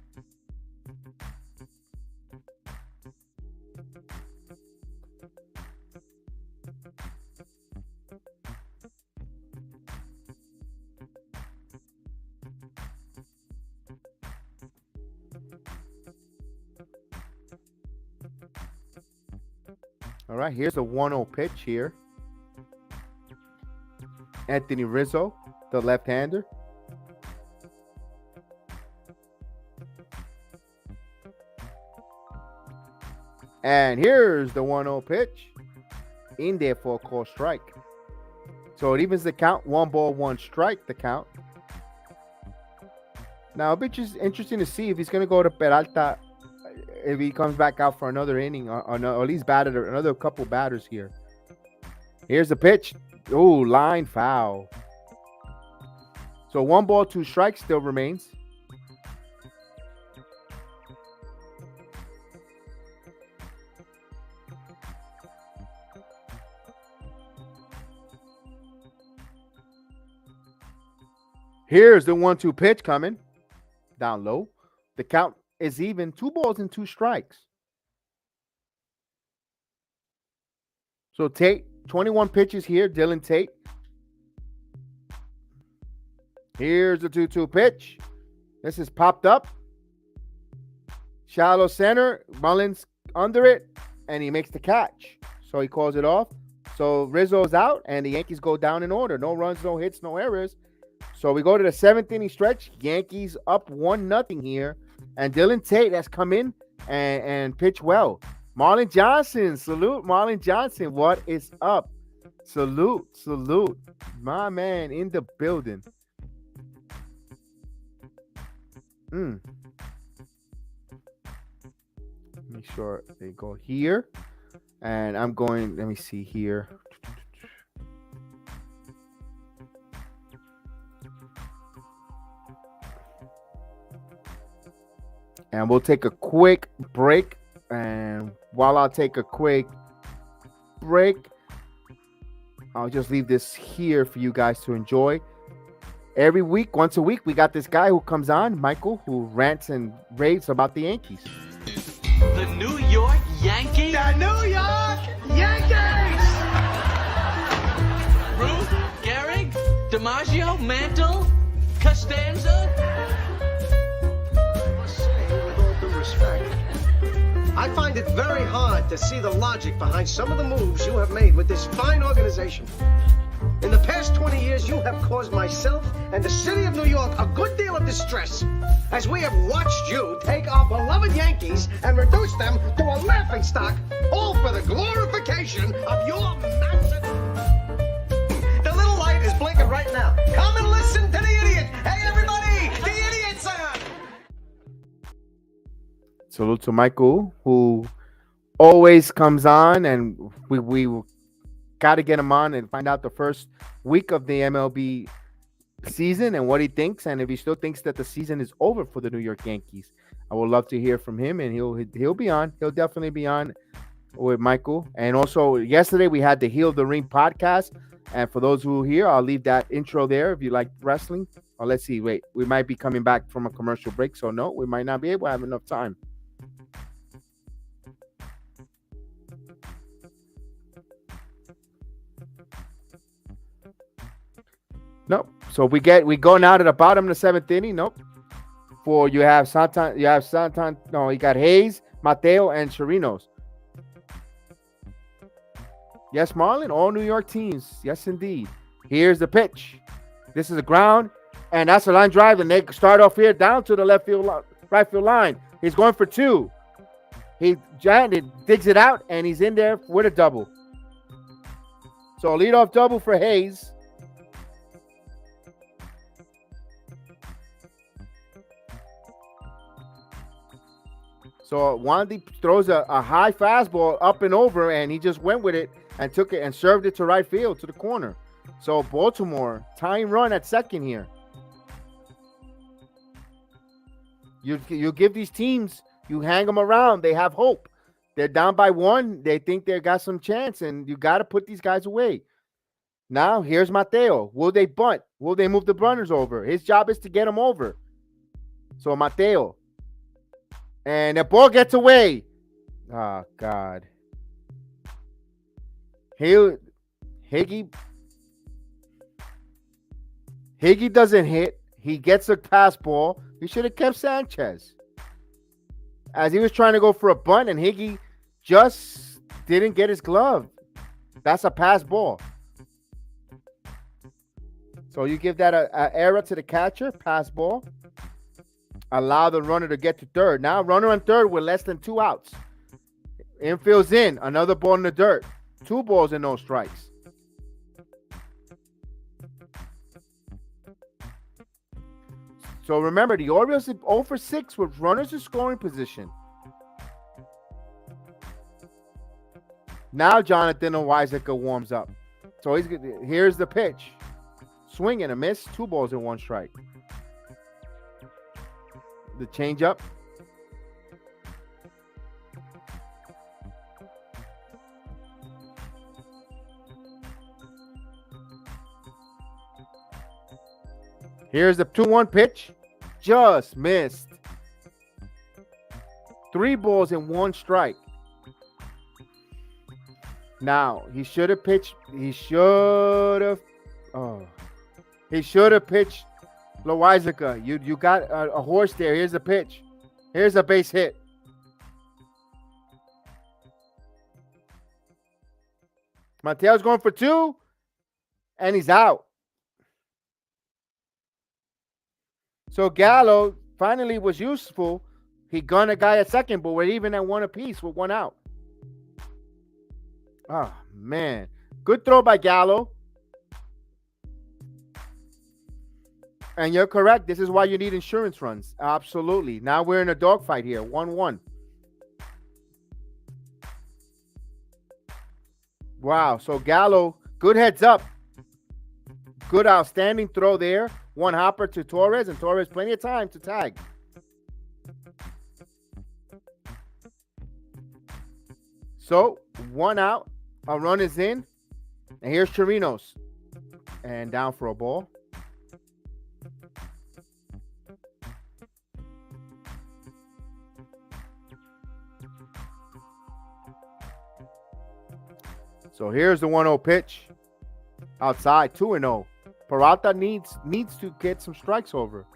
All right, here's a 1-0 pitch here. Anthony Rizzo, the left-hander. And here's the 1-0 pitch. In there for a call strike. So it evens the count. 1 ball, 1 strike, the count. Now, it'll be just interesting to see if he's going to go to Peralta, if he comes back out for another inning, or at least batted another couple batters here. Here's the pitch. Oh, line foul. So 1 ball, 2 strikes still remains. Here's the 1-2 pitch coming down low. The count is even. 2 balls and 2 strikes. So Tate, 21 pitches here. Dylan Tate. Here's the 2-2 pitch. This is popped up. Shallow center. Mullins under it. And he makes the catch. So he calls it off. So Rizzo's out. And the Yankees go down in order. No runs, no hits, no errors. So we go to the 7th inning stretch. Yankees up 1-0 here. And Dylan Tate has come in and pitched well. Marlon Johnson. Salute, Marlon Johnson. What is up? Salute. My man in the building. Make sure they go here. And I'm going, let me see here. And we'll take a quick break. And while I'll take a quick break, I'll just leave this here for you guys to enjoy. Every week, once a week, we got this guy who comes on, Michael, who rants and raves about the Yankees. The New York Yankees? The New York Yankees! Ruth, Gehrig, DiMaggio, Mantle, Costanza. I must say, with all due respect, I find it very hard to see the logic behind some of the moves you have made with this fine organization. In the past 20 years, you have caused myself and the city of New York a good deal of distress, as we have watched you take our beloved Yankees and reduce them to a laughingstock, all for the glorification of your massive... The little light is blinking right now. Come and listen to the idiot. Hey, everybody, the idiot's on. Salute to Michael, who always comes on, and we got to get him on and find out the first week of the MLB season and what he thinks, and if he still thinks that the season is over for the New York Yankees. I would love to hear from him, and he'll be on. He'll definitely be on with Michael. And also, yesterday we had the Heal the Ring podcast, and for those who are here, I'll leave that intro there if you like wrestling. Or let's see, wait, we might be coming back from a commercial break, so no, we might not be able to have enough time. Nope. So we go now to the bottom of the 7th inning. Nope. For you have Santan. No, you got Hayes, Mateo, and Chirinos. Yes, Marlon. All New York teams. Yes, indeed. Here's the pitch. This is the ground, and that's a line drive. And they start off here down to the right field line. He's going for 2. He digs it out, and he's in there with a double. So a leadoff double for Hayes. So Wandy throws a high fastball up and over, and he just went with it and took it and served it to right field, to the corner. So Baltimore, tying run at second here. You give these teams, you hang them around, they have hope. They're down by 1. They think they got some chance, and you got to put these guys away. Now, here's Mateo. Will they bunt? Will they move the runners over? His job is to get them over. So Mateo. And the ball gets away. Oh, God. Higgy doesn't hit. He gets a pass ball. He should have kept Sanchez. As he was trying to go for a bunt, and Higgy just didn't get his glove. That's a pass ball. So you give that a error to the catcher, pass ball. Allow the runner to get to third. Now runner on third with less than 2 outs. Infield's in. Another ball in the dirt. 2 balls and no strikes. So remember, the Orioles are 0 for 6 with runners in scoring position. Now Jonathan Loáisiga warms up. So here's the pitch. Swing and a miss. 2 balls and 1 strike. The changeup. Here's the 2-1 pitch. Just missed. 3 balls and 1 strike. Now, he should have pitched. He should have pitched Loáisiga. You got a horse there. Here's the pitch. Here's a base hit. Mateo's going for 2, and he's out. So Gallo finally was useful. He gunned a guy at second, but we're even at 1 apiece with 1 out. Oh, man. Good throw by Gallo. And you're correct. This is why you need insurance runs. Absolutely. Now we're in a dogfight here. 1-1. Wow. So Gallo, good heads up. Good outstanding throw there. 1 hopper to Torres, and Torres plenty of time to tag. So 1 out. A run is in. And here's Chirinos. And down for a ball. So here's the 1-0 pitch. Outside, 2-0. Peralta needs to get some strikes over.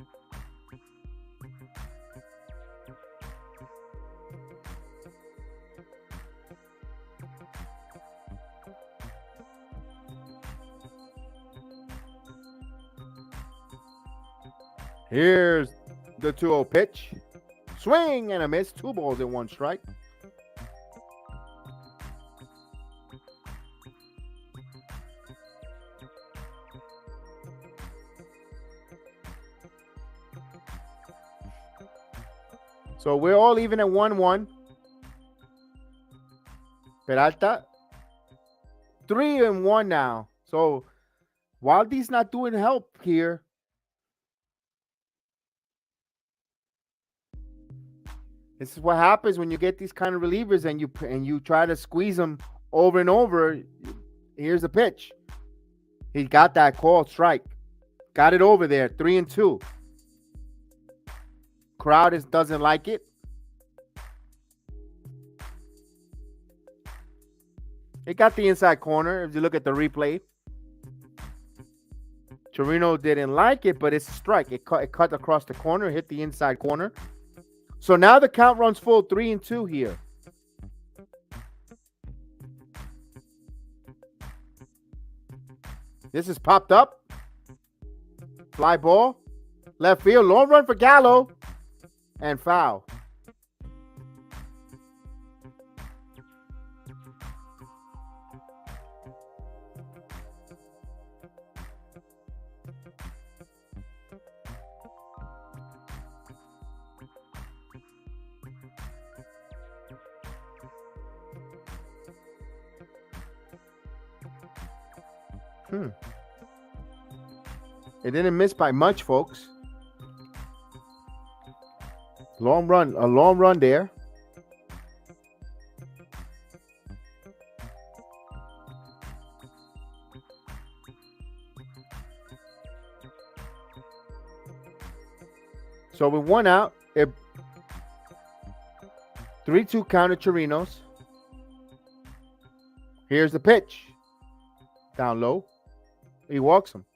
Here's the 2-0 pitch. Swing and a miss. 2 balls and 1 strike. So we're all even at 1-1. Peralta, 3-1 now. So Waldy's not doing help here. This is what happens when you get these kind of relievers and you try to squeeze them over and over. Here's the pitch. He got that called strike. Got it over there. 3-2. Crowd doesn't like it. It got the inside corner. If you look at the replay, Chirino didn't like it, but it's a strike. It cut across the corner, hit the inside corner. So now the count runs full, 3-2 here. This is popped up. Fly ball. Left field. Long run for Gallo. And foul. It didn't miss by much, folks. A long run there. So with 1 out, 3-2 counter Chirinos. Here's the pitch. Down low. He walks him.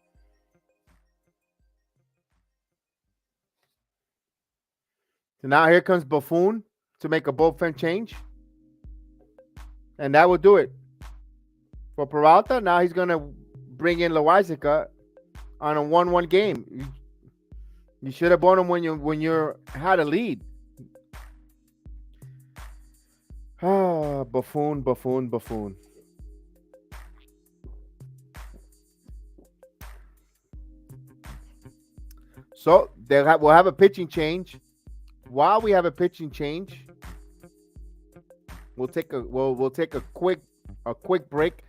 So now here comes Buffon to make a bullpen change. And that will do it. For Peralta, now he's going to bring in Loáisiga on a 1-1 game. You should have bought him when you had a lead. Buffoon. So we'll have a pitching change. While we have a pitching change, we'll take a quick break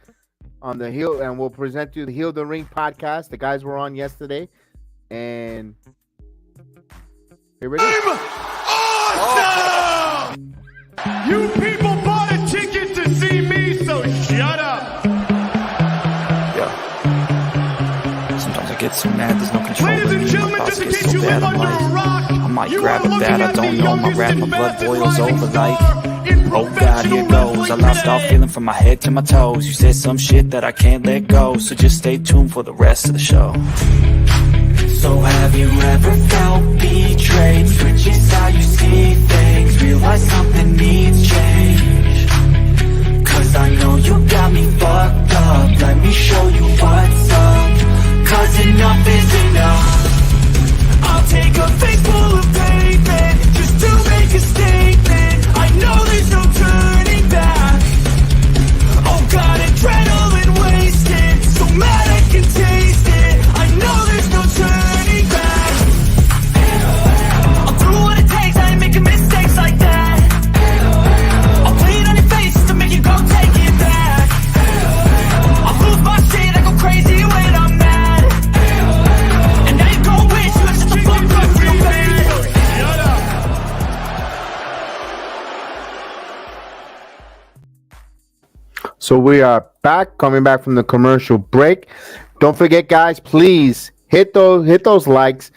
on the Heal, and we'll present you the Heal the Ring podcast. The guys were on yesterday, and here it is. Awesome! You people bought a ticket to see me, so shut up! Yeah. Sometimes I get so mad, there's no control. Ladies and gentlemen, just in case you live under a rock, I might you grab are a bat, I looking don't at know, the my rap, my youngest blood and boils fastest over like, rising star in oh God, here professional goes. I wrestling lost all today. feeling from my head to my toes. You said some shit that I can't let go, so just stay tuned for the rest of the show. So have you ever felt betrayed? Switches how you see things, realize something needs change. Cause I know you got me fucked up, let me show you what's up. Cause enough is enough. I'll take a face full of pavement just to make a statement. I know there's no turning back. Oh God, adrenaline wasted, so mad I can taste it. I know there's no turning back. I'll do what it takes, I ain't making mistakes like that. I'll play it on your face to make you go take it back. I'll lose my shit, I go crazy when I'm mad. And now you gon' wish you had shut the fuck up real bad. Shut up! So we are back, coming back from the commercial break. Don't forget, guys, please hit those likes.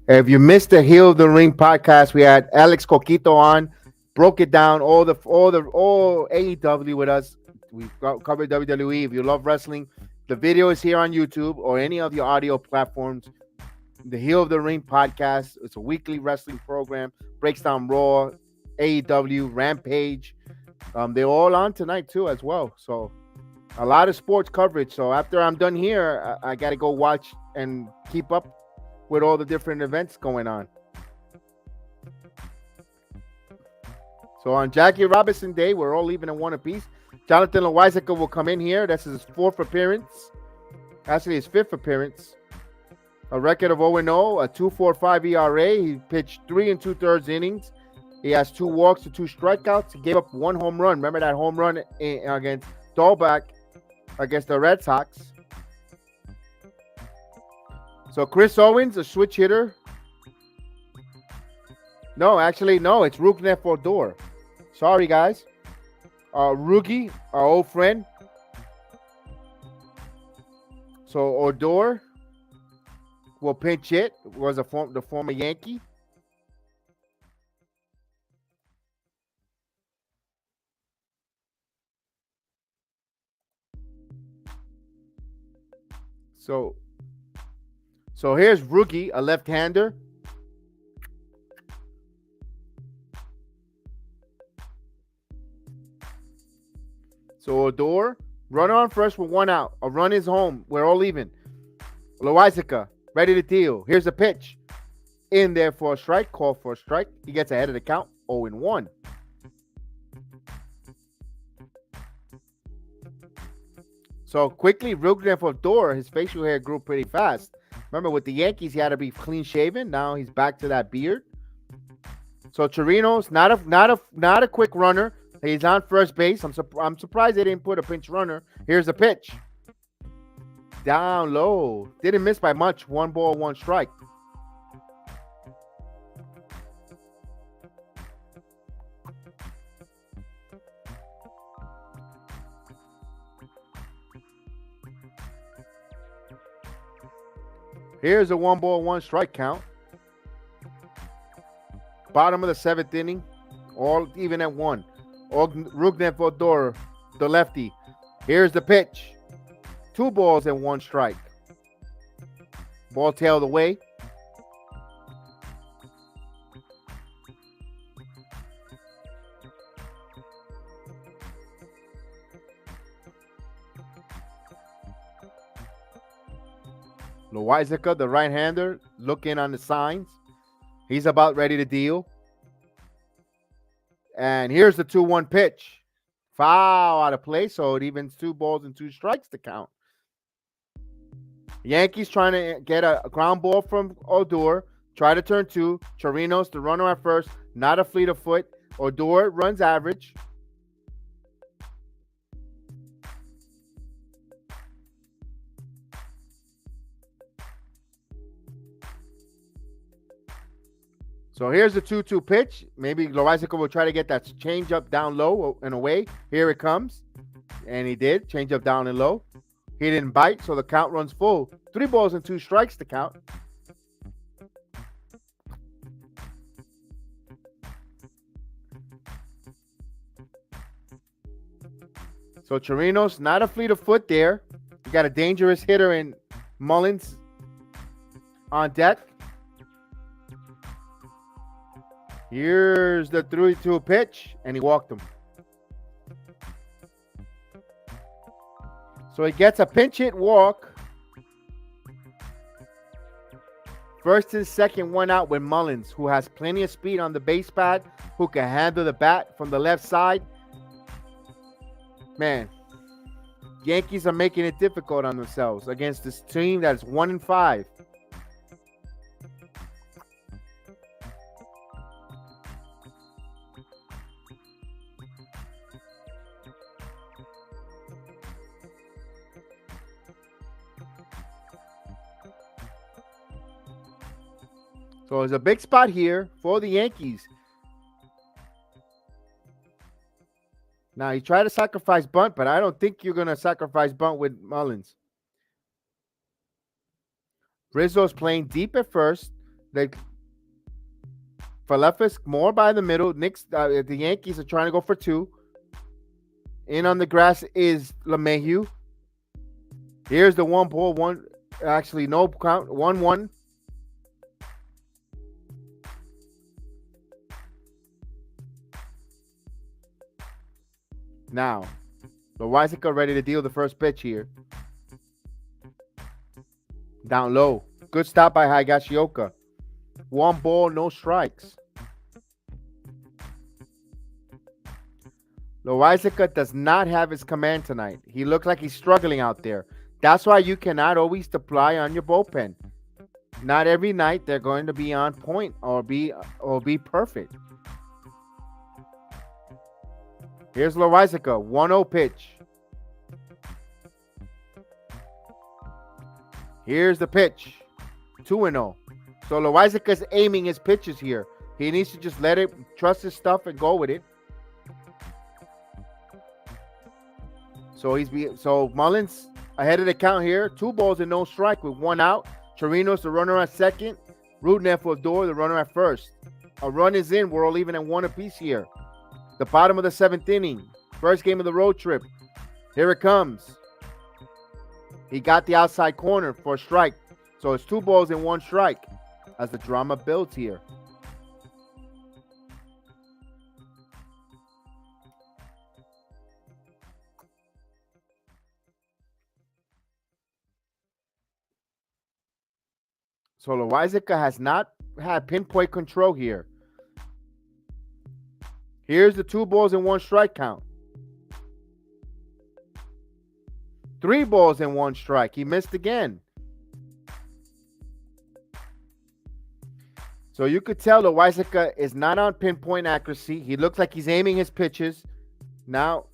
If you missed the Heal the Ring podcast, we had Alex Coquito on, broke it down, all AEW with us. We've covered WWE. If you love wrestling, the video is here on YouTube or any of your audio platforms. The Heal the Ring podcast. It's a weekly wrestling program. Breaks down Raw, AEW, Rampage. They're all on tonight too, as well. So a lot of sports coverage. So after I'm done here, I got to go watch and keep up with all the different events going on. So on Jackie Robinson Day, we're all leaving in one apiece. Jonathan Loizaga will come in here. That's his fourth appearance. Actually, his fifth appearance. A record of 0-0, a 2.45 ERA. He pitched 3 2/3 innings. He has 2 walks and 2 strikeouts. He gave up 1 home run. Remember that home run against Dahlback against the Red Sox. So Chris Owens, a switch hitter. No, actually, no. It's Rougned Odor. Sorry, guys. Rookie, our old friend. So Odor will pinch hit. Was the former Yankee. So here's Rookie, a left-hander. So Odor, runner on first with 1 out. A run is home. We're all even. Loizaga, ready to deal. Here's a pitch. In there for a strike. Call for a strike. He gets ahead of the count. 0-1. So quickly, Rougned Odor, his facial hair grew pretty fast. Remember, with the Yankees, he had to be clean shaven. Now he's back to that beard. So Chirinos, not a quick runner. He's on first base. I'm surprised they didn't put a pinch runner. Here's a pitch. Down low. Didn't miss by much. 1 ball, 1 strike. Here's a 1 ball, 1 strike count. Bottom of the 7th inning. All even at 1. Rougned Odor, the lefty. Here's the pitch. 2 balls and 1 strike. Ball tailed away. Loizaga, the right-hander, looking on the signs. He's about ready to deal. And here's the 2-1 pitch. Foul out of play, so it evens 2 balls and 2 strikes to count. Yankees trying to get a ground ball from Odor. Try to turn 2. Chirinos, the runner at first. Not a fleet of foot. Odor runs average. So here's the 2-2 pitch. Maybe Loaizica will try to get that change up down low and away. Here it comes. And he did. Change up down and low. He didn't bite, so the count runs full. 3 balls and 2 strikes to count. So Chirinos, not a fleet of foot there. You got a dangerous hitter in Mullins on deck. Here's the 3-2 pitch, and he walked him. So he gets a pinch hit walk. First and second, one out with Mullins, who has plenty of speed on the base pad, who can handle the bat from the left side. Man, Yankees are making it difficult on themselves against this team that's 1-5. So there's a big spot here for the Yankees. Now, you try to sacrifice bunt, but I don't think you're going to sacrifice bunt with Mullins. Rizzo's playing deep at first. Falefis more by the middle. The Yankees are trying to go for 2. In on the grass is LeMahieu. Here's the 1 ball, 1. Actually, no count. 1-1. Now, Loaizica ready to deal the first pitch here. Down low. Good stop by Higashioka. 1 ball, no strikes. Loaizica does not have his command tonight. He looks like he's struggling out there. That's why you cannot always deploy on your bullpen. Not every night they're going to be on point or be perfect. Here's Loaizica, 1-0 pitch. Here's the pitch, 2-0. So Loaizica's aiming his pitches here. He needs to just let it, trust his stuff and go with it. So Mullins ahead of the count here. 2 balls and no strike with 1 out. Chirinos, the runner at second. Rudneff for Odor, the runner at first. A run is in. We're all even at 1 apiece here. The bottom of the 7th inning. First game of the road trip. Here it comes. He got the outside corner for a strike. So it's 2 balls and 1 strike as the drama builds here. So Loaizica has not had pinpoint control here. Here's the 2 balls and 1 strike count. 3 balls and 1 strike. He missed again. So you could tell Loaizica is not on pinpoint accuracy. He looks like he's aiming his pitches. Now,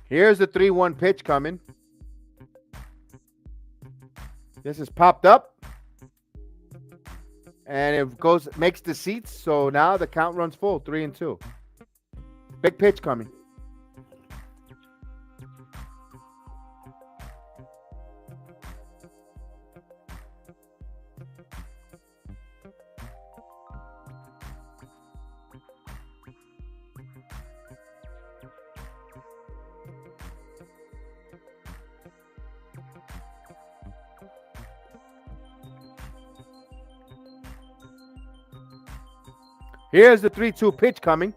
here's the 3-1 pitch coming. This is popped up. And it makes the seats. So now the count runs full, 3-2. Big pitch coming. Here's the 3-2 pitch coming.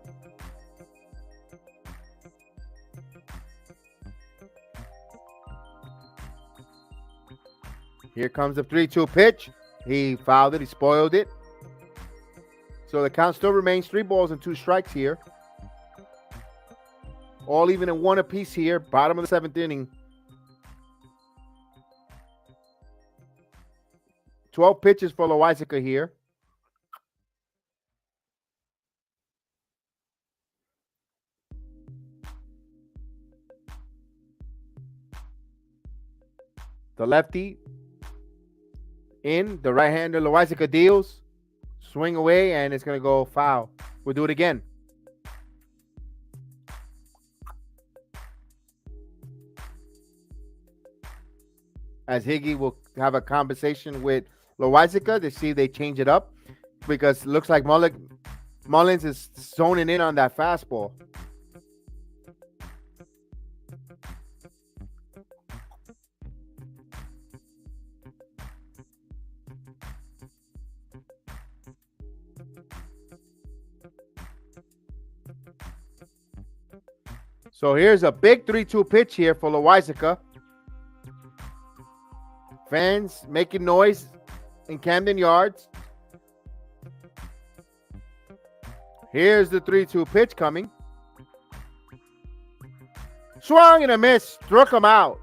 Here comes the 3-2 pitch. He fouled it. He spoiled it. So the count still remains 3 balls and 2 strikes here. All even in 1 apiece here. Bottom of the 7th inning. 12 pitches for Loizaga here. The lefty in. The right-hander Loizaga deals. Swing away, and it's going to go foul. We'll do it again. As Higgy will have a conversation with Loizaga to see if they change it up, because it looks like Mullins is zoning in on that fastball. So here's a big 3-2 pitch here for Loizaga. Fans making noise in Camden Yards. Here's the 3-2 pitch coming. Swung and a miss. Struck him out.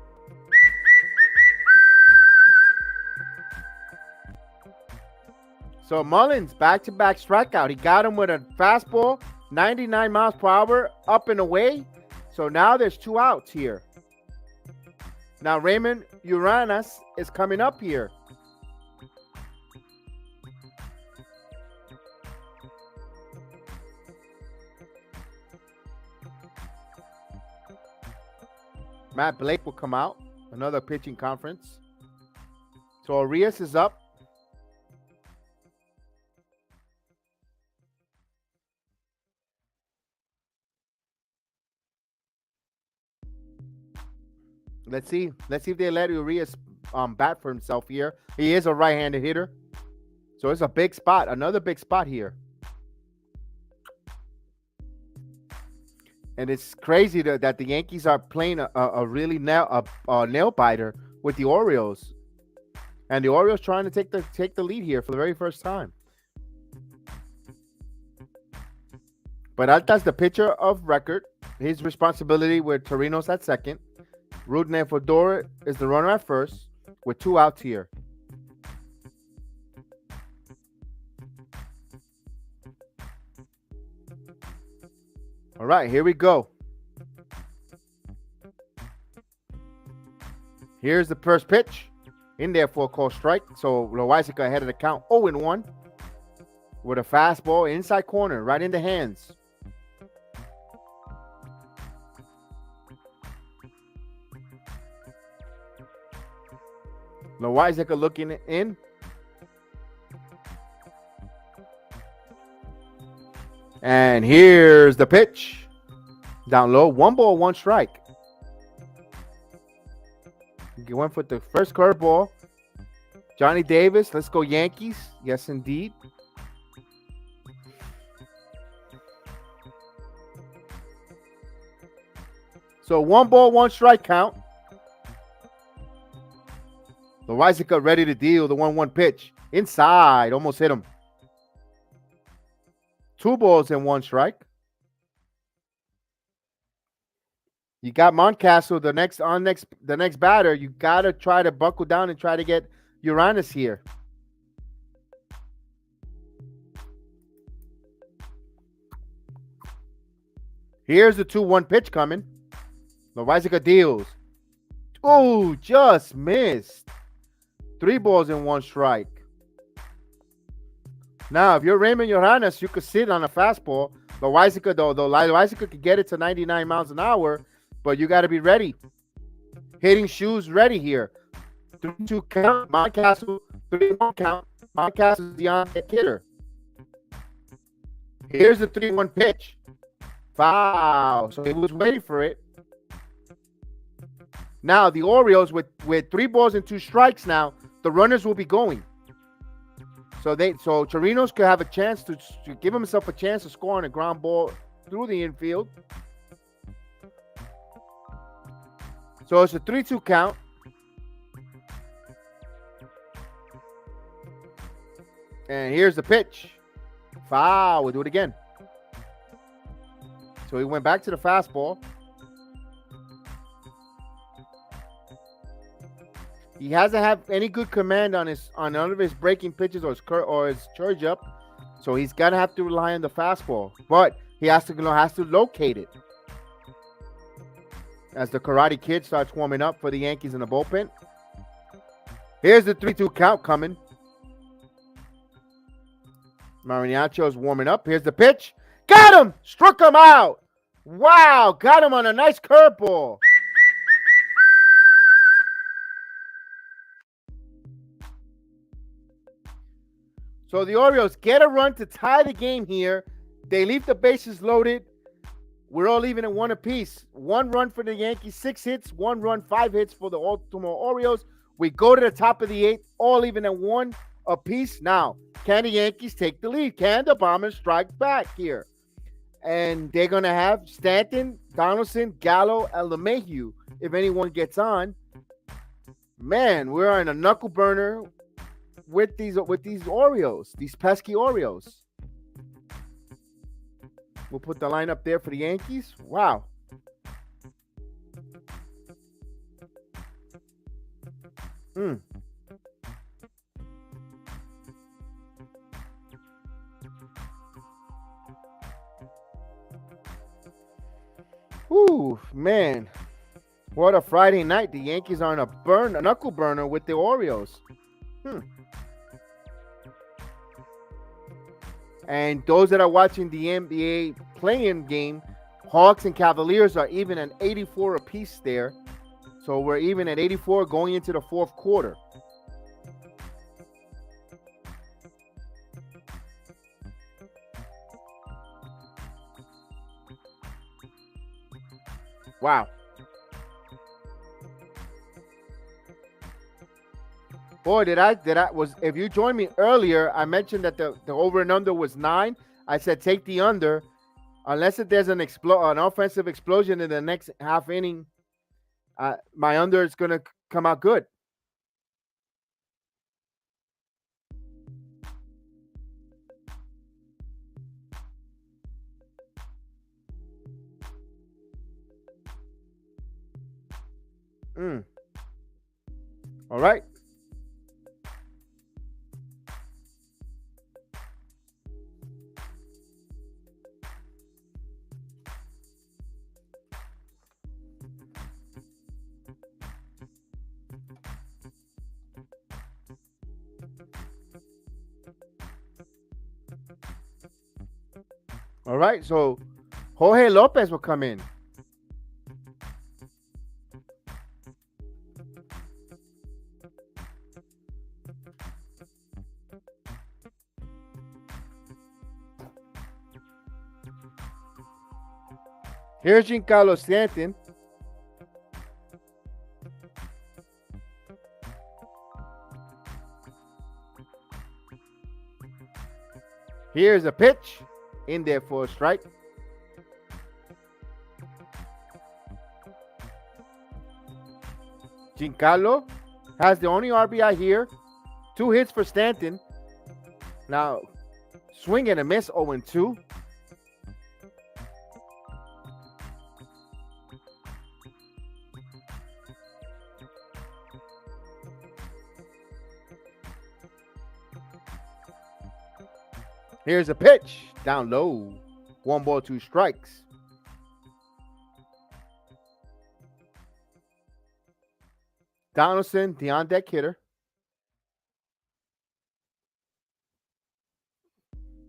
So Mullins back-to-back strikeout. He got him with a fastball, 99 miles per hour, up and away. So now there's 2 outs here. Now Raymond Uranas is coming up here. Matt Blake will come out. Another pitching conference. So Arias is up. Let's see if they let Urias bat for himself here. He is a right-handed hitter. So it's a big spot. Another big spot here. And it's crazy that the Yankees are playing a really nail biter with the Orioles. And the Orioles trying to take the lead here for the very first time. But Alta's the pitcher of record. His responsibility with Torino's at second. Rudin and Fedora is the runner at first with 2 outs here. All right, here we go. Here's the first pitch. In there for a called strike. So Loizaga ahead of the count 0-1 with a fastball inside corner right in the hands. Loizaga looking in. And here's the pitch. Down low. 1 ball, 1 strike. He went for the first curveball. Johnny Davis. Let's go Yankees. Yes, indeed. So 1 ball, 1 strike count. Loizaga ready to deal the 1-1 pitch. Inside. Almost hit him. 2 balls and 1 strike. You got Mountcastle, the next batter. You got to try to buckle down and try to get Uranas here. Here's the 2-1 pitch coming. Loizaga deals. Oh, just missed. 3 balls and 1 strike. Now, if you're Raymond Uranas, you could sit on a fastball. Loizaga, though, Loizaga could get it to 99 miles an hour, but you got to be ready. Hitting shoes ready here. 3-2 count. Mountcastle, 3-1 count. Mountcastle is the on-deck hitter. Here's the 3-1 pitch. Foul. So he was waiting for it. Now, the Orioles, with 3 balls and 2 strikes now, the runners will be going. So Chirinos could have a chance to give himself a chance to score on a ground ball through the infield. So it's a 3-2 count. And here's the pitch. Foul. We'll do it again. So he went back to the fastball. He hasn't had any good command on none of his breaking pitches or his changeup. So he's gonna have to rely on the fastball. But he has to locate it. As the Karate Kid starts warming up for the Yankees in the bullpen. Here's the 3-2 count coming. Mariacho's warming up. Here's the pitch. Got him! Struck him out! Wow! Got him on a nice curveball. So the Orioles get a run to tie the game here. They leave the bases loaded. We're all even at one apiece. 1 run for the Yankees, 6 hits. 1 run, 5 hits for the Baltimore Orioles. We go to the top of the 8th, all even at 1 apiece. Now, can the Yankees take the lead? Can the Bombers strike back here? And they're going to have Stanton, Donaldson, Gallo, and LeMahieu if anyone gets on. Man, we're in a knuckle burner with these Orioles, these pesky Orioles. We'll put the lineup there for the Yankees. Wow. Whew, man. What a Friday night. The Yankees are in a knuckle burner with the Orioles. And those that are watching the NBA play-in game, Hawks and Cavaliers are even at 84 apiece there. So we're even at 84 going into the 4th quarter. Wow. Boy, if you joined me earlier, I mentioned that the over and under was 9. I said take the under, unless if there's an offensive explosion in the next half inning. My under is going to come out good. All right. All right, so Jorge Lopez will come in. Here's Giancarlo Stanton. Here's a pitch in there for a strike. Giancarlo has the only RBI here. 2 hits for Stanton. Now, swing and a miss, 0-2. Here's a pitch down low. 1 ball, 2 strikes. Donaldson, the on-deck hitter.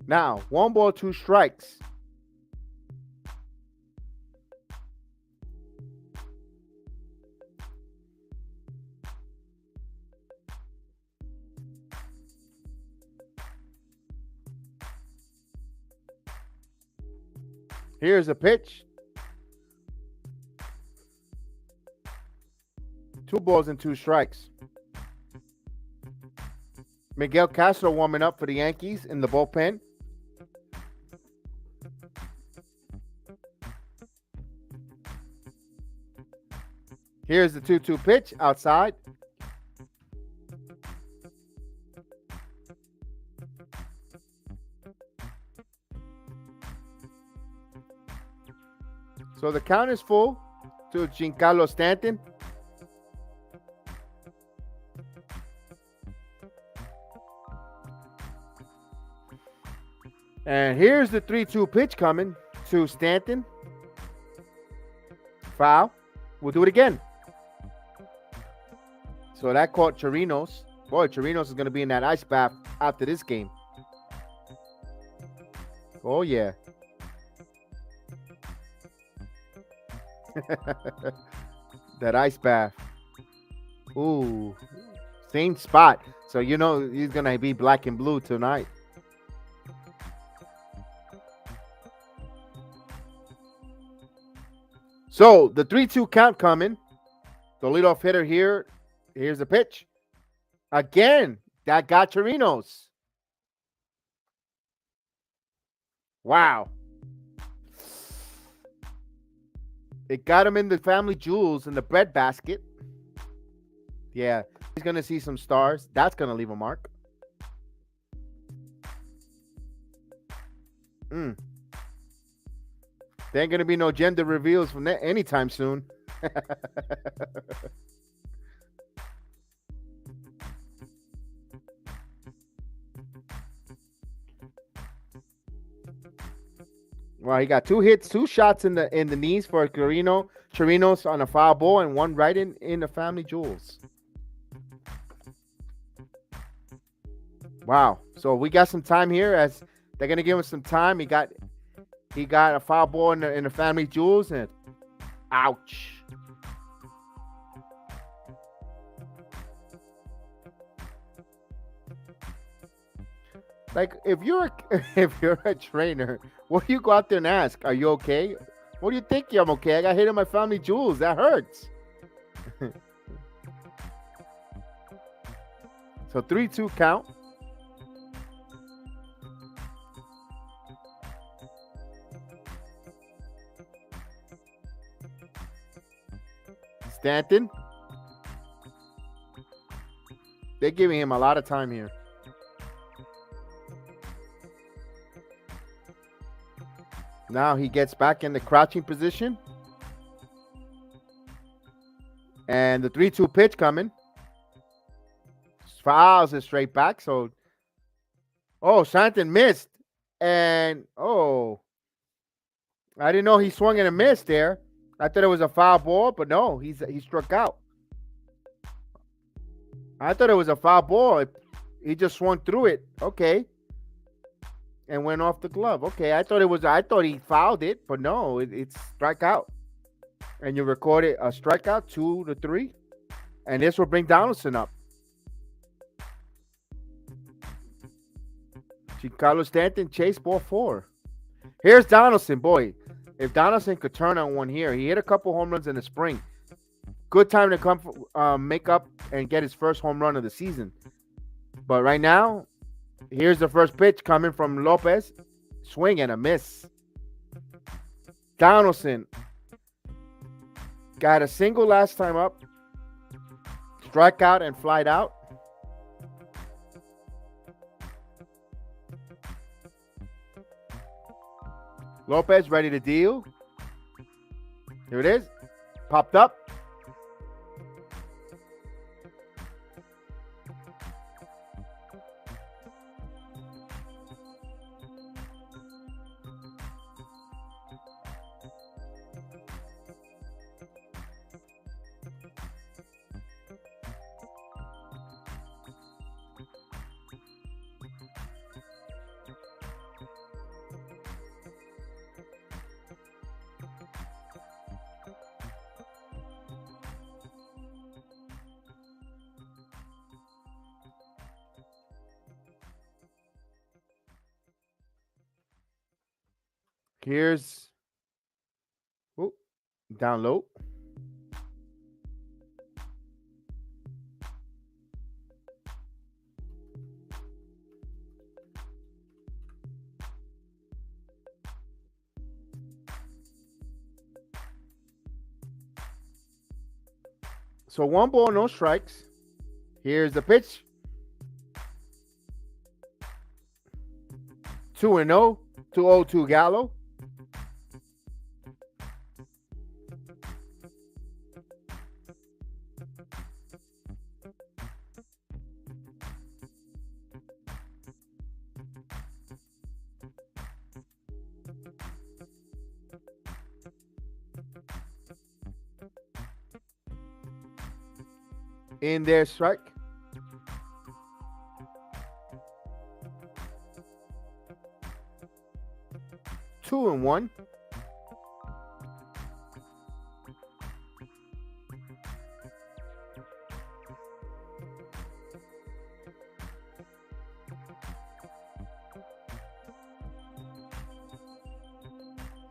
Now, 1 ball, 2 strikes. Here's a pitch. 2 balls and 2 strikes. Miguel Castro warming up for the Yankees in the bullpen. Here's the 2-2 pitch outside. So the count is full to Giancarlo Stanton. And here's the 3-2 pitch coming to Stanton. Foul. We'll do it again. So that caught Chirinos. Boy, Chirinos is going to be in that ice bath after this game. Oh, yeah. That ice bath. Ooh. Same spot. So, you know, he's going to be black and blue tonight. So, the 3-2 count coming. The leadoff hitter here. Here's the pitch. Again, that got Chirinos. Wow. It got him in the family jewels in the bread basket. Yeah, he's going to see some stars. That's going to leave a mark. There ain't going to be no gender reveals from that anytime soon. Well, he got 2 hits, 2 shots in the knees for Chirinos on a foul ball, and 1 right in the family jewels. Wow. So we got some time here, as they're gonna give him some time. He got a foul ball in the family jewels, and ouch. Like, if you're a trainer, what do you go out there and ask? Are you okay? What do you think? I'm okay. I got hit in my family jewels. That hurts. So 3-2 count. Stanton. They're giving him a lot of time here. Now he gets back in the crouching position. And the 3-2 pitch coming. Fouls it straight back. So, Stanton missed. And, I didn't know he swung and a missed there. I thought it was a foul ball, but no, he struck out. I thought it was a foul ball. He just swung through it. Okay. And went off the glove. Okay, I thought he fouled it, but no, it's strikeout. And you recorded a strikeout, 2-3. And this will bring Donaldson up. Giancarlo Stanton, chase ball 4. Here's Donaldson, boy. If Donaldson could turn on one here, he hit a couple home runs in the spring. Good time to come make up and get his first home run of the season. But right now, here's the first pitch coming from Lopez. Swing and a miss. Donaldson got a single last time up. Struck out and flied out. Lopez ready to deal. Here it is. Popped up. Here's down low. So 1 ball, no strikes. Here's the pitch. 2-0 to Gallo. in their strike. Two and one.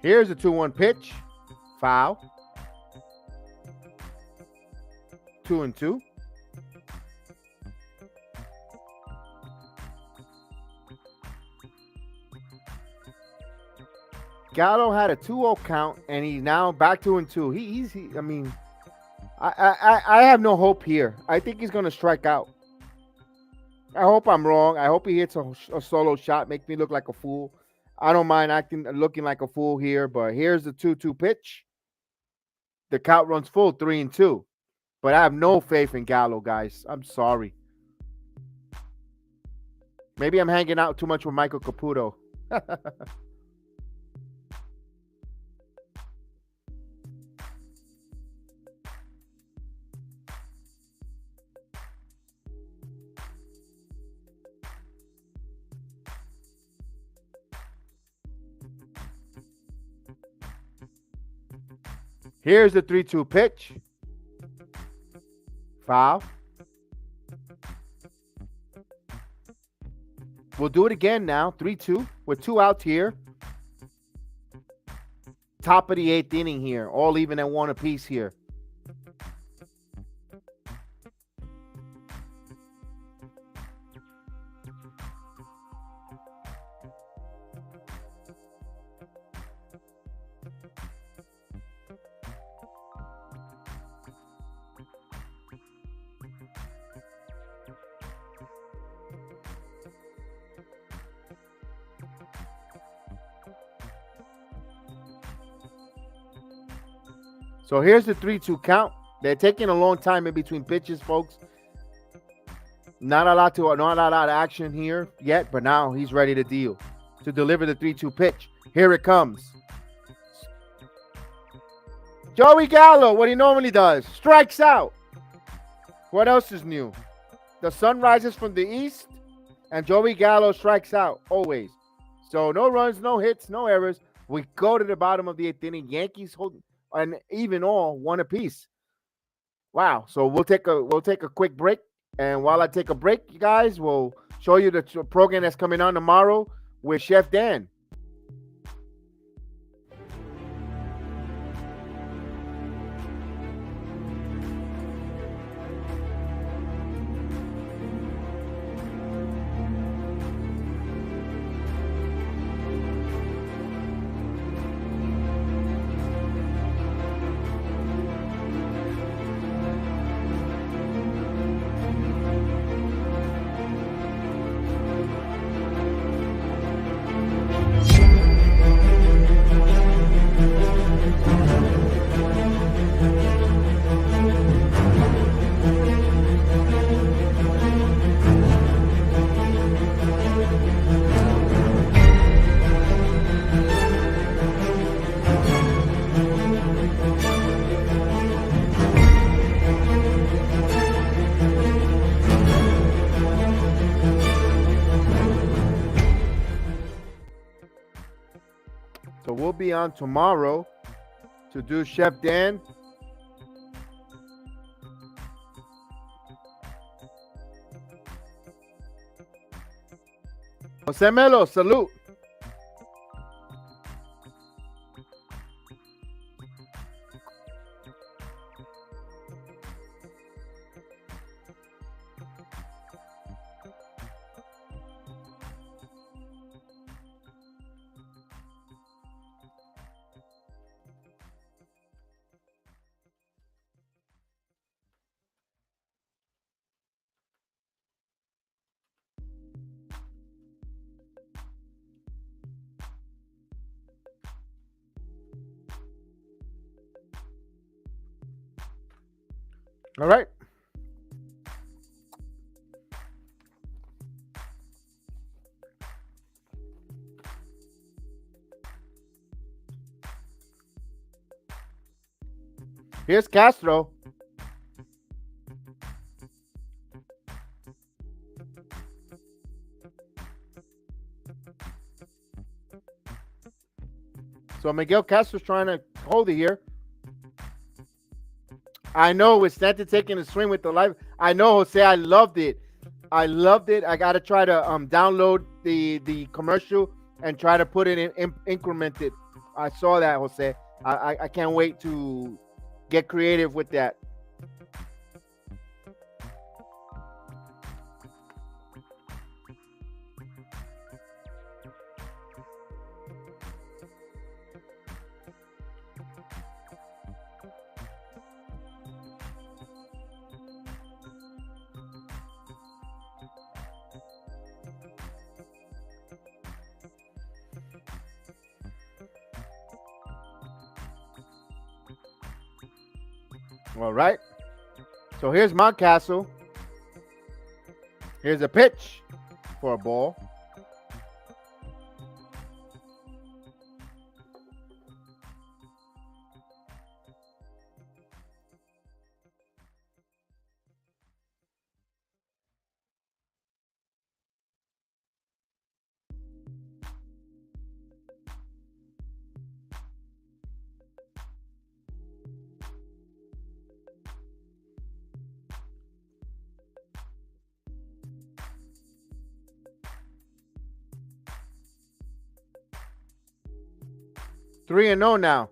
Here's a 2-1 pitch. Foul. 2-2. Gallo had a 2-0 count, and he's now back 2-2. I mean, I have no hope here. I think he's going to strike out. I hope I'm wrong. I hope he hits a solo shot, make me look like a fool. I don't mind looking like a fool here, but here's the 2-2 pitch. The count runs full, 3-2. But I have no faith in Gallo, guys. I'm sorry. Maybe I'm hanging out too much with Michael Caputo. Here's the 3-2 pitch. Foul. We'll do it again now. 3-2 with 2 outs here. Top of the 8th inning here. All even at 1 apiece here. So here's the 3-2 count. They're taking a long time in between pitches, folks. Not a lot of action here yet, but now he's ready to deliver the 3-2 pitch. Here it comes. Joey Gallo, what he normally does, strikes out. What else is new? The sun rises from the east, and Joey Gallo strikes out always. So no runs, no hits, no errors. We go to the bottom of the 8th inning. Yankees hold and even all 1 apiece. Wow. So we'll take a quick break, and while I take a break, you guys, we'll show you the program that's coming on tomorrow with Chef Dan. So we'll be on tomorrow to do Chef Dan. Jose Melo, salute. All right. Here's Castro. So Miguel Castro's trying to hold it here. I know with Stanton taking a swing with the live. I know, Jose. I loved it. I gotta try to download the commercial and try to put it in increment it. I saw that, Jose. I can't wait to get creative with that. All right. So here's Mountcastle. Here's a pitch for a ball. Three and 0 now.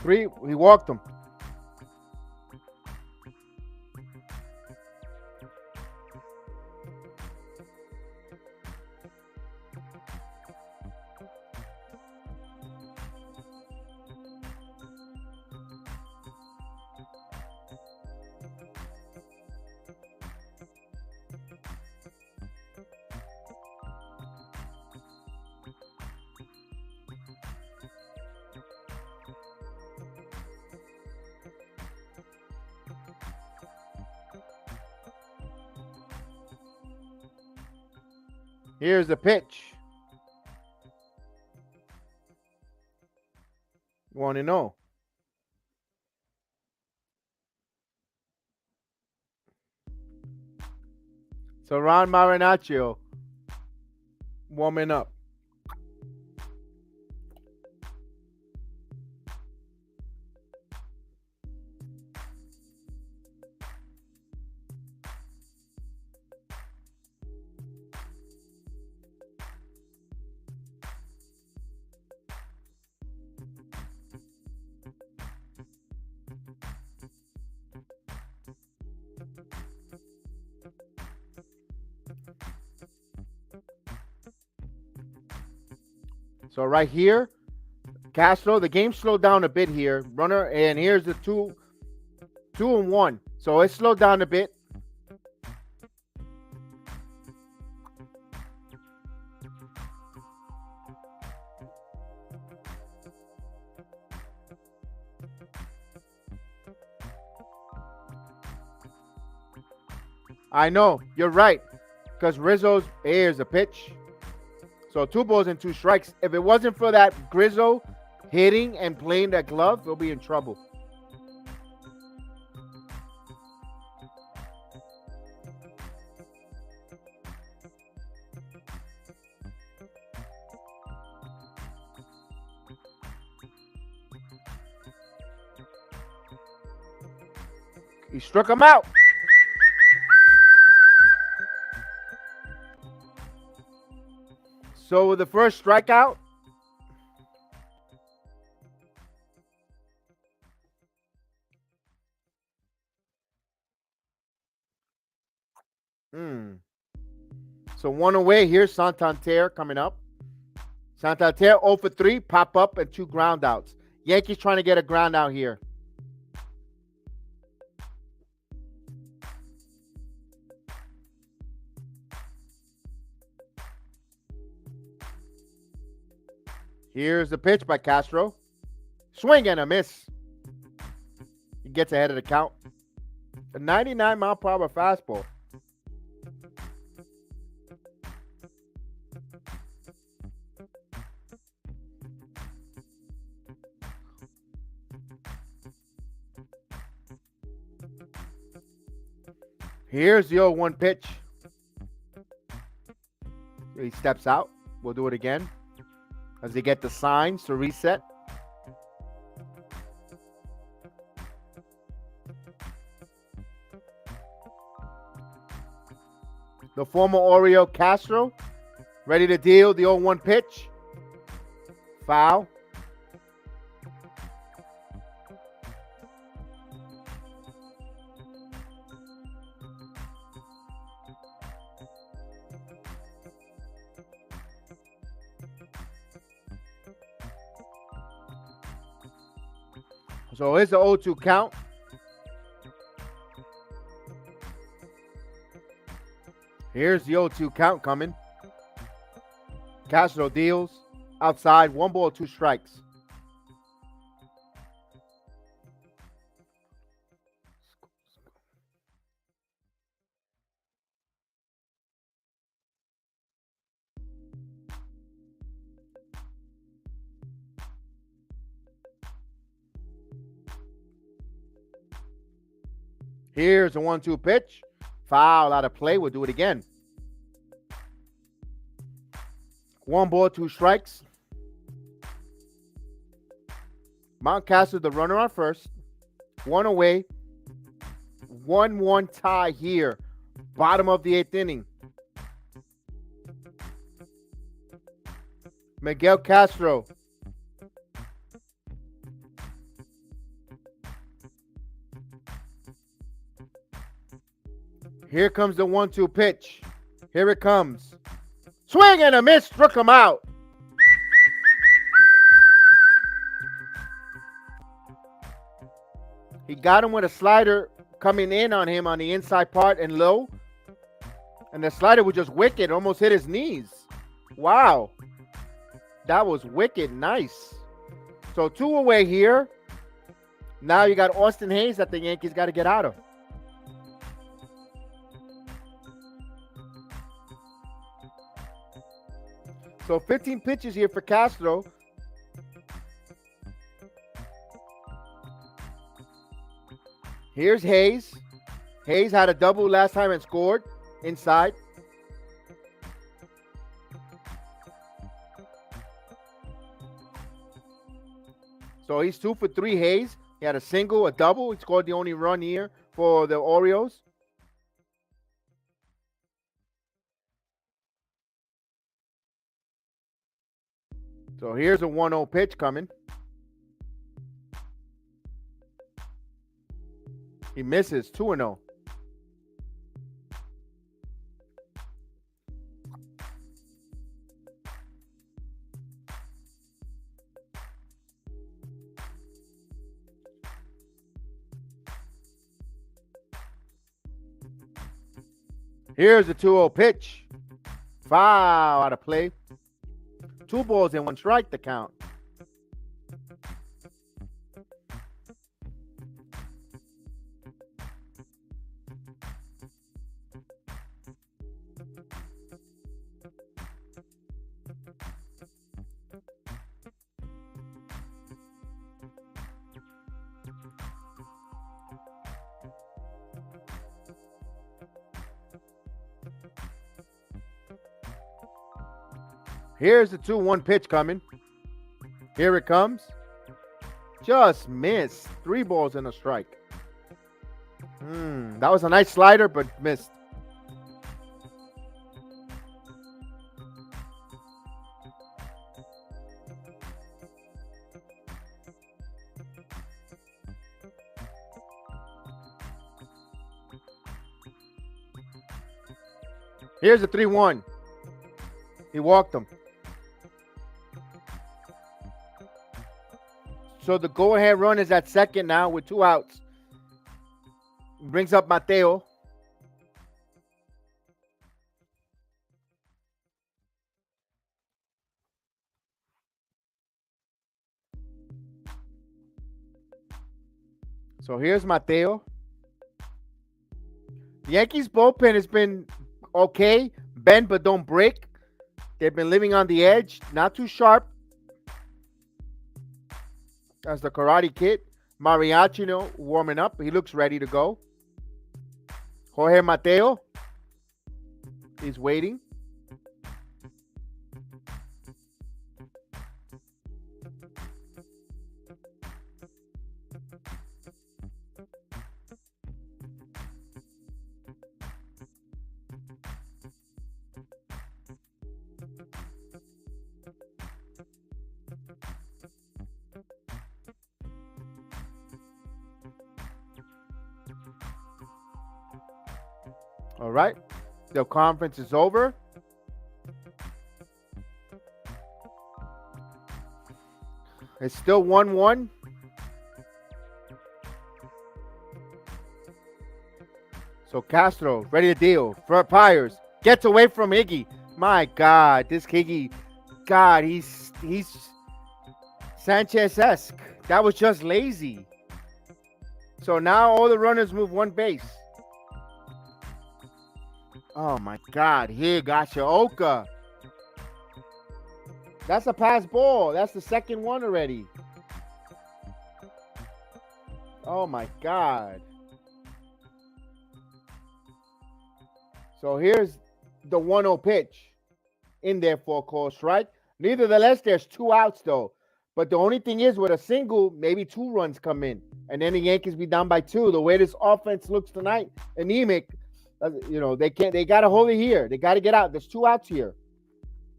Three, he walked him. Here's the pitch. 1-0. So Ron Marinaccio warming up. So right here, Castro, the game slowed down a bit here. Runner, and here's the 2-1. So it slowed down a bit. I know, you're right. Because Rizzo's, here's a pitch. So 2 balls and 2 strikes. If it wasn't for that Rizzo hitting and playing that glove, he'll be in trouble. He struck him out. So the first strikeout. So 1 away. Here's Santander coming up. Santander 0 for 3, pop up and 2 ground outs. Yankees trying to get a ground out here. Here's the pitch by Castro. Swing and a miss. He gets ahead of the count. A 99-mile-per-hour fastball. Here's the 0-1 pitch. He steps out. We'll do it again as they get the signs to reset. The former Oriole Castro ready to deal the 0-1 pitch. Foul. So it's the 0-2 count. Here's the 0-2 count coming. Castro deals. Outside, 1 ball, 2 strikes. Here's the 1-2 pitch. Foul out of play. We'll do it again. 1 ball, 2 strikes. Mountcastle, the runner on first. 1 away. 1-1 tie here. Bottom of the 8th inning. Miguel Castro. Here comes the 1-2 pitch. Here it comes. Swing and a miss. Struck him out. He got him with a slider coming in on him on the inside part and low. And the slider was just wicked. Almost hit his knees. Wow. That was wicked. Nice. So 2 away here. Now you got Austin Hayes that the Yankees got to get out of. So 15 pitches here for Castro. Here's Hayes. Hayes had a double last time and scored inside. So he's 2 for 3, Hayes. He had a single, a double. He scored the only run here for the Orioles. So here's a 1-0 pitch coming. He misses 2-0. Here's the 2-0 pitch. Foul out of play. 2 balls and 1 strike to count. Here's the 2-1 pitch coming. Here it comes. Just missed. 3 balls and a strike. That was a nice slider, but missed. Here's the 3-1. He walked him. So the go-ahead run is at second now with 2 outs. Brings up Mateo. So here's Mateo. The Yankees bullpen has been okay. Bend but don't break. They've been living on the edge. Not too sharp. That's the Karate Kid. Mariachino warming up. He looks ready to go. Jorge Mateo. He's waiting. All right. The conference is over. It's still 1-1. So Castro, ready to deal. For Pyers. Gets away from Higgy. My God, this Higgy. God, he's Sanchez-esque. That was just lazy. So now all the runners move one base. Oh my God, Higashioka. That's a pass ball. That's the second one already. Oh my God. So here's the 1-0 pitch in there for a call strike. Nevertheless, there's 2 outs though. But the only thing is with a single, maybe 2 runs come in. And then the Yankees be down by 2. The way this offense looks tonight, anemic. They got to hold it here. They got to get out. There's 2 outs here.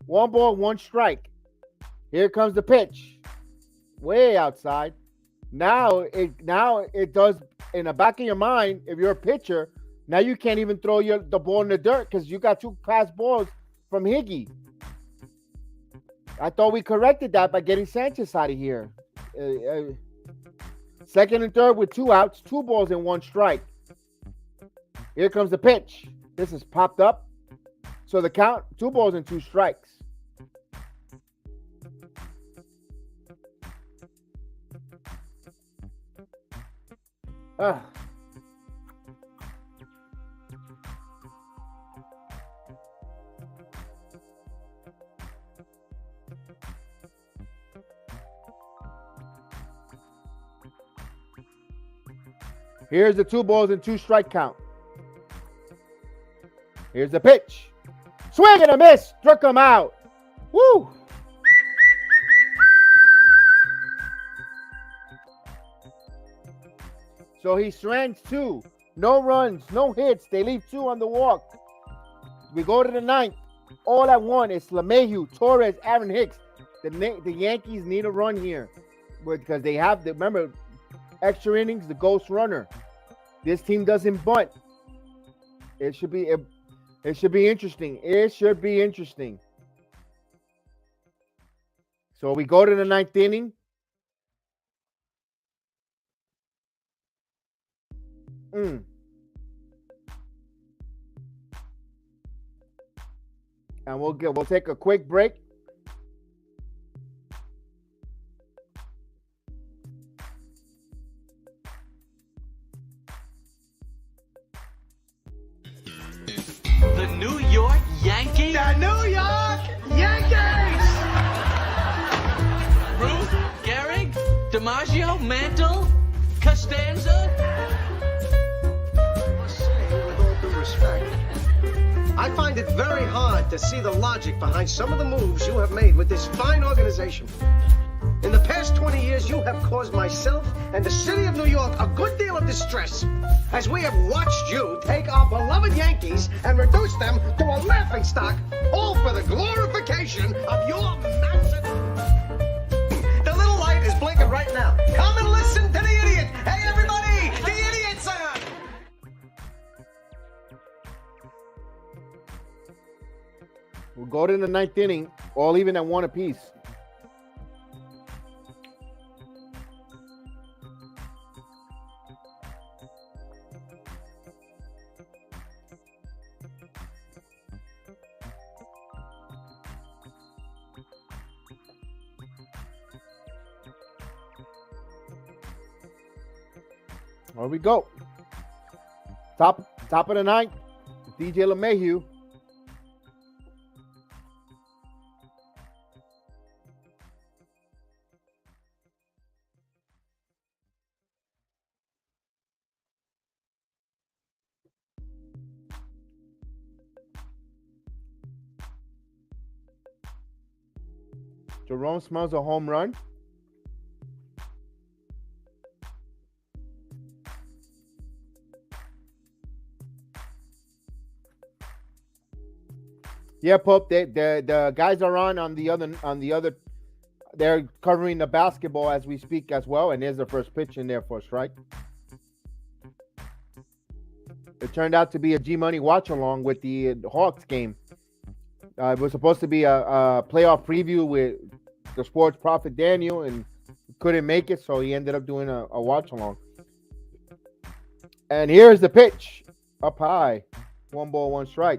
1 ball, 1 strike. Here comes the pitch. Way outside. Now it does in the back of your mind, if you're a pitcher, now you can't even throw the ball in the dirt because you got 2 pass balls from Higgy. I thought we corrected that by getting Sanchez out of here. Second and third with 2 outs, 2 balls and 1 strike. Here comes the pitch. This is popped up. So the count, 2 balls and 2 strikes. Here's the 2 balls and 2 strike count. Here's the pitch. Swing and a miss. Struck him out. Woo! So he strands 2. No runs, no hits. They leave 2 on the walk. We go to the 9th. All at 1 is LeMahieu, Torres, Aaron Hicks. The Yankees need a run here because they have remember, extra innings, the ghost runner. This team doesn't bunt. It should be interesting. It should be interesting. So we go to the 9th inning. And we'll take a quick break. The New York Yankees? The New York Yankees! Ruth, Gehrig, DiMaggio, Mantle, Costanza. I must say, with all due respect, I find it very hard to see the logic behind some of the moves you have made with this fine organization. In the past 20 years, you have caused myself and the city of New York a good deal of distress, as we have watched you take our beloved Yankees and reduce them to a laughingstock, all for the glorification of your massive... The little light is blinking right now. Come and listen to the idiot. Hey, everybody, the idiot sound. We'll go to the 9th inning, all even at 1 apiece. Here we go. Top of the ninth. DJ LeMahieu. Jerome smells a home run. Yeah, Pope. The guys are on the other. They're covering the basketball as we speak as well, and there's the first pitch in there for a strike. It turned out to be a G Money watch along with the Hawks game. It was supposed to be a playoff preview with the sports prophet Daniel, and couldn't make it, so he ended up doing a watch along. And here's the pitch, up high, 1-1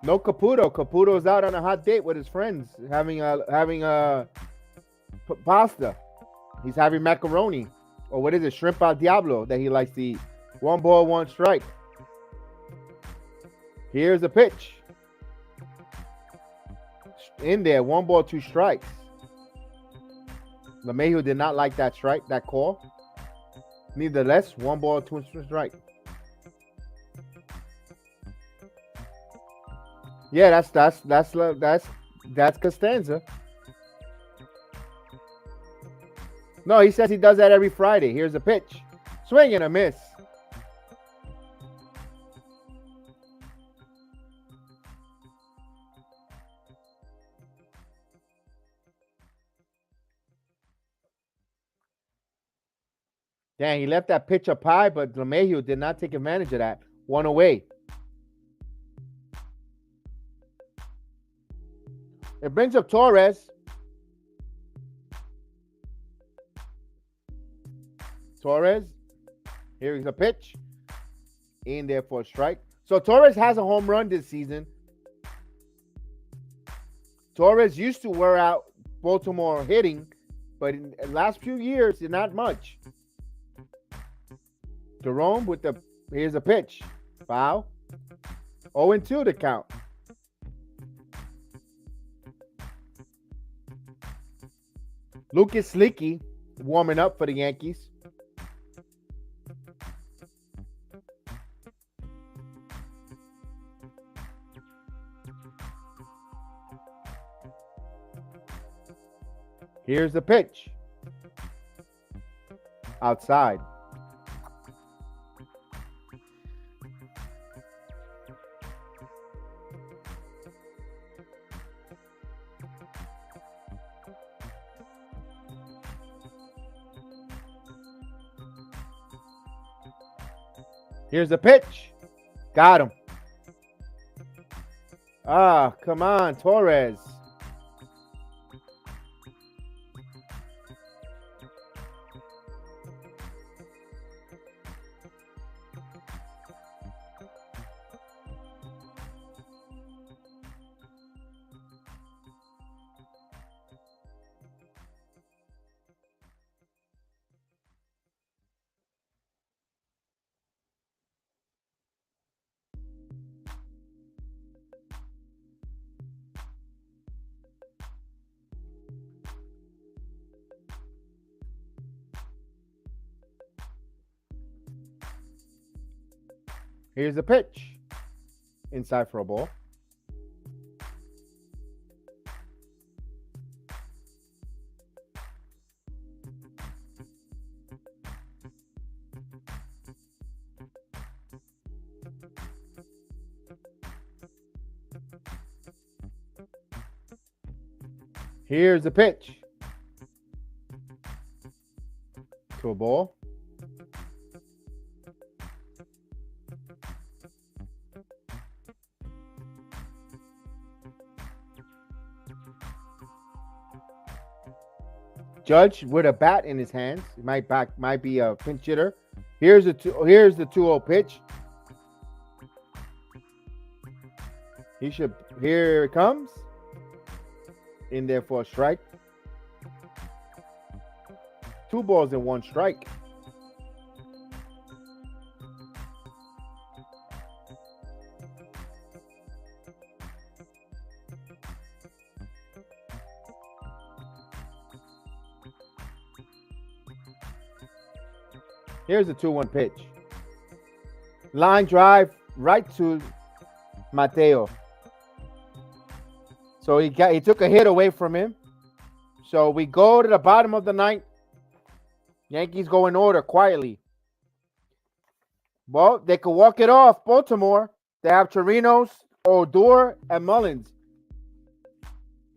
No Caputo. Caputo's out on a hot date with his friends, having pasta. He's having macaroni, or what is it, shrimp al diablo that he likes to eat. 1-1. Here's a pitch. In there, 1-2. LeMahieu did not like that call. Nevertheless, 1-2. Yeah, that's Costanza. No, he says he does that every Friday. Here's a pitch. Swing and a miss. Dang, he left that pitch up high, but LeMahieu did not take advantage of that. 1 away. It brings up Torres. Here's a pitch. In there for a strike. So Torres has a home run this season. Torres used to wear out Baltimore hitting, but in the last few years, not much. Jerome here's a pitch. Foul. 0-2 to count. Lucas Leakey warming up for the Yankees. Here's the pitch. Outside. Here's the pitch. Got him. Ah, come on, Torres. Here's the pitch. Inside for a ball. Here's the pitch. To a ball. Judge with a bat in his hands. It might be a pinch hitter. Here's the 2-0 pitch. Here it comes. In there for a strike. 2 balls and 1 strike. Here's the 2-1 pitch. Line drive right to Mateo. So he took a hit away from him. So we go to the bottom of the 9th. Yankees go in order quietly. Well, they could walk it off. Baltimore. They have Chirinos, Odor, and Mullins.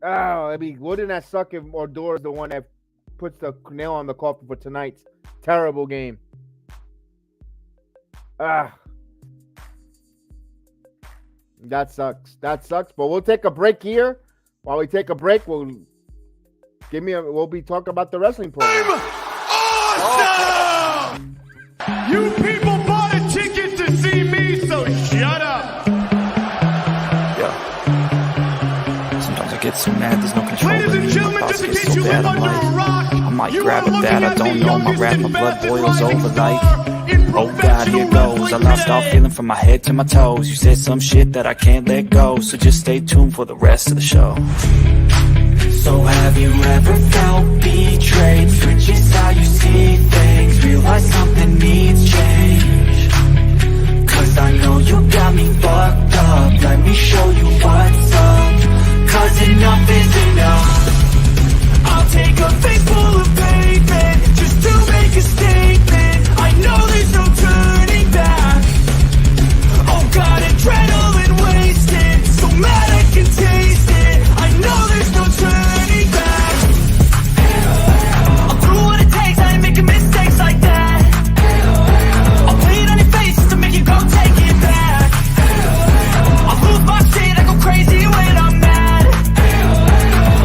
Oh, I mean, wouldn't that suck if Odor is the one that puts the nail on the coffin for tonight's terrible game? That sucks. That sucks. But we'll take a break here. While we take a break, we'll be talking about the wrestling program. Awesome! You people bought a ticket to see me, so shut up. Yeah. Sometimes I get so mad, there's no control. Ladies and gentlemen, just in case you live under a rock, I might you grab are a bat, I looking at don't the know. My youngest rap, my and blood fastest boils rising over like. star in Oh God, here professional goes. I wrestling lost all today. feeling from my head to my toes. You said some shit that I can't let go, so just stay tuned for the rest of the show. So have you ever felt betrayed? Switches how you see things. Realize something needs change. Cause I know you got me fucked up. Let me show you what's up. Cause enough is enough. I'll take a face full of pavement just to make a statement. I know there's no turning back. Oh God, adrenaline wasted. So mad I can taste it. I know there's no turning back. I'll do what it takes, I ain't making mistakes like that. I'll play it on your face just to make you go take it back. I'll lose my shit, I go crazy when I'm mad.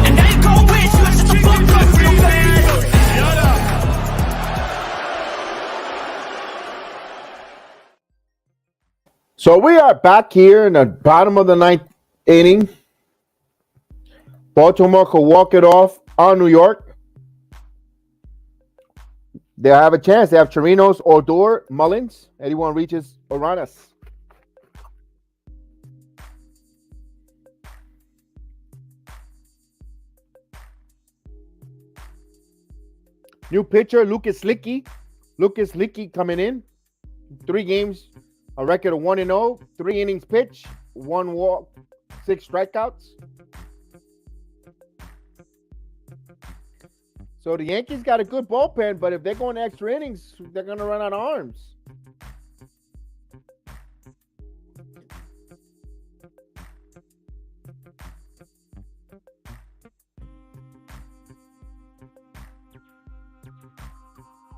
And now you gon' wish you had such a fucked up real bad. Shut up. So we are back here in the bottom of the 9th inning. Baltimore could walk it off on New York. They have a chance. They have Chirinos, Odor, Mullins. Anyone reaches Oranas. New pitcher, Lucas Licky. Lucas Licky coming in. 3 games, a record of 1-0, 3 innings pitched, 1 walk, 6 strikeouts. So the Yankees got a good bullpen, but if they're going to extra innings, they're going to run out of arms.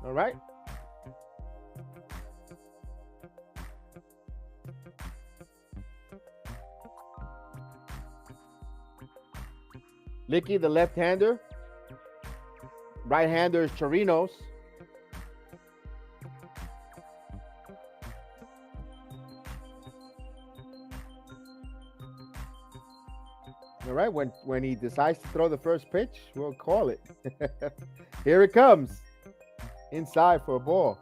All right. Licky, the left-hander. Right-hander is Chirinos. All right, when he decides to throw the first pitch, we'll call it. Here it comes. Inside for a ball.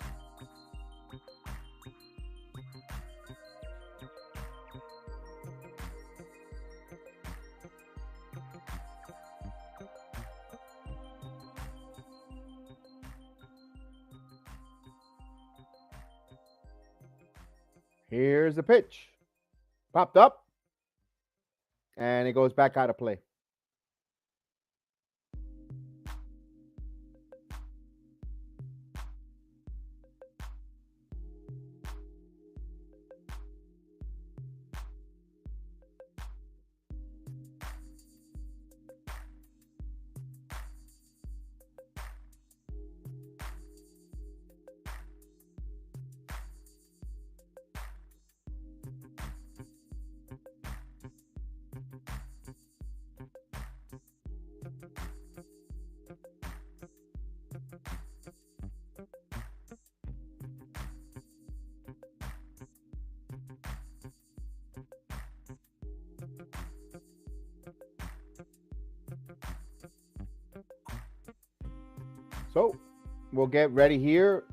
Here's the pitch. Popped up. And it goes back out of play. So will get ready here.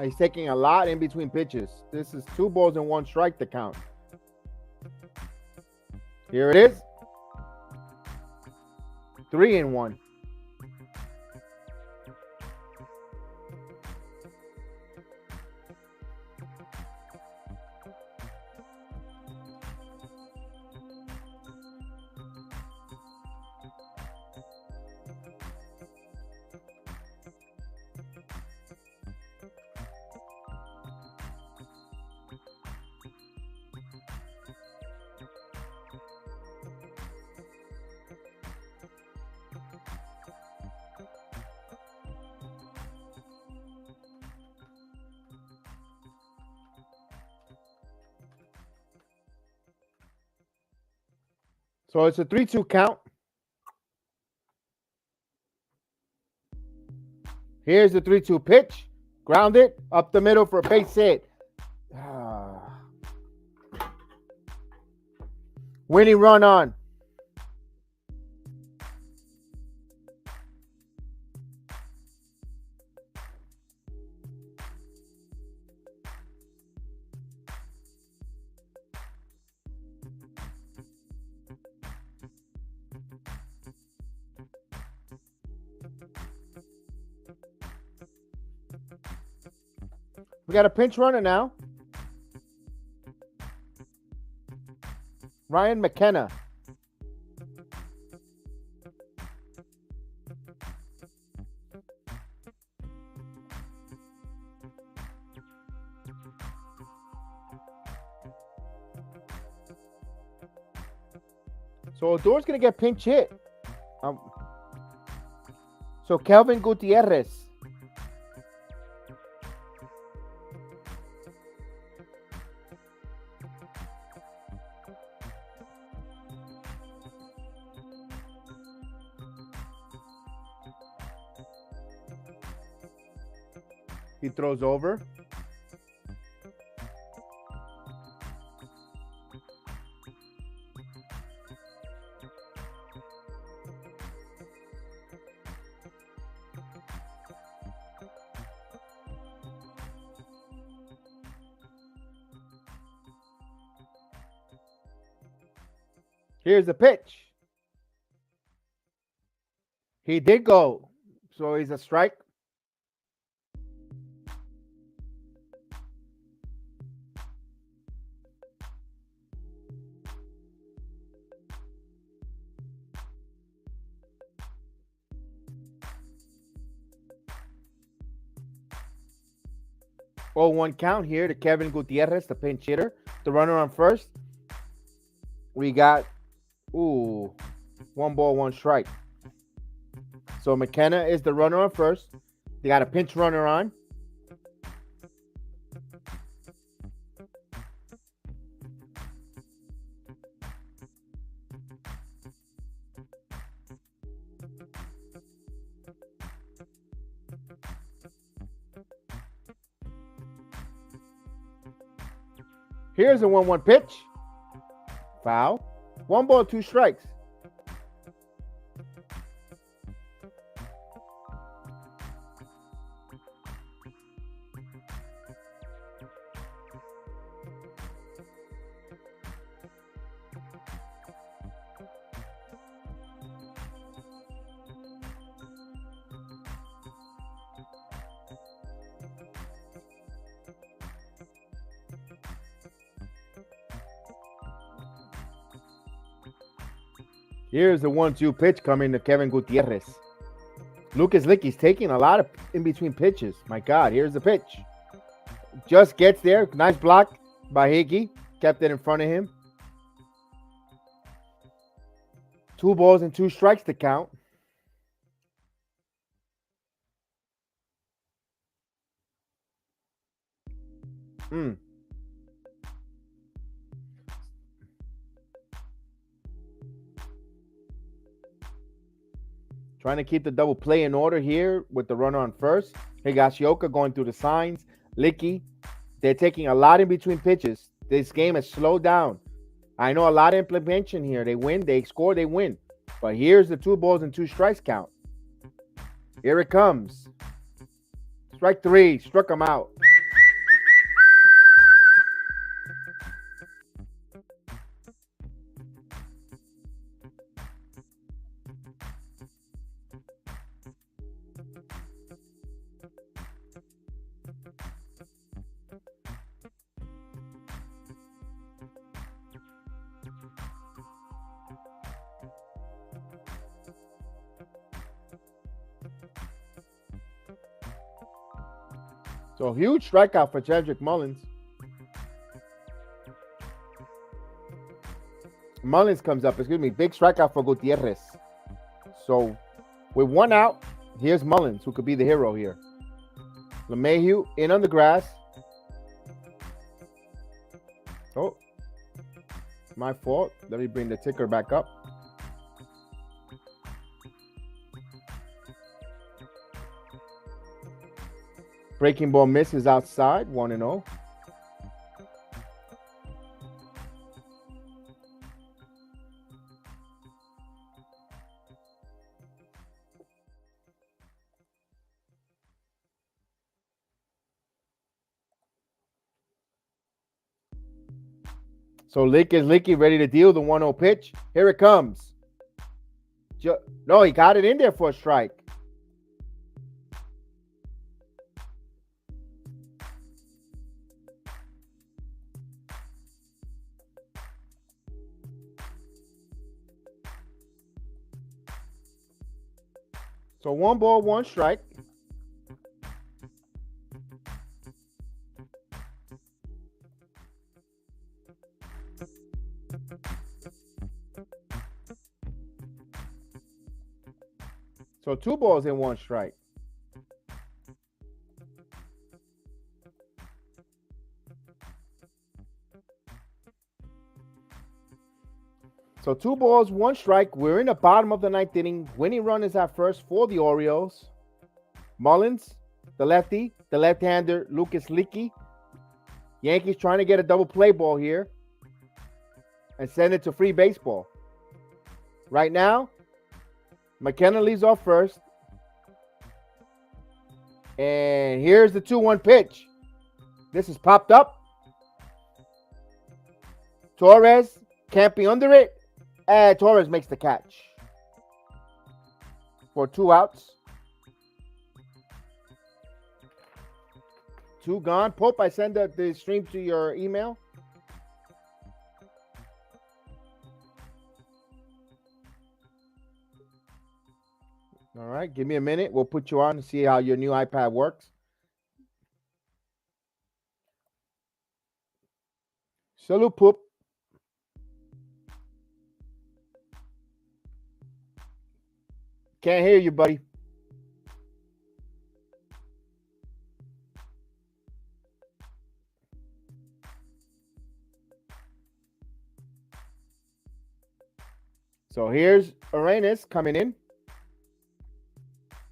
He's taking a lot in between pitches. This is 2 balls and 1 strike to count. Here it is. 3-1. So it's a 3-2 count. Here's the 3-2 pitch. Grounded up the middle for a base hit. Winning run on. We got a pinch runner now. Ryan McKenna. So Odor's going to get pinch hit. So Kelvin Gutierrez. He throws over. Here's the pitch. He did go. So he's a strike. Oh, 1 count here to Kevin Gutierrez, the pinch hitter. The runner on first. We got, 1 ball, 1 strike. So McKenna is the runner on first. They got a pinch runner on. Here's a 1-1 pitch. Foul. 1 ball, 2 strikes. Here's the 1-2 pitch coming to Kevin Gutierrez. Lucas Licky's taking a lot of in-between pitches. My God, here's the pitch. Just gets there. Nice block by Hickey. Kept it in front of him. 2 balls and 2 strikes to count. Trying to keep the double play in order here with the runner on first. Higashioka going through the signs. Licky, they're taking a lot in between pitches. This game has slowed down. I know a lot of implementation here. They win, they score, they win. But here's the 2 balls and 2 strikes count. Here it comes. Strike 3. Struck him out. So huge strikeout for Cedric Mullins. Mullins comes up, big strikeout for Gutierrez. So with 1 out, here's Mullins, who could be the hero here. LeMahieu in on the grass. Oh, my fault. Let me bring the ticker back up. Breaking ball misses outside, 1-0. So Licky ready to deal the 1-0 pitch. Here it comes. No, he got it in there for a strike. So 1 ball, 1 strike. So 2 balls and 1 strike. So 2 balls, 1 strike. We're in the bottom of the 9th inning. Winning run is at first for the Orioles. Mullins, the lefty, the left-hander, Lucas Licky. Yankees trying to get a double play ball here and send it to free baseball. Right now, McKenna leads off first. And here's the 2-1 pitch. This is popped up. Torres can't be under it. And Torres makes the catch for 2 outs. 2 gone. Pope, I send the stream to your email. All right, give me a minute. We'll put you on to see how your new iPad works. Salute, Pope. Can't hear you, buddy. So here's Arenas coming in.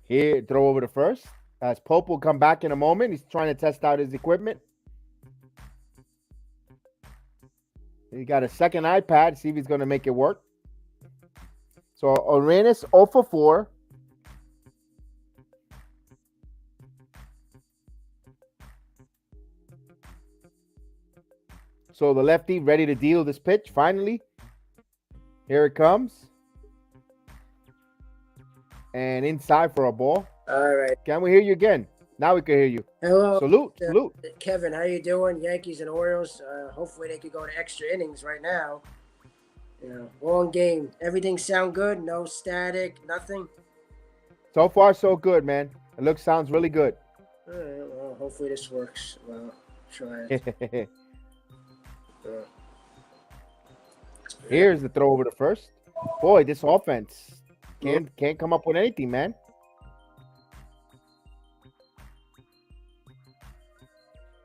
Here, throw over to first. As Pope will come back in a moment. He's trying to test out his equipment. He got a second iPad. See if he's going to make it work. So Arenas 0 for 4. So the lefty ready to deal this pitch finally. Here it comes. And inside for a ball. All right. Can we hear you again? Now we can hear you. Hello. Salute. Kevin, how you doing? Yankees and Orioles. Hopefully they could go to extra innings right now. Long game. Everything sound good? No static? Nothing? So far, so good, man. It sounds really good. All right. Well, hopefully this works. Well, try it. Here's the throw over to first. Boy, this offense can't come up with anything, man.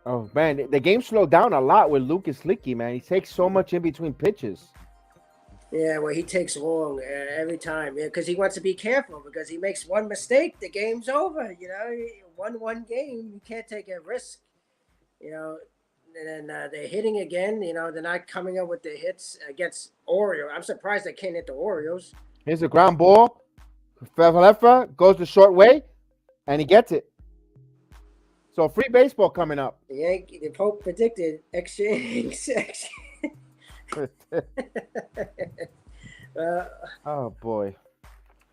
Oh, man, the game slowed down a lot with Lucas Licky, man. He takes so much in between pitches. Yeah, well, he takes long every time. Yeah, because he wants to be careful. Because he makes one mistake, the game's over. One game, you can't take a risk. And then they're hitting again. They're not coming up with the hits against Orioles. I'm surprised they can't hit the Orioles. Here's a ground ball. Falefa goes the short way, and he gets it. So free baseball coming up. The Pope predicted extra innings. Oh boy.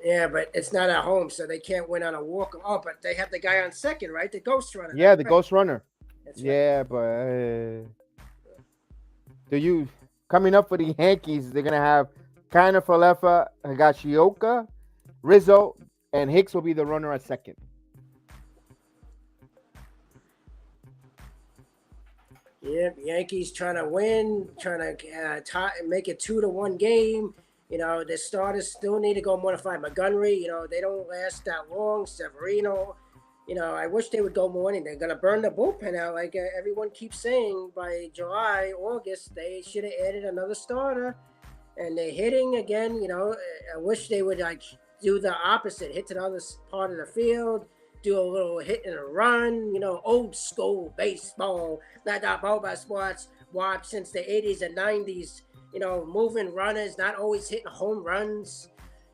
Yeah, but it's not at home, so they can't win on a walk. Oh, but they have the guy on second, right? The ghost runner. Yeah, the ghost runner. That's right. Yeah, but do you coming up for the Yankees? They're gonna have Kiner Falefa, Higashioka, Rizzo, and Hicks will be the runner at second. Yeah, Yankees trying to win, trying to make it 2-1 game. You know, the starters still need to go more than 5. Montgomery, you know, they don't last that long. Severino, you know, I wish they would go more. And they're going to burn the bullpen out like everyone keeps saying. By July, August, they should have added another starter. And they're hitting again, you know. I wish they would, like, do the opposite, hit to the other part of the field, do a little hit and a run, you know, old school baseball, not that mobile sports watch since the 80s and 90s, you know, moving runners, not always hitting home runs.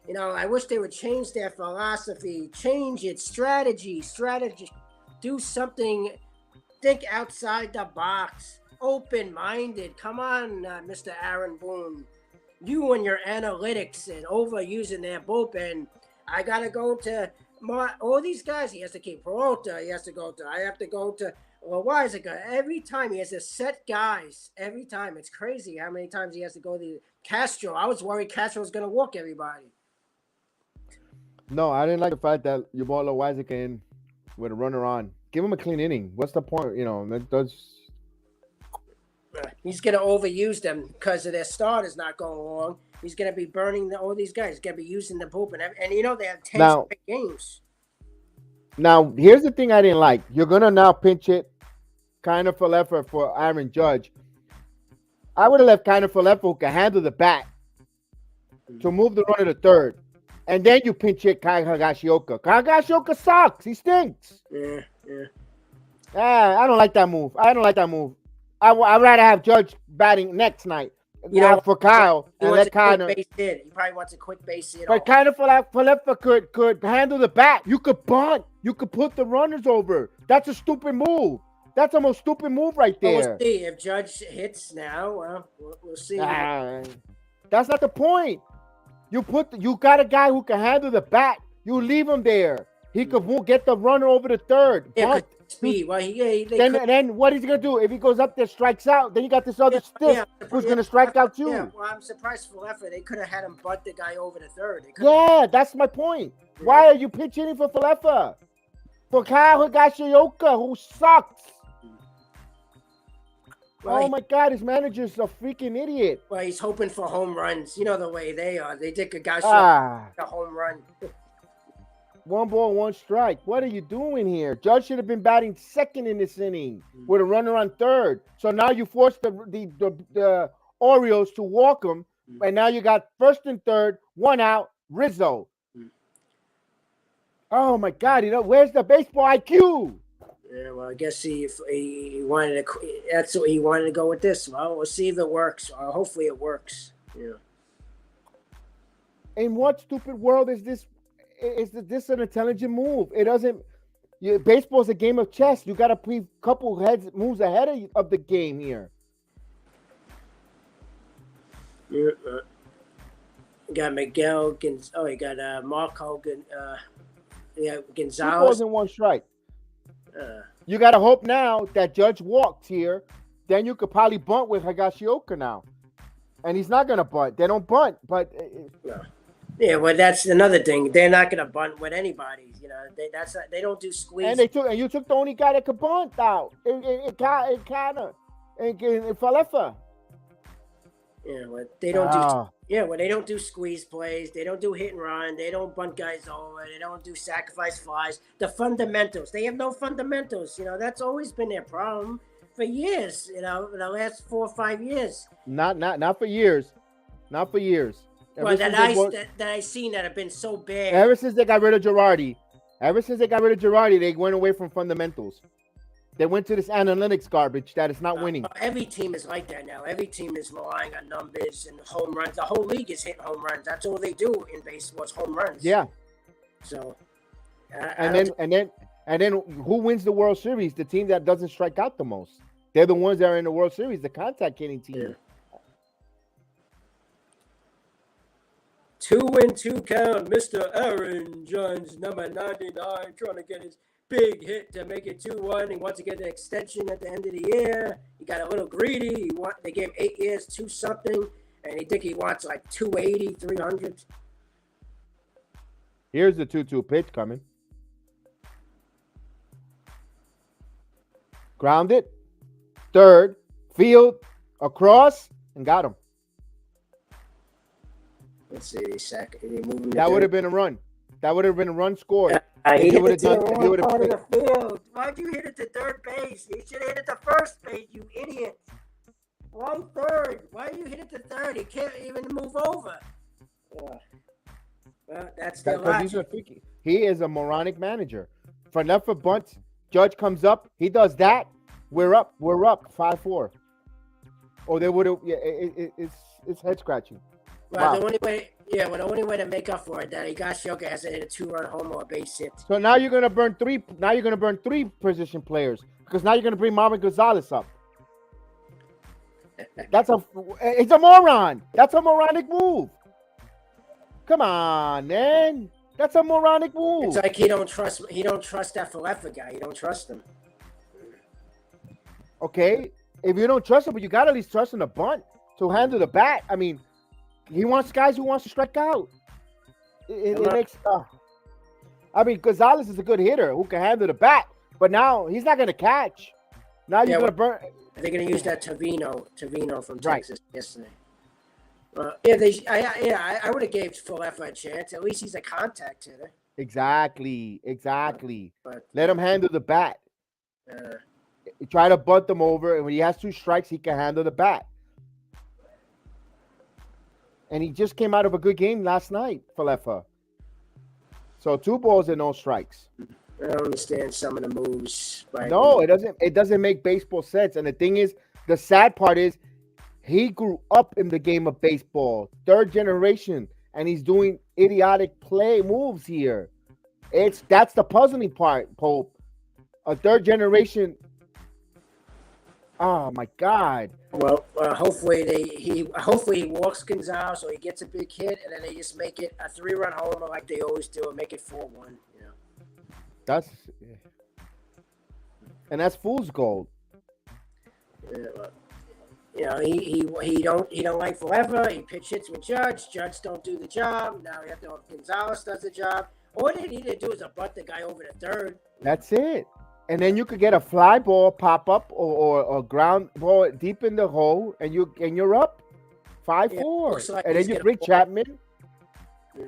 You know, I wish they would change their philosophy, change its strategy, do something, think outside the box, open-minded. Come on, Mr. Aaron Boone. You and your analytics and overusing their bullpen. I got to go to all these guys. He has to keep Peralta. He has to go to. I have to go to. Well, why is it good? Every time he has to set guys. Every time. It's crazy how many times he has to go to Castro. I was worried Castro was going to walk everybody. No, I didn't like the fact that you brought Loizaga in with a runner on. Give him a clean inning. What's the point? You know, he's going to overuse them because of their starters not going along. He's going to be burning all these guys. He's going to be using the bullpen. And, you know, they have 10 straight games. Now, here's the thing I didn't like. You're going to now pinch it Kiner Falefa for Aaron Judge. I would have left Kiner Falefa who can handle the bat to move the runner to third. And then you pinch it Higashioka. Higashioka sucks. He stinks. Yeah. I don't like that move. I'd rather have Judge batting next night. You know, for Kyle and let Kiner. He probably wants a quick base hit. But Kiner Falefa could handle the bat. You could bunt. You could put the runners over. That's a stupid move. That's the most stupid move right there. We'll see if Judge hits now. Well, we'll see. That's not the point. You got a guy who can handle the bat. You leave him there. He could get the runner over the third. Yeah, speed. Well, then what is he gonna do if he goes up there, strikes out? Then you got this other stiff who's gonna strike out too. Yeah, well, I'm surprised for Falefa. They could have had him butt the guy over the third. Yeah, that's my point. Yeah. Why are you pitching for Falefa? For Kyle Higashioka, who sucks. Well, oh my God, his manager's a freaking idiot. Well, he's hoping for home runs. You know the way they are. They did a home run. 1 ball, 1 strike. What are you doing here? Judge should have been batting second in this inning with a runner on third. So now you force the Orioles to walk him, and now you got first and third, 1 out, Rizzo. Oh my God! You know where's the baseball IQ? Yeah, well, I guess he wanted to. That's what he wanted to go with this. Well, we'll see if it works. Hopefully, it works. Yeah. In what stupid world is this? Is this an intelligent move? It doesn't. Baseball is a game of chess. You got to play a couple moves ahead of the game here. Yeah. You got Miguel. You got Marco. Gonzalez. 2 balls and 1 strike. You got to hope now that Judge walks here. Then you could probably bunt with Higashioka now. And he's not going to bunt. They don't bunt. But no. Yeah, well, that's another thing. They're not going to bunt with anybody. You know, they don't do squeeze. And you took the only guy that could bunt out. And Falefa. Yeah, well, they don't do. Yeah, well, they don't do squeeze plays. They don't do hit and run. They don't bunt guys over. They don't do sacrifice flies. The fundamentals. They have no fundamentals. You know, that's always been their problem for years. You know, in the last 4 or 5 years. Not for years. Not for years. Well, that I seen that have been so bad. Ever since they got rid of Girardi, they went away from fundamentals. They went to this analytics garbage that is not winning. Every team is like that now. Every team is relying on numbers and home runs. The whole league is hitting home runs. That's all they do in baseball is home runs. Yeah. So. And And then who wins the World Series? The team that doesn't strike out the most. They're the ones that are in the World Series, the contact hitting team. Yeah. 2-2 count, Mr. Aaron Judge, number 99, trying to get his big hit to make it 2-1. He wants to get an extension at the end of the year. He got a little greedy. They gave him 8 years, 2-something, and he wants like 280, 300. Here's the 2-2 pitch coming. Grounded. Third. Field. Across. And got him. Let's see. That would have been a run. That would have been a run scored. He hit it to the wrong part of the field. Why'd you hit it to third base? You should have hit it to first base, you idiot. Wrong third. Why you hit it to third? He can't even move over. Well, that's the logic. He is a moronic manager. For left for bunt, Judge comes up. He does that. We're up. 5-4. Or they would have. Yeah, it's head scratching. Well, the only way to make up for it, that Higashioka has to hit a 2-run homer or base hit. So now you're gonna burn three. Now you're gonna burn 3 position players because now you're gonna bring Marvin Gonzalez up. It's a moron. That's a moronic move. Come on, man. That's a moronic move. It's like he don't trust that Falefa guy. You don't trust him. Okay, if you don't trust him, but you got to at least trust him to bunt, to handle the bat. I mean, he wants guys who wants to strike out. It makes. I mean, Gonzalez is a good hitter who can handle the bat, but now he's not going to catch. Now you're going to burn. They're going to use that Tavino from Texas yesterday. I would have gave Falefa a chance. At least he's a contact hitter. Exactly. But let him handle the bat. Try to bunt them over, and when he has 2 strikes, he can handle the bat. And he just came out of a good game last night, Falefa. So 2 balls and no strikes. I don't understand some of the moves. No, it doesn't. It doesn't make baseball sense. And the thing is, the sad part is, he grew up in the game of baseball, 3rd generation, and he's doing idiotic play moves here. That's the puzzling part, Pope. A 3rd generation. Oh my God. Well, hopefully he walks Gonzalez or he gets a big hit, and then they just make it a 3-run homer like they always do, and make it 4-1. You know. That's fool's gold. Yeah, well, you know, he don't like Falefa. He pitch hits with Judge. Judge don't do the job. Now we have to hope Gonzalez does the job. All they need to do is bunt the guy over to 3rd. That's it. And then you could get a fly ball pop up or ground ball deep in the hole, and you're up 5-4. Like and then you bring Chapman. Yeah.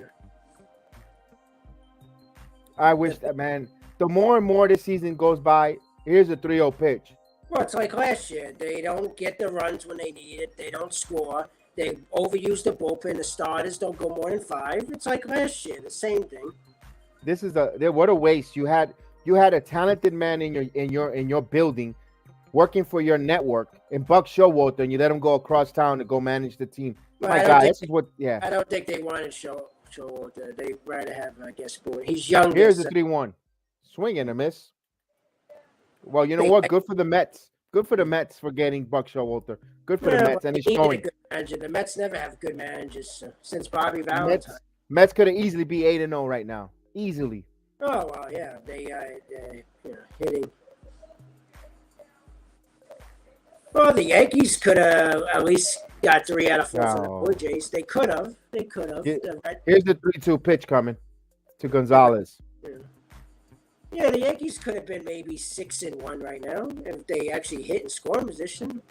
I wish that, man. The more and more this season goes by, here's a 3-0 pitch. Well, it's like last year. They don't get the runs when they need it. They don't score. They overuse the bullpen. The starters don't go more than 5. It's like last year. The same thing. This is what a waste. You had a talented man in your building, working for your network, in Buck Showalter, and you let him go across town to go manage the team. Well, My God, this is I don't think they wanted Showalter. They'd rather have, I guess, Boyd. He's young. Here's the 3-1. Swing and a miss. Well, you know what? Good for the Mets. Good for the Mets for getting Buck Showalter. Good for the Mets, and he's showing. The Mets never have good managers since Bobby Valentine. Mets could have easily be 8-0 right now. Easily. Oh, well, yeah. They hitting. Well, the Yankees could have at least got 3 out of 4 from the Blue Jays. They could have. Here's the 3-2 pitch coming to Gonzalez. Yeah, the Yankees could have been maybe 6-1 right now if they actually hit in scoring position.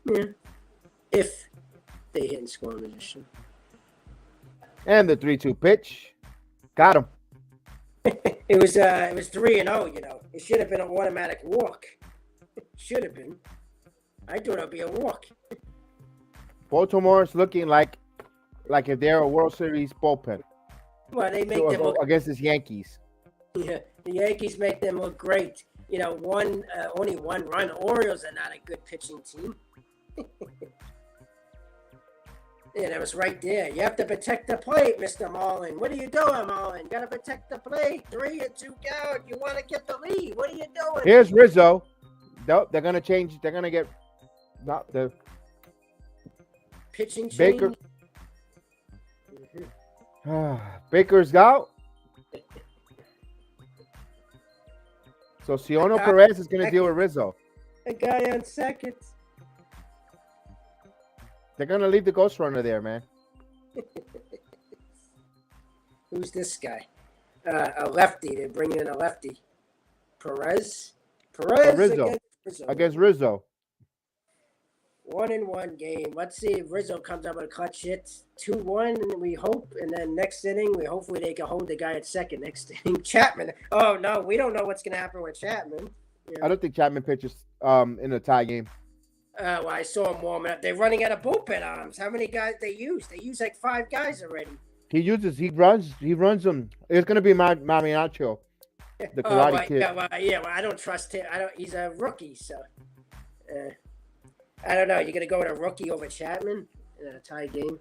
Yeah, if they hit in scoring position. And the 3-2 pitch, got him. It was 3-0. You know, it should have been an automatic walk. It should have been. I thought it'd be a walk. Baltimore's looking like if they're a World Series bullpen. Well, they make them look against the Yankees. Yeah, the Yankees make them look great. You know, only 1 run. Orioles are not a good pitching team. Yeah, that was right there. You have to protect the plate, Mr. Marlin. What are you doing, Marlin? Got to protect the plate. 3 and 2 down. You want to get the lead. What are you doing? Here's Rizzo. Nope, they're gonna change. They're gonna get not the Pitching Baker. change. Baker's out. So Siono Perez is gonna deal with Rizzo. A guy on second. They're gonna leave the ghost runner there, man. Who's this guy? A lefty. They're bringing in a lefty. Perez Rizzo. Against Rizzo. 1-1 game. Let's see if Rizzo comes up with a clutch hit. 2-1, and we hope. And then next inning, hopefully they can hold the guy at second next inning. Chapman. Oh no, we don't know what's gonna happen with Chapman. I don't think Chapman pitches in a tie game. Well, I saw him warming up. They're running out of bullpen arms. How many guys they use? They use like 5 guys already. He runs them. It's gonna be Mariacho, the Karate Kid. Well, I don't trust him. He's a rookie, so I don't know. You're gonna go with a rookie over Chapman in a tie game?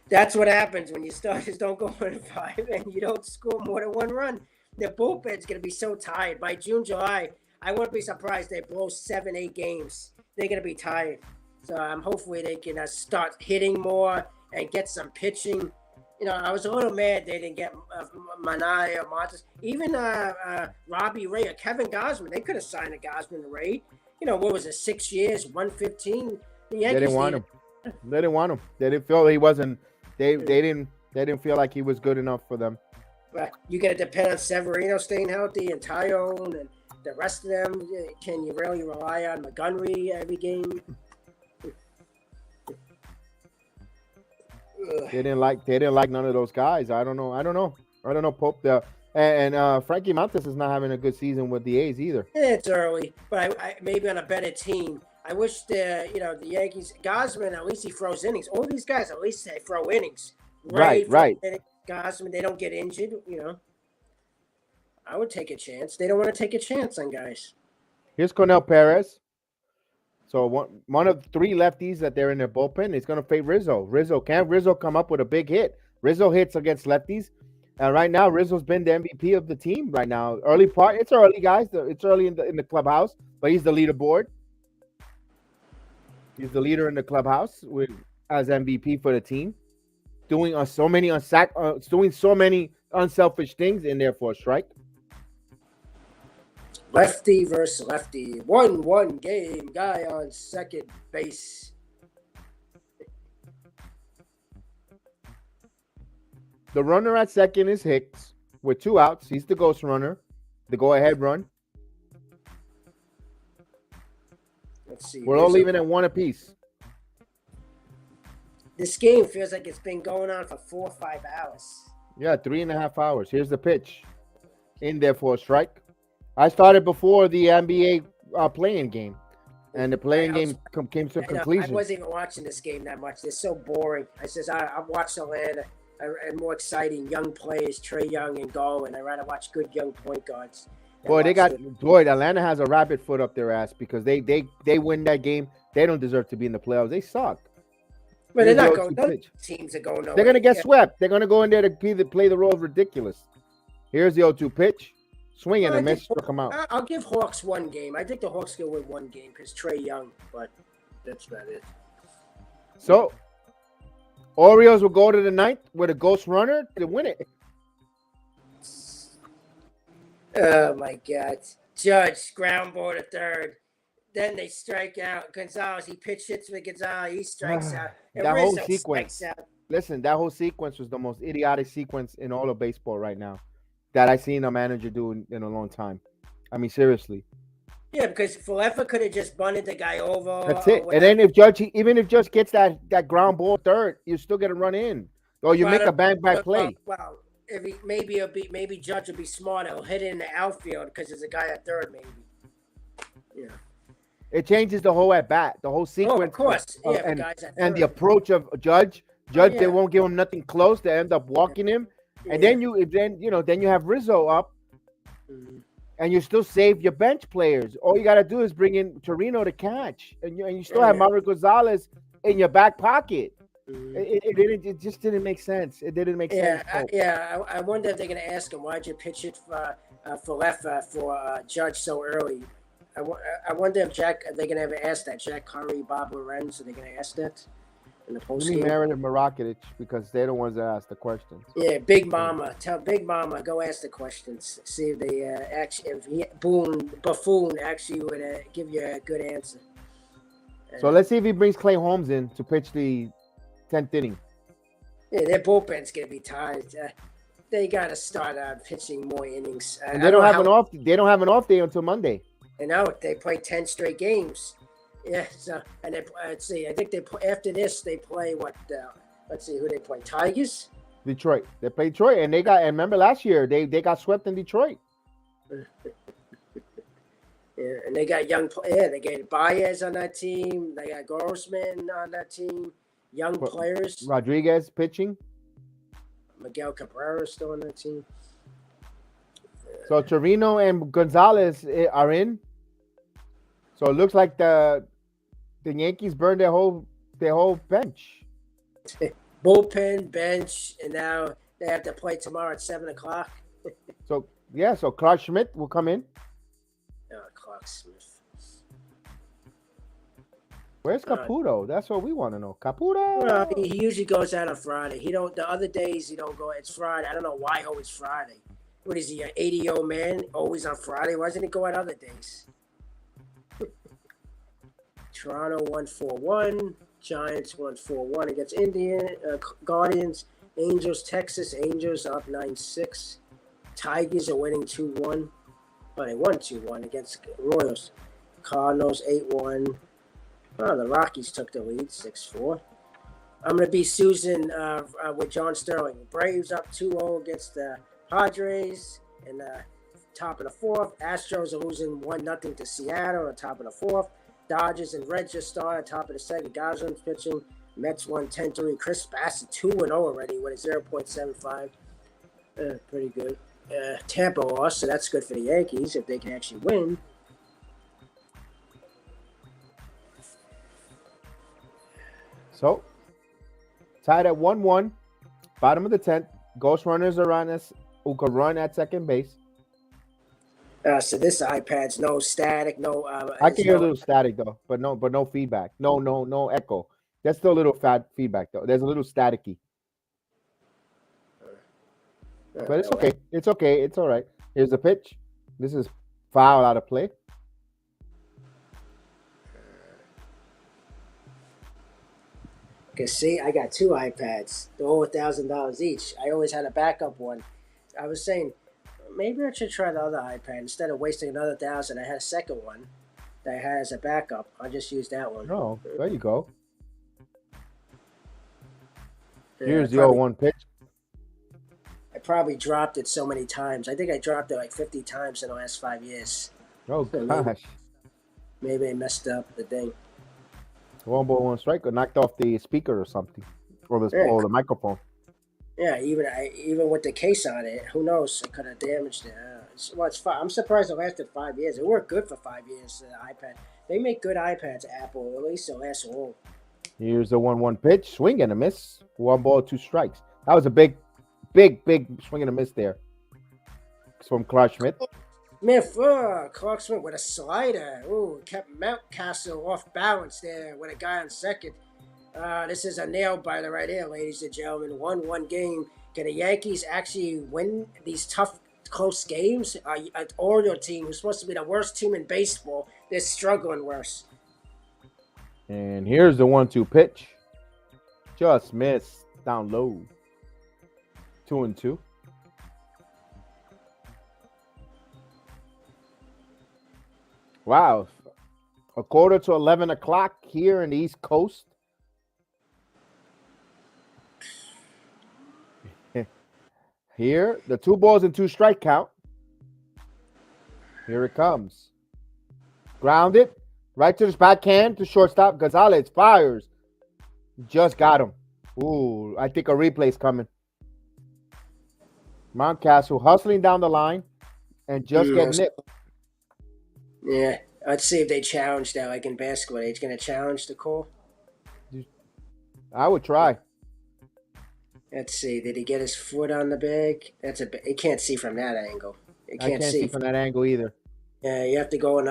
That's what happens when you starters don't go 1-5 and you don't score more than 1 run. The bullpen's going to be so tired. By June, July, I wouldn't be surprised they blow 7-8 games. They're going to be tired. So hopefully they can start hitting more and get some pitching. You know, I was a little mad they didn't get Manai or Montes. Even Robbie Ray or Kevin Gosman. They could have signed a Gosman to Ray. You know, what was it, 6 years, 115? The Yankees They didn't want him. They didn't want him. They didn't feel he wasn't. They didn't feel like he was good enough for them. But you got to depend on Severino staying healthy and Tyone and the rest of them. Can you really rely on Montgomery every game? They didn't like none of those guys. I don't know. Pope and Frankie Montes is not having a good season with the A's either. It's early, but I maybe on a better team. I wish the Yankees, Gosman, at least he throws innings. All these guys, at least they throw innings. Right. Gosman, they don't get injured, I would take a chance. They don't want to take a chance on guys. Here's Cornel Perez. So one of 3 lefties that they're in their bullpen is going to face Rizzo. Can Rizzo come up with a big hit? Rizzo hits against lefties. And right now, Rizzo's been the MVP of the team right now. It's early, guys. It's early in the clubhouse, but he's the leaderboard. He's the leader in the clubhouse as MVP for the team, doing so many unselfish things in there for a strike. Lefty versus lefty. 1-1 game. Guy on second base. The runner at second is Hicks with 2 outs. He's the ghost runner, the go-ahead run. Let's see. We're all leaving at 1 apiece. This game feels like it's been going on for 4 or 5 hours. Yeah, 3.5 hours. Here's the pitch. In there for a strike. I started before the NBA playing game. And the playing game came to a conclusion. I wasn't even watching this game that much. It's so boring. I watched Atlanta and more exciting young players, Trae Young and Garland. I'd rather watch good young point guards. Atlanta has a rabbit foot up their ass because they win that game. They don't deserve to be in the playoffs. They suck. But they're not going. Those teams are going nowhere. They're going to get swept. They're going to go in there to play the role of ridiculous. Here's the 0-2 pitch. Swing and a miss, struck him out. I'll give Hawks 1 game. I think the Hawks will win 1 game because Trae Young, but that's about it. So, Orioles will go to the 9th with a ghost runner to win it. Oh, my God. Judge, ground ball to third. Then they strike out. Gonzalez, he pitch hits with Gonzalez. He strikes out. And That Rizzo whole sequence. strikes out. Listen, that whole sequence was the most idiotic sequence in all of baseball right now that I've seen a manager do in a long time. I mean, seriously. Yeah, because Falefa could have just bunted the guy over. That's it. And then if Judge gets that ground ball third, you still get a run in. Or you make a bang play. Well, maybe Judge will be smart. He'll hit it in the outfield because there's a guy at third, maybe. Yeah. It changes the whole at bat, the whole sequence. Oh, of course. And the approach of Judge. They won't give him nothing close. They end up walking him. And then you have Rizzo up. Mm-hmm. and you still save your bench players. All you got to do is bring in Torino to catch, and you still have Mario Gonzalez in your back pocket. It just didn't make sense. It didn't make sense. I wonder if they're going to ask him, why'd you pitch it for Judge so early? I wonder if they're going to ever ask that. Jack Curry, Bob Lorenz, are they going to ask that in the post game? Meredith Marakitic, because they're the ones that ask the questions. Yeah, Big Mama. Tell Big Mama, go ask the questions. See if they Buffoon actually would give you a good answer. So let's see if he brings Clay Holmes in to pitch the 10th inning. Yeah, their bullpen's going to be tired. They got to start pitching more innings. And they don't have an off. They don't have an off day until Monday. I know they play 10 straight games. Yeah. So let's see. I think after this they play what? Let's see who they play. Tigers. Detroit. They play Detroit, and and remember last year they got swept in Detroit. Yeah, and they got young. Yeah, they got Baez on that team. They got Grossman on that team. Young players. Rodriguez pitching. Miguel Cabrera still on that team. So Torino and Gonzalez are in. So it looks like the Yankees burned their whole bench. Bullpen, bench, and now they have to play tomorrow at 7:00. So Clark Schmidt will come in. Clark Smith. Where's Caputo? That's what we want to know. Caputo. Well, he usually goes out on Friday. He don't. The other days he don't go. It's Friday. I don't know why always Friday. What is he? An 80-year-old man always on Friday? Why doesn't he go out other days? Toronto 1-4-1. Giants 1-4-1 against Guardians. Angels, Texas. Angels up 9-6. Tigers are winning 2-1. Oh, they won 2-1 against Royals. Cardinals 8-1. Oh, the Rockies took the lead 6-4. I'm going to be Susan with John Sterling. Braves up 2-0 against the Padres in the top of the fourth. Astros are losing 1-0 to Seattle on top of the fourth. Dodgers and Reds just started top of the second. Goslin's pitching. Mets won 10-3. Chris Bassett 2-0 already with a 0.75. Pretty good. Tampa lost, so that's good for the Yankees if they can actually win. So, tied at 1-1, bottom of the 10th. Ghost runners are on us who could run at second base. So this iPad's no static, no. I can hear a little static though, but no feedback. No echo. That's still a little feedback though. There's a little staticky. But it's okay. It's okay. It's all right. Here's the pitch. This is foul out of play. Because, see, I got two iPads. They're all $1,000 each. I always had a backup one. I was saying, maybe I should try the other iPad. Instead of wasting another $1,000, I had a second one that I had as a backup. I'll just use that one. Oh, there you go. Here's the 0-1 pitch. I probably dropped it so many times. I think I dropped it like 50 times in the last 5 years. Oh, gosh. Maybe I messed up the thing. 1-1 strike or knocked off the speaker or something, or the microphone. Yeah, even with the case on it, who knows? It could have damaged it. It's fine. I'm surprised it lasted 5 years. It worked good for 5 years. The iPad. They make good iPads. Apple, at least it lasts long. Here's the 1-1 pitch, swing and a miss. 1 ball, 2 strikes. That was a big swing and a miss there. It's from Clark Schmidt. Clark Smith with a slider. Ooh, kept Mountcastle off balance there with a guy on second. This is a nail biter right here, ladies and gentlemen. 1-1 game. Can the Yankees actually win these tough, close games? An Orioles team who's supposed to be the worst team in baseball, they're struggling worse. And here's the 1-2 pitch. Just missed down low. 2-2. Wow. A quarter to 11 o'clock here in the East Coast. Here, the 2 balls and 2 strike count. Here it comes. Grounded. Right to his backhand to shortstop. Gonzalez fires. Just got him. Ooh, I think a replay's coming. Mountcastle hustling down the line. and just get nipped. Yeah, let's see if they challenge that, like in basketball. He's going to challenge the call. I would try. Let's see. Did he get his foot on the bag? He can't see from that angle. I can't see from that angle either. Yeah, you have to go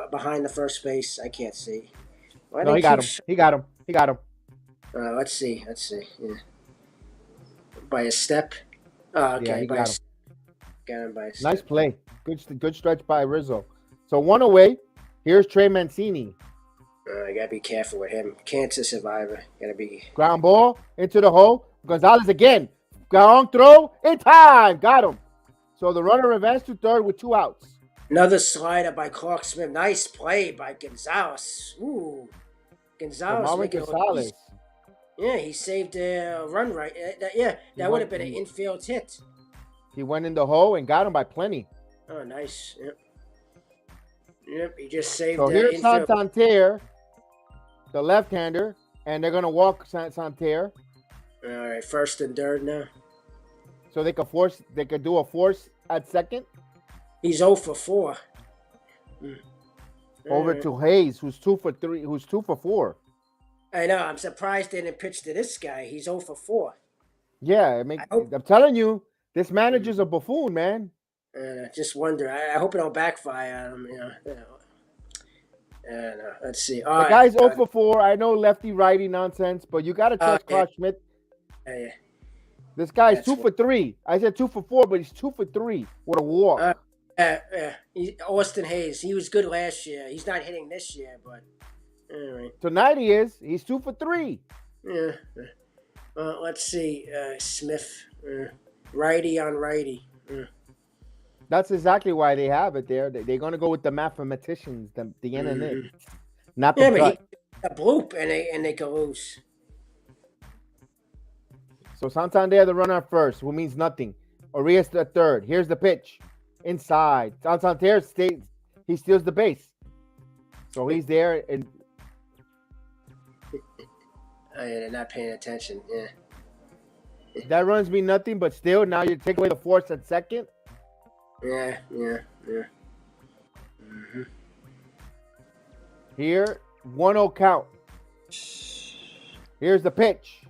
behind the first base. I can't see. No, he got him. He got him. Let's see. Yeah. By a step. Oh, okay. Yeah, he got him. Got him by a step. Nice play. Good stretch by Rizzo. So one away. Here's Trey Mancini. You gotta be careful with him. Cancer survivor. Gotta be. Ground ball into the hole. Gonzalez again. Long throw in time. Got him. So the runner advanced to third with 2 outs. Another slider by Clark Smith. Nice play by Gonzalez. Ooh. Gonzalez. Gonzalez. Yeah, he saved a run right. That would have been an infield hit. He went in the hole and got him by plenty. Oh, nice. Yep, he just saved so the here's infield. Santander, the left-hander, and they're going to walk Santander. All right, first and third now. So they could do a force at second. He's 0 for 4. Over to Hayes, who's 2 for 3, who's 2 for 4. I know. I'm surprised they didn't pitch to this guy. He's 0 for 4. Yeah, I'm telling you, this manager's a buffoon, man. Just wonder. I hope it don't backfire on him. Let's see. All the guy's 0 for 4. I know lefty-righty nonsense, but you got to trust Clark Schmidt. Yeah. This guy's 2 for 3. I said 2 for 4, but he's 2 for 3 with a walk. Austin Hayes. He was good last year. He's not hitting this year, but anyway. Tonight he is. He's 2 for 3. Yeah. Let's see. Smith. Righty on righty. That's exactly why they have it there. They're going to go with the mathematicians, the internet, not the gut. But a bloop and they can lose. So Santander, the runner at first, who means nothing. Arias the third. Here's the pitch. Inside. Santander he steals the base. So he's there. And they're not paying attention. Yeah. That runs me nothing, but still, now you take away the force at second. Yeah. Here, 1-0 count. Here's the pitch.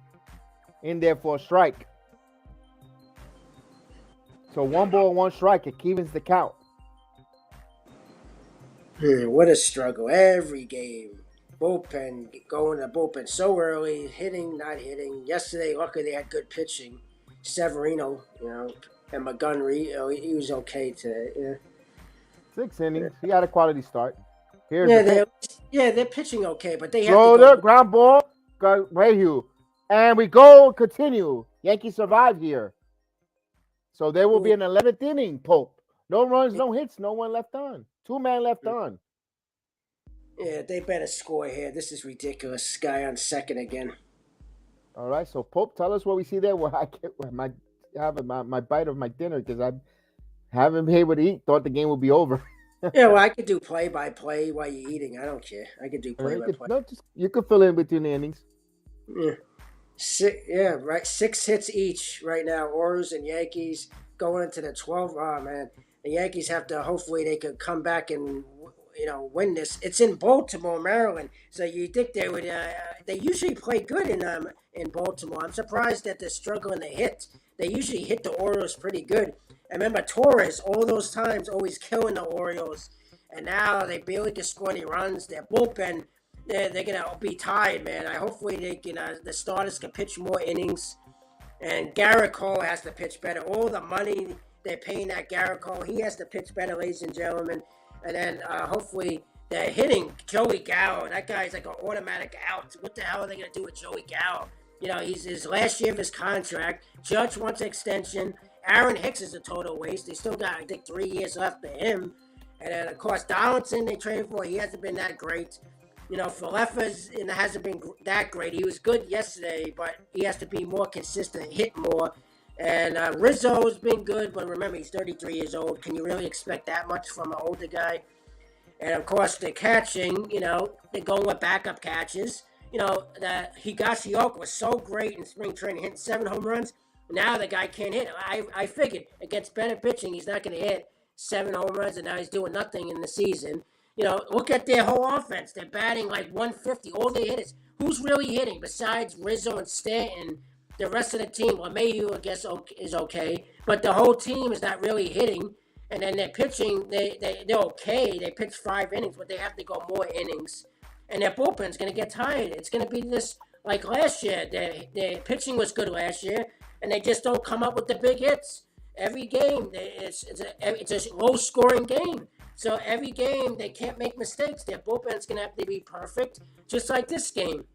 In there for a strike. So 1 ball, 1 strike. It evens the count. What a struggle. Every game. Bullpen, going to bullpen so early, hitting, not hitting. Yesterday, luckily they had good pitching. Severino, and Montgomery, he was okay today. Yeah. 6 innings. He had a quality start. Here's they're pitching okay, but they have to ground ball, Mayhew. And we continue. Yankees survive here. So there will be an 11th inning, Pope. No runs, no hits, no one left on. 2-man left on. Yeah, they better score here. This is ridiculous. Guy on second again. All right, so Pope, tell us what we see there. Where I get my bite of my dinner because I haven't been able to eat. Thought the game would be over. Yeah, well, I could do play-by-play while you're eating. I don't care. I could do play-by-play. No, you could fill in between the innings. Yeah. 6 hits each right now. Orioles and Yankees going into the 12th. Oh, man. The Yankees have to, hopefully they could come back and, win this. It's in Baltimore, Maryland. So you think they would, they usually play good in Baltimore. I'm surprised that they're struggling to hit. They usually hit the Orioles pretty good. I remember Torres, all those times, always killing the Orioles. And now they barely can score any runs. Their bullpen, they're going to be tied, man. Hopefully they can, the starters can pitch more innings. And Garrett Cole has to pitch better. All the money they're paying that Garrett Cole, he has to pitch better, ladies and gentlemen. And then hopefully they're hitting Joey Gallo. That guy's like an automatic out. What the hell are they going to do with Joey Gallo? He's his last year of his contract. Judge wants an extension. Aaron Hicks is a total waste. They still got, I think, 3 years left for him. And then, of course, Donaldson they traded for. He hasn't been that great. Falefa hasn't been that great. He was good yesterday, but he has to be more consistent, hit more. And Rizzo's been good, but remember, he's 33 years old. Can you really expect that much from an older guy? And, of course, the catching, they're going with backup catches. That Higashioka was so great in spring training, hitting 7 home runs. Now the guy can't hit. I figured against better pitching, he's not going to hit. 7 home runs, and now he's doing nothing in the season. Look at their whole offense. They're batting like 150. All their hitters. Who's really hitting besides Rizzo and Stanton? The rest of the team, LeMahieu, I guess, is okay, but the whole team is not really hitting. And then they're pitching. They're okay. They pitch 5 innings, but they have to go more innings. And their bullpen's going to get tired. It's going to be this like last year. Their pitching was good last year, and they just don't come up with the big hits. Every game, it's a low-scoring game. So every game, they can't make mistakes. Their bullpen's going to have to be perfect, just like this game.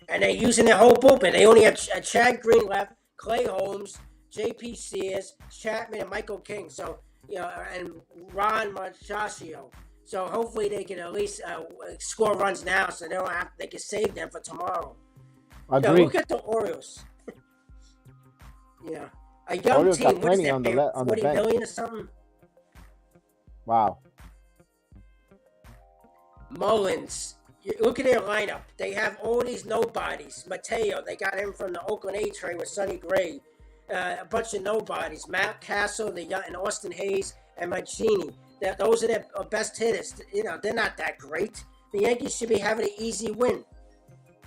And they're using their whole bullpen. They only have Chad Green left, Clay Holmes, J.P. Sears, Chapman, and Michael King. So, and Ron Marchasio. So hopefully they can at least score runs now, so they can save them for tomorrow. Agree. Look at the Orioles. A young Orioles team. got plenty on the $40 bench. million or something. Wow. Mullins. Look at their lineup. They have all these nobodies. Mateo, they got him from the Oakland A train with Sonny Gray. A bunch of nobodies. Matt Castle, and Austin Hayes, and Mancini. Those are their best hitters. They're not that great. The Yankees should be having an easy win.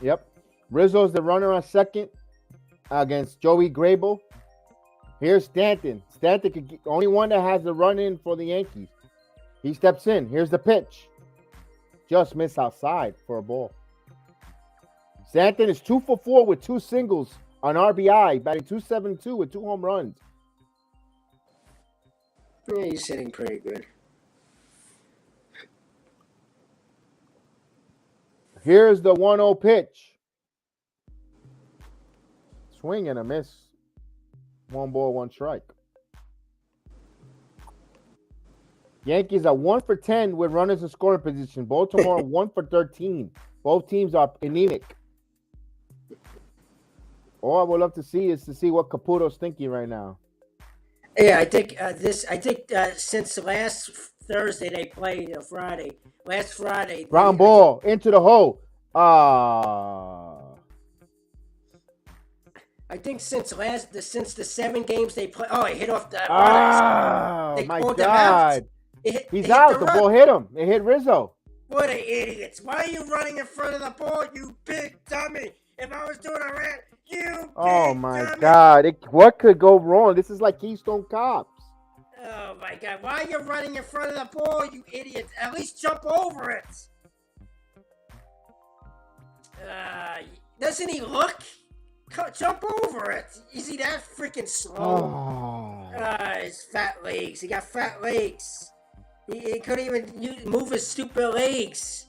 Yep. Rizzo's the runner on second against Joey Grable. Here's Stanton. Stanton, only one that has the run in for the Yankees. He steps in. Here's the pitch. Just missed outside for a ball. Stanton is 2 for 4 with 2 singles on RBI, batting .272 with 2 home runs. Yeah, he's hitting pretty good. Here's the 1-0 pitch. Swing and a miss. 1 ball, 1 strike. Yankees are 1 for 10 with runners in scoring position. Baltimore 1 for 13. Both teams are anemic. All I would love to see is what Caputo's thinking right now. Yeah, I think since last Thursday they played Friday. Last Friday. Ground ball into the hole. I think since the 7 games they played. Oh, he hit off the. My God. He's out. The ball hit him. It hit Rizzo. What an idiots. Why are you running in front of the ball, you big dummy? If I was doing a rant, Oh, my God. What could go wrong? This is like Keystone Cops. Oh, my God. Why are you running in front of the ball, you idiot? At least jump over it. Doesn't he look? Jump over it. Is he that freaking slow? His fat legs. He got fat legs. He couldn't even move his stupid legs.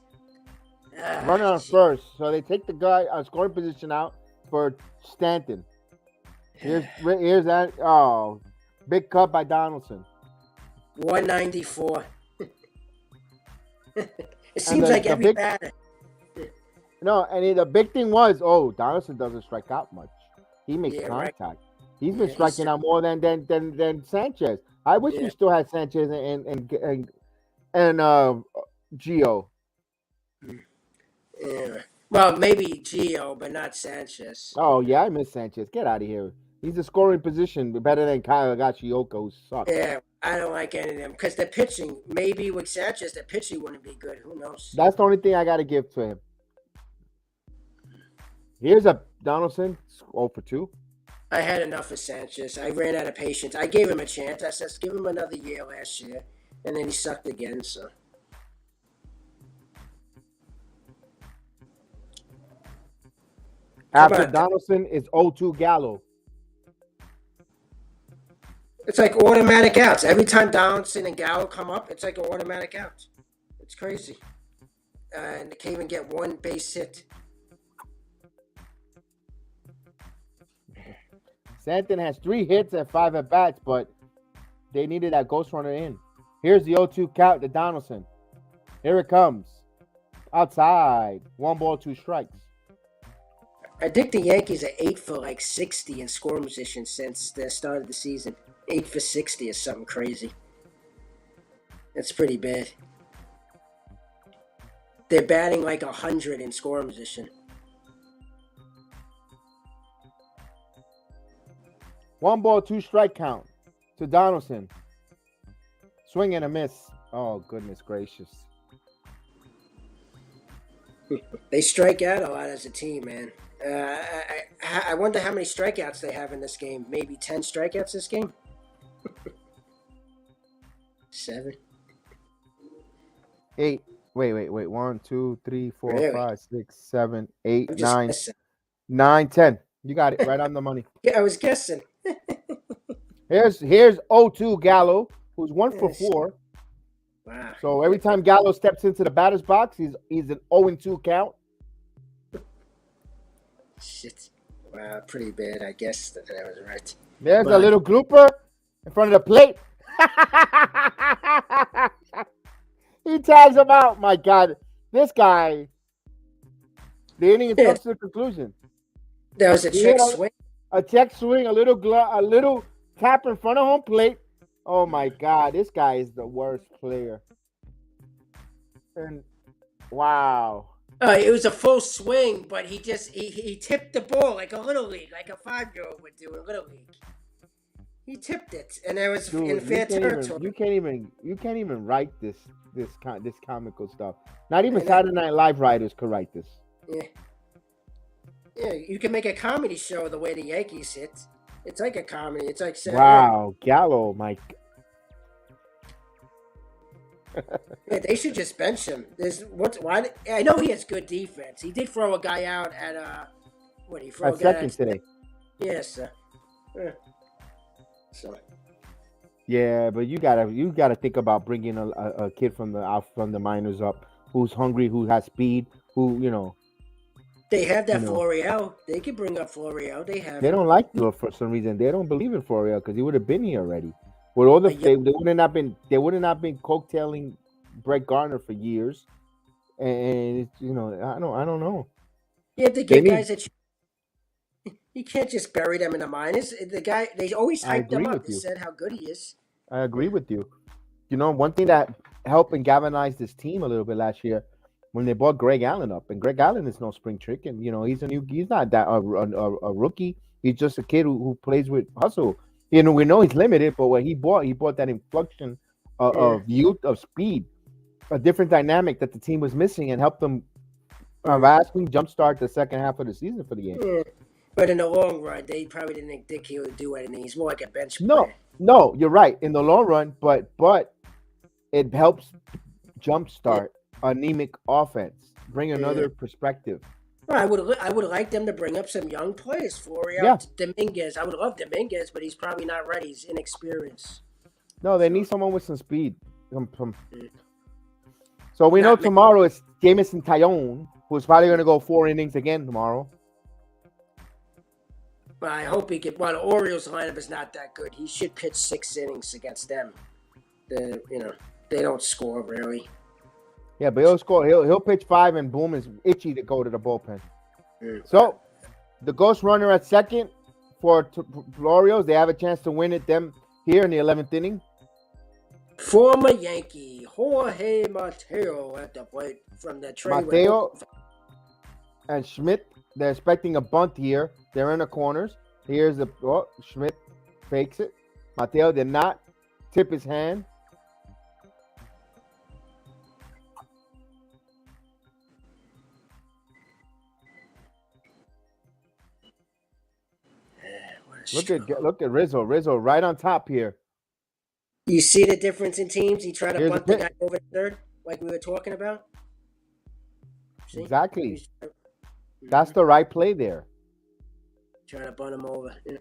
Runner on first. So they take the guy on scoring position out for Stanton. Here's that. Oh, big cut by Donaldson. 194. It seems like every batter. No, and the big thing was, Donaldson doesn't strike out much. He makes contact. Right. He's been striking out more than Sanchez. I wish we still had Sanchez and Gio. Yeah. Well, maybe Gio, but not Sanchez. Oh yeah, I miss Sanchez. Get out of here. He's a scoring position better than Kyle Gachioka, who sucks. Yeah, I don't like any of them because the pitching. Maybe with Sanchez, the pitching wouldn't be good. Who knows? That's the only thing I got to give to him. Here's a Donaldson 0 for 2. I had enough of Sanchez. I ran out of patience. I gave him a chance. I said, give him another year last year. And then he sucked again, so. After Donaldson is 0-2 Gallo. It's like automatic outs. Every time Donaldson and Gallo come up, it's like an automatic out. It's crazy. And they can't even get one base hit. Stanton has 3 hits and 5 at-bats, but they needed that ghost runner in. Here's the 0-2 count to Donaldson. Here it comes. Outside. 1 ball, 2 strikes. I think the Yankees are 8 for like 60 in scoring position since the start of the season. 8 for 60 is something crazy. That's pretty bad. They're batting like 100 in scoring position. 1 ball, 2 strike count to Donaldson. Swing and a miss. Oh, goodness gracious. They strike out a lot as a team, man. I wonder how many strikeouts they have in this game. Maybe 10 strikeouts this game? 7? 8. Wait. 1, 2, 3, 4, Really? 5, 6, 7, 8, I'm just 9, guessing. 9, 10. You got it right on the money. Yeah, I was guessing. Here's 0-2 Gallo, who's 1 for Yes. 4. Wow. So every time Gallo steps into the batter's box, he's an 0-2 count. Shit. Wow, pretty bad. I guess that was right. There's a But- little grouper in front of the plate. He tags him out. My God, this guy. The inning comes to the conclusion. That was a He check hit swing. A check swing, a little tap in front of home plate. Oh my God, this guy is the worst player. And wow. It was a full swing, but he tipped the ball like a little league, like a 5-year-old would do in little league. He tipped it, and it was Dude, in fair territory. you can't even write this comical stuff. Not even Yeah. Saturday Night Live writers could write this. Yeah, you can make a comedy show the way the Yankees hit. It's like a comedy. It's like Wow, Gallo, Mike. Yeah, they should just bench him. Why? I know he has good defense. He did throw a guy out at what he throw At a guy second out today. Yes. So Yeah, but you gotta think about bringing a kid from the minors up who's hungry, who has speed, who they have that You know. Florial. They could bring up Florial. They have. they don't like to for some reason. They don't believe in Florio because he would have been here already. With all the they would have not been coattailing Brett Gardner for years, and it's, I don't know. You have to They get need- guys that you can't just bury them in the minors. The guy they always I hyped him agree up. with They you. said how good he is. I agree with you. One thing that helped and galvanized this team a little bit last year when they brought Greg Allen up, and Greg Allen is no spring trick, and he's not that a rookie. He's just a kid who plays with hustle. We know he's limited, but what he brought that inflection of youth, of speed, a different dynamic that the team was missing, and helped them vastly jumpstart the second half of the season for the Yankees. Yeah. But in the long run, they probably didn't think he would do anything. He's more like a bench No, player. no, you're right in the long run, but it helps jumpstart anemic offense, bring another perspective. Well, I would like them to bring up some young players. Florial, Yeah. Dominguez. I would love Dominguez, but he's probably not ready. He's inexperienced. No, they need someone with some speed. So we know Not tomorrow it's Jameson Taillon, who's probably going to go 4 innings again tomorrow. But I hope he can. Well, the Orioles lineup is not that good. He should pitch 6 innings against them. They don't score really. Yeah, but he'll score. He'll pitch 5, and boom, is itchy to go to the bullpen. So the ghost runner at second for Orioles, they have a chance to win it them here in the 11th inning. Former Yankee Jorge Mateo at the plate from the trade. Mateo and Schmidt, they're expecting a bunt here. They're in the corners. Here's Schmidt fakes it. Mateo did not tip his hand. Look at Rizzo. Rizzo right on top here. You see the difference in teams? He tried to Here's bunt the the guy over the third, like we were talking about. See? Exactly. He's That's the right play there. trying to bunt him over. Yeah.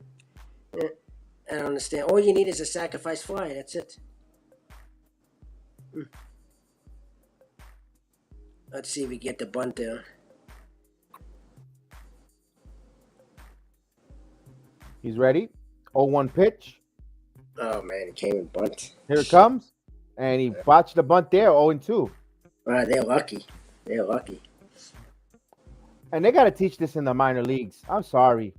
I don't understand. All you need is a sacrifice fly. That's it. Let's see if we get the bunt down. He's ready. 0-1 pitch. Oh man, he came in bunt. Here it comes. And he botched the bunt there, 0-2. They're lucky. They're lucky. And they got to teach this in the minor leagues. I'm sorry.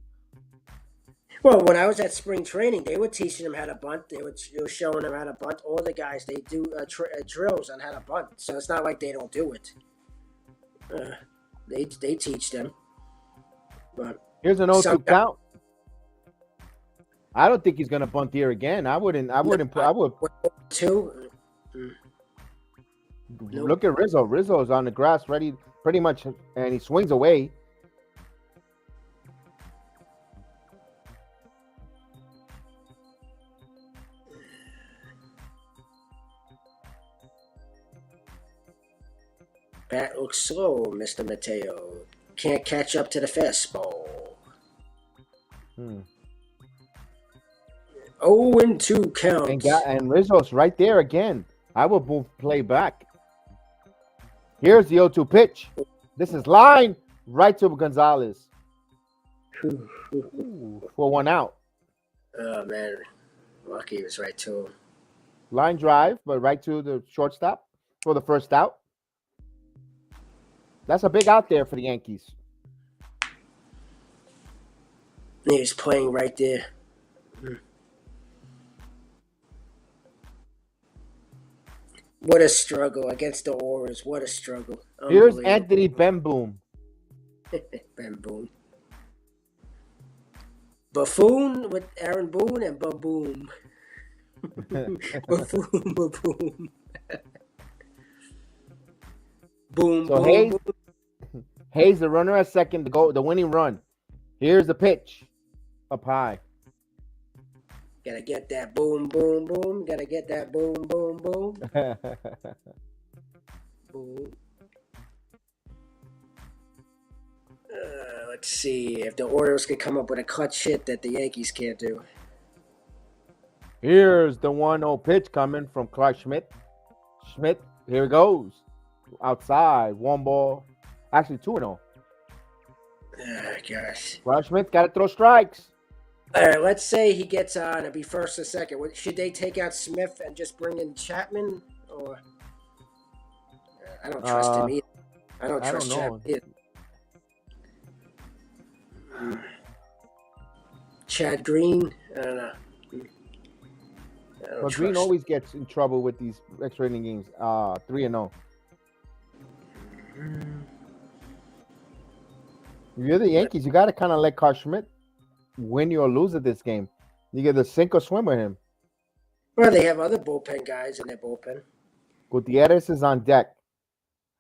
Well, when I was at spring training, they were teaching them how to bunt. They were showing them how to bunt. All the guys, they do drills on how to bunt. So it's not like they don't do it. They teach them. But Here's an 0-2 Some- count. I don't think he's going to bunt here again. I would. 2. Nope. Look at Rizzo. Rizzo's on the grass, ready, pretty much, and he swings away. Bat looks slow, Mr. Mateo. Can't catch up to the fastball. 0-2 count. And Rizzo's right there again. I will move play back. Here's the 0-2 pitch. This is line right to Gonzalez. For 1 out. Oh, man. Lucky he was right to him. Line drive, but right to the shortstop for the first out. That's a big out there for the Yankees. He's playing right there. What a struggle against the Orioles. What a struggle. Here's Anthony Benboom. Benboom. Buffoon with Aaron Boone and Baboom. Buffoon, Baboom. Boom, So boom, Hayes, the runner at second, the winning run. Here's the pitch. Up high. Gotta get that boom, boom, boom. Gotta get that boom, boom, boom. Boom. Let's see if the Orioles can come up with a clutch hit that the Yankees can't do. Here's the 1-0 pitch coming from Clark Schmidt. Schmidt, here it goes. Outside, 1 ball. Actually, 2-0. Oh, gosh. Clark Schmidt's got to throw strikes. All right, let's say he gets on. It'll be first or second. Should they take out Smith and just bring in Chapman? Or I don't trust him either. I don't trust Chapman either. Chad Green? I don't know. But Green always gets in trouble with these extra inning games. 3-0. If you're the Yankees, you got to kind of let Clark Schmidt win or lose at this game. You get the sink or swim with him. Well, they have other bullpen guys in their bullpen. Gutierrez is on deck.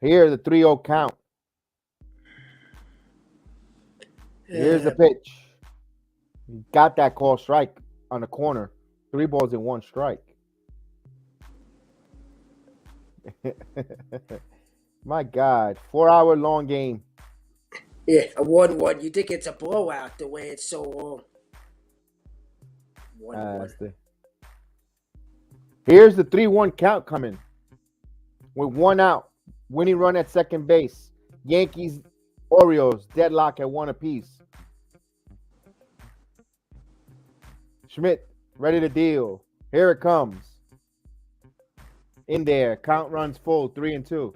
Here, the 3-0 count. Here's the pitch. He got that call strike on the corner. 3 balls and 1 strike. My God. 4-hour long game. Yeah, a 1-1. You think it's a blowout the way it's so long. 1-1. Here's the 3-1 count coming. With 1 out. Winning run at second base. Yankees, Orioles, deadlock at 1 apiece. Schmidt, ready to deal. Here it comes. In there. Count runs full. 3-2.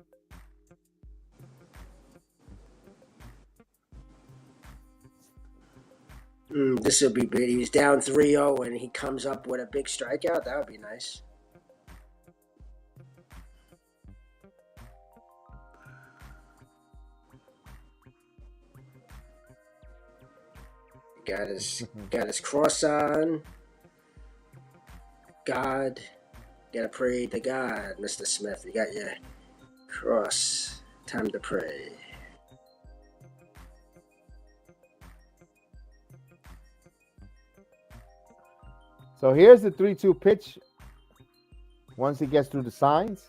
This will be big. He's down 3-0 and he comes up with a big strikeout. That would be nice. Got his cross on. God. Gotta pray to God, Mr. Smith. You got your cross. Time to pray. So here's the 3-2 pitch. Once he gets through the signs.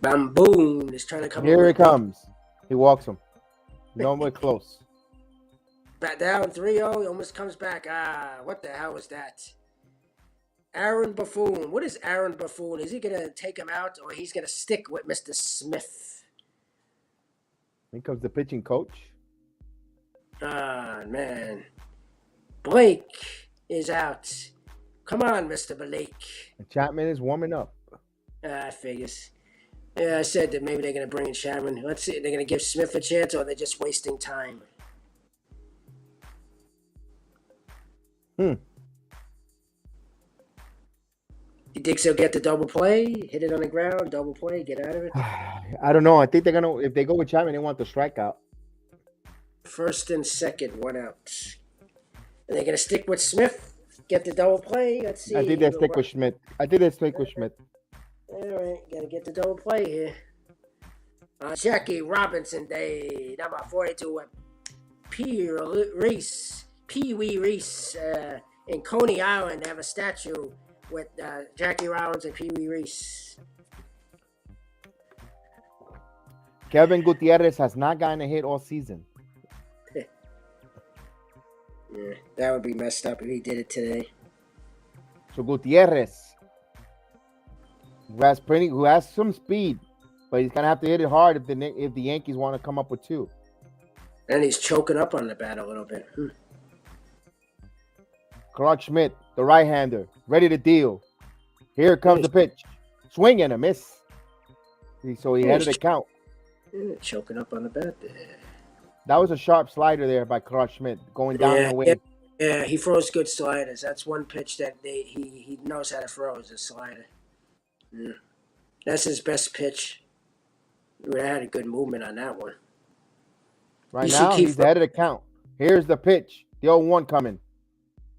Bamboon is trying to come. Here he comes. He walks him. Nowhere close. Back down 3-0. He almost comes back. What the hell was that? Aaron Buffoon. What is Aaron Buffoon? Is he going to take him out or he's going to stick with Mr. Smith? Here comes the pitching coach. Man. Blake is out. Come on, Mr. Blake. And Chapman is warming up. Figures. Yeah, I said that maybe they're going to bring in Chapman. Let's see. They're going to give Smith a chance or they're just wasting time. You think he'll get the double play? Hit it on the ground, double play, get out of it? I don't know. I think they're going to, if they go with Chapman, they want the strikeout. First and second, 1 out. And they're going to stick with Smith? get the double play. Let's see. I think they stick with Schmidt. All right, gotta get the double play here. Jackie Robinson Day, number 42. Pee Wee Reese in Coney Island. They have a statue with Jackie Robinson and Pee Wee Reese. Kevin Gutierrez has not gotten a hit all season. Yeah, that would be messed up if he did it today. So Gutierrez, who has some speed, but he's gonna have to hit it hard if the Yankees want to come up with two. And he's choking up on the bat a little bit. Clark Schmidt, the right-hander, ready to deal. Here comes the pitch. Swing and a miss. So he had the count. Choking up on the bat there. That was a sharp slider there by Clark Schmidt, going down and away. Yeah, he throws good sliders. That's one pitch that he knows how to throw is a slider. Yeah. That's his best pitch. We would have had a good movement on that one. Right now, he's ahead of the count. Here's the pitch. The 0-1 coming.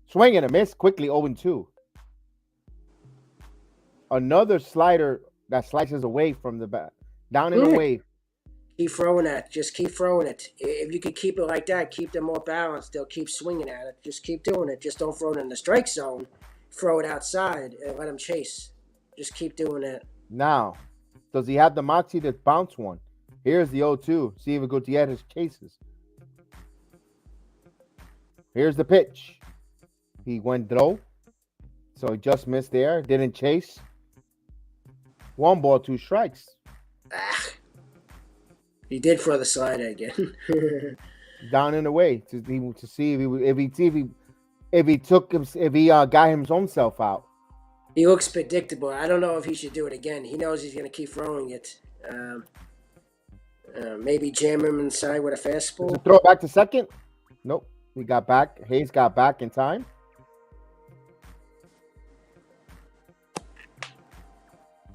Swing and a miss. Quickly 0-2. Another slider that slices away from the bat. Down and away. Keep throwing that. Just keep throwing it. If you could keep it like that, keep them more balanced. They'll keep swinging at it. Just keep doing it. Just don't throw it in the strike zone. Throw it outside and let them chase. Just keep doing that. Now, does he have the moxie to bounce one? Here's the 0-2. See if Gutierrez chases. Here's the pitch. He went low. So he just missed there. Didn't chase. 1 ball, 2 strikes. He did throw the slider again. Down and away to see if he got his own self out. He looks predictable. I don't know if he should do it again. He knows he's going to keep throwing it. Maybe jam him inside with a fastball. Throw it back to second. Nope. He got back. Hayes got back in time.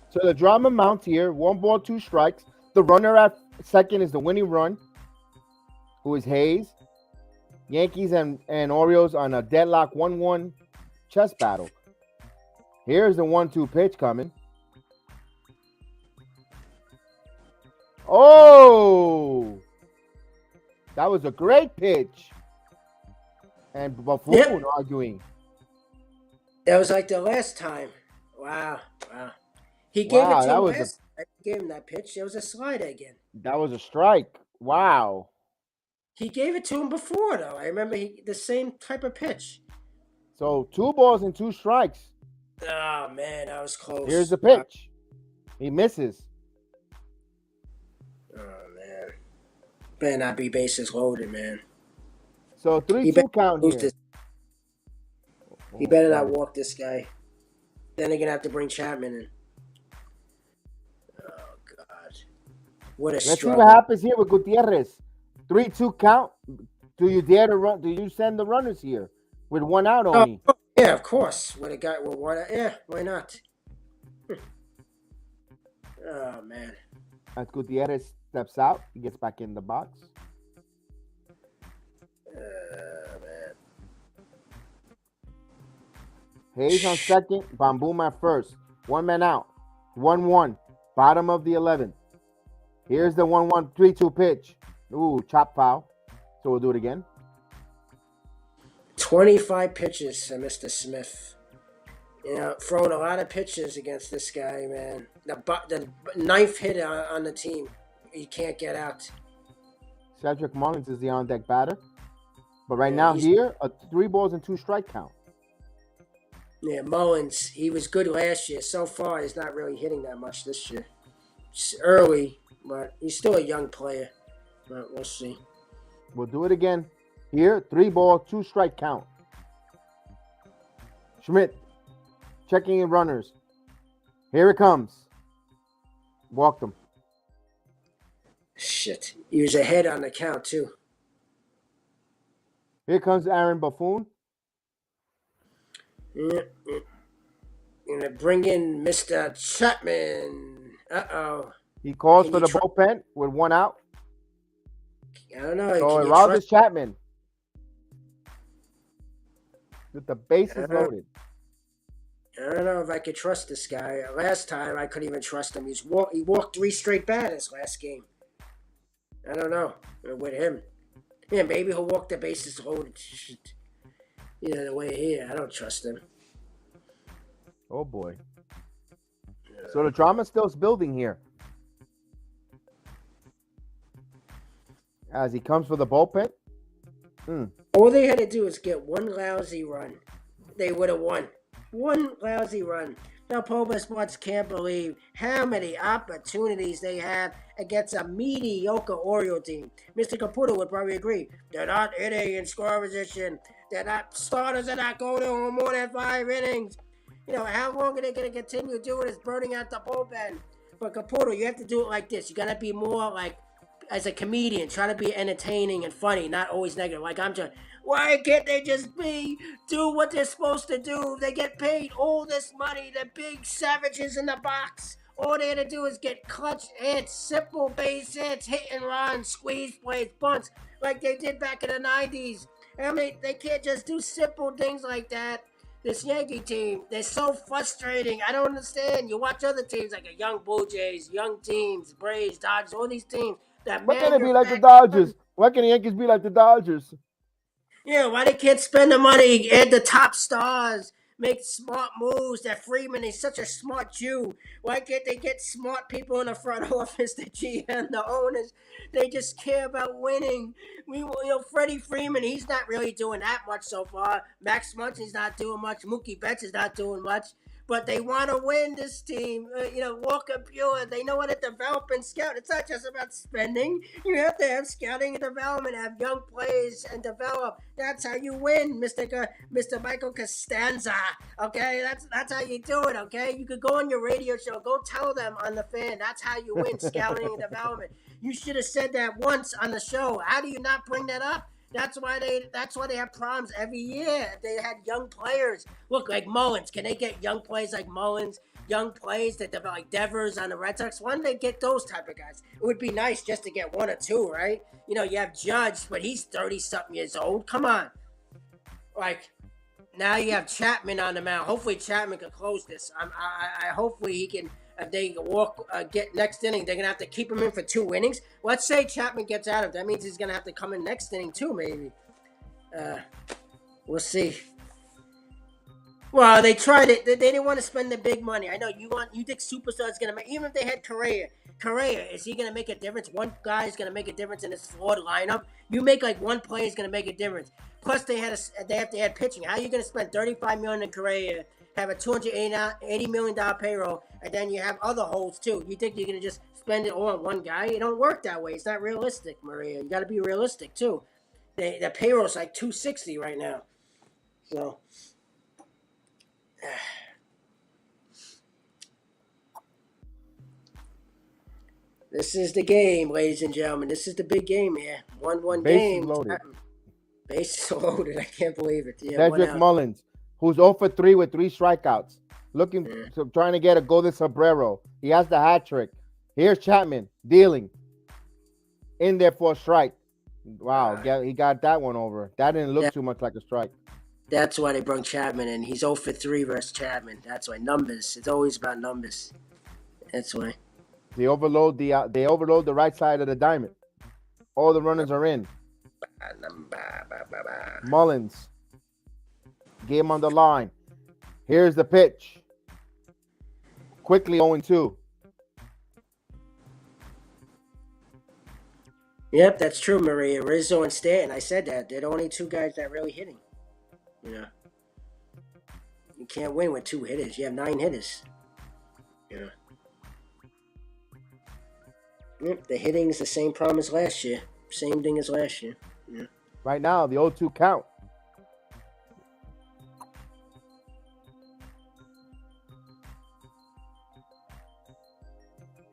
So the drama mounts here. 1 ball, 2 strikes. The runner at second is the winning run, who is Hayes. Yankees and Orioles on a deadlock 1-1 chess battle. Here's the 1-2 pitch coming. Oh! That was a great pitch. And Buffon arguing. That was like the last time. Wow. He gave it to him He gave him that pitch. There was a slider again. That was a strike. Wow. He gave it to him before, though. I remember the same type of pitch. So 2 balls and 2 strikes. Oh, man, that was close. Here's the pitch. He misses. Oh, man. Better not be bases loaded, man. So 3-2 count here. He better not walk this guy. Then they're going to have to bring Chapman in. Oh, God. What a struggle. Let's see what happens here with Gutierrez. 3-2 count. Do you dare to run? Do you send the runners here with 1 out only? Oh, yeah, of course. With a guy with 1 out. Yeah, why not? Oh, man. As Gutierrez steps out, he gets back in the box. Man. Hayes on second, Bamboom at first. 1 man out. 1-1. Bottom of the 11th. Here's the 1-1 3-2 pitch. Ooh, chop foul. So we'll do it again. 25 pitches for Mr. Smith. You know, throwing a lot of pitches against this guy, man. The 9th hit on the team. He can't get out. Cedric Mullins is the on-deck batter. But right now here, a 3 balls and 2 strike count. Yeah, Mullins, he was good last year. So far, he's not really hitting that much this year. It's early, but he's still a young player. But we'll see. We'll do it again. Here, 3 ball, 2 strike count. Schmidt checking in runners. Here it comes. Walked him. Shit. He was ahead on the count, too. Here comes Aaron Buffon. Gonna bring in Mr. Chapman. Uh-oh. He calls for the bullpen with 1 out. I don't know. So Aroldis Chapman. with the bases loaded. I don't know if I could trust this guy. Last time, I couldn't even trust him. He walked 3 straight batters last game. I don't know with him. Yeah, maybe he'll walk the bases loaded. The way here, I don't trust him. Oh boy. So the drama still is building here. As he comes for the bullpen. All they had to do is get one lousy run. They would have won. One lousy run. Now, Poba Sports can't believe how many opportunities they have against a mediocre Oriole team. Mr. Caputo would probably agree. They're not hitting in score position. They're not starters are not going to more than 5 innings. How long are they going to continue doing this, burning out the bullpen? But Caputo, you have to do it like this. You got to be more like, as a comedian, try to be entertaining and funny, not always negative. Like I'm just, why can't they just do what they're supposed to do? They get paid all this money. The big savages in the box. All they had to do is get clutch hits, simple base hits, hit and run, squeeze plays, bunts, like they did back in the 90s. They can't just do simple things like that. This Yankee team, they're so frustrating. I don't understand. You watch other teams like the young Blue Jays, young teams, Braves, Dodgers, all these teams. Why can't it be like the Dodgers? Why can't the Yankees be like the Dodgers? Yeah, why they can't spend the money, add the top stars, make smart moves? That Freeman is such a smart Jew. Why can't they get smart people in the front office, the GM, the owners? They just care about winning. Freddie Freeman, he's not really doing that much so far. Max Muncy's not doing much. Mookie Betts is not doing much. But they want to win this team. Walker Buehler, they know how to develop and scout. It's not just about spending. You have to have scouting and development, have young players and develop. That's how you win, Mr. Michael Costanza. Okay, that's how you do it. Okay, you could go on your radio show, go tell them on the Fan. That's how you win, scouting and development. You should have said that once on the show. How do you not bring that up? That's why they have problems every year. They had young players. Look, like Mullins. Can they get young players like Mullins? Young players that develop like Devers on the Red Sox? Why don't they get those type of guys? It would be nice just to get 1 or 2, right? You have Judge, but he's 30-something years old. Come on. Like, now you have Chapman on the mound. Hopefully Chapman can close this. I hopefully he can. If they get next inning, they're going to have to keep him in for 2 innings. Let's say Chapman gets out of it. That means he's going to have to come in next inning too, maybe. We'll see. Well, they tried it. They didn't want to spend the big money. I know you think Superstar's going to make, even if they had Correa, is he going to make a difference? One guy is going to make a difference in this flawed lineup. You make like one player is going to make a difference. Plus, they have to add pitching. How are you going to spend $35 million in Correa, have a $280 million payroll, and then you have other holes too? You think you're going to just spend it all on one guy? It don't work that way. It's not realistic, Maria. You got to be realistic too. The payroll's like $260 right now. So, this is the game, ladies and gentlemen. This is the big game here. 1-1 game. Loaded. Bases loaded. I can't believe it. Yeah, Cedric Mullins, who's 0 for 3 with 3 strikeouts. Trying to get a golden sombrero. He has the hat trick. Here's Chapman dealing. In there for a strike. Wow, he got that one over. That didn't look too much like a strike. That's why they brought Chapman in. He's 0 for 3 versus Chapman. That's why. Numbers. It's always about numbers. That's why. They overload the right side of the diamond. All the runners are in. Mullins. Game on the line. Here's the pitch. Quickly 0-2. Yep, that's true, Maria. Rizzo and Stanton. I said that. They're the only 2 guys that are really hitting. You can't win with 2 hitters. You have 9 hitters. Yep, the hitting is the same problem as last year. Same thing as last year. Yeah. Right now, the 0-2 count.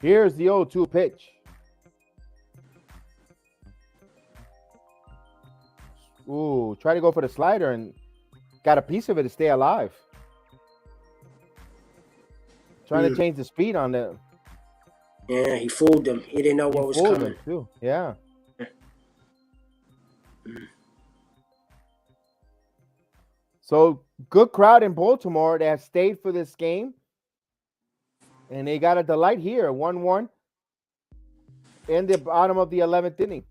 Here's the 0-2 pitch. Ooh, try to go for the slider and got a piece of it to stay alive. Trying to change the speed on the. Yeah, he fooled them. He didn't know what was coming. Too. Yeah. So good crowd in Baltimore. They have stayed for this game. And they got a delight here, 1-1 in the bottom of the 11th inning.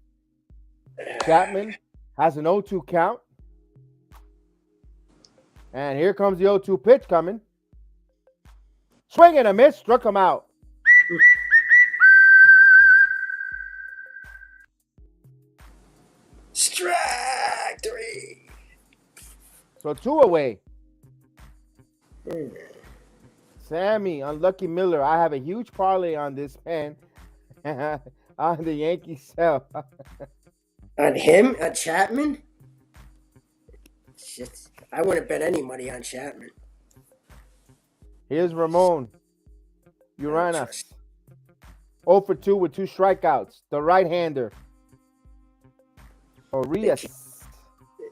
Chapman has an 0-2 count. And here comes the 0-2 pitch coming. Swing and a miss, struck him out. Strike 3. So 2 away. Sammy, unlucky Miller. I have a huge parlay on this pen. On the Yankees sell. On him? On Chapman? Shit. I wouldn't bet any money on Chapman. Here's Ramon Uranas. 0 for 2 with 2 strikeouts. The right-hander. Orias.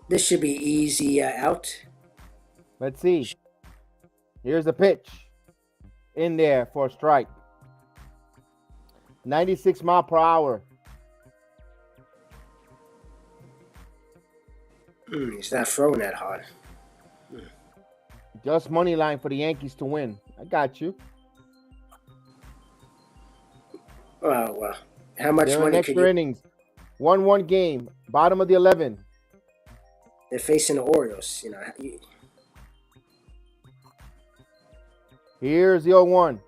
This should be easy out. Let's see. Here's the pitch. In there for a strike. 96 mile per hour. He's not throwing that hard. Just money line for the Yankees to win. I got you. Oh, well. How much They're in money extra could you... innings. 1-1 game. Bottom of the 11. They're facing the Orioles. You know. Here's the 0-1.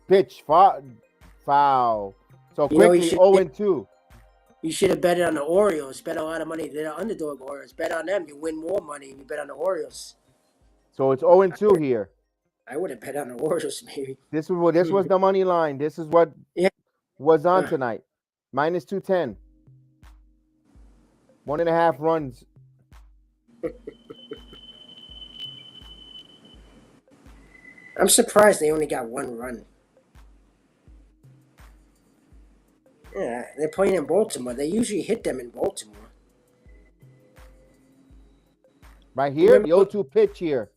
Pitch. Foul. So You know, quickly, 0-2. You should have bet on the Orioles. Bet a lot of money. They're the underdog Orioles. Bet on them. You win more money if you bet on the Orioles. So it's 0-2 here. I would have bet on the Orioles, maybe. This was the money line. This is what was on tonight. Minus 210. 1.5 runs. I'm surprised they only got 1 run. Yeah, they're playing in Baltimore. They usually hit them in Baltimore. Right here, the 0-2 pitch here.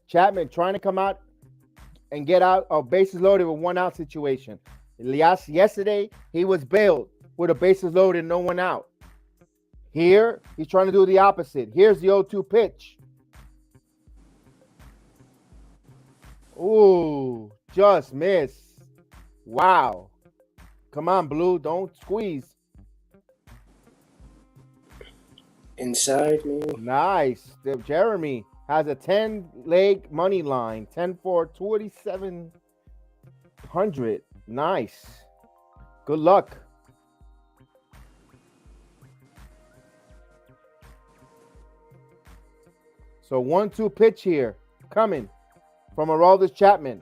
Chapman trying to come out and get out of bases loaded with 1 out situation. Lyles, yesterday, he was bailed with a bases loaded and no 1 out. Here, he's trying to do the opposite. Here's the 0-2 pitch. Ooh, just miss. Wow. Come on, Blue. Don't squeeze. Inside, maybe. Nice. Jeremy has a 10-leg money line. 10 for 2,700. Nice. Good luck. So 1-2 pitch here. Coming from Aroldis Chapman.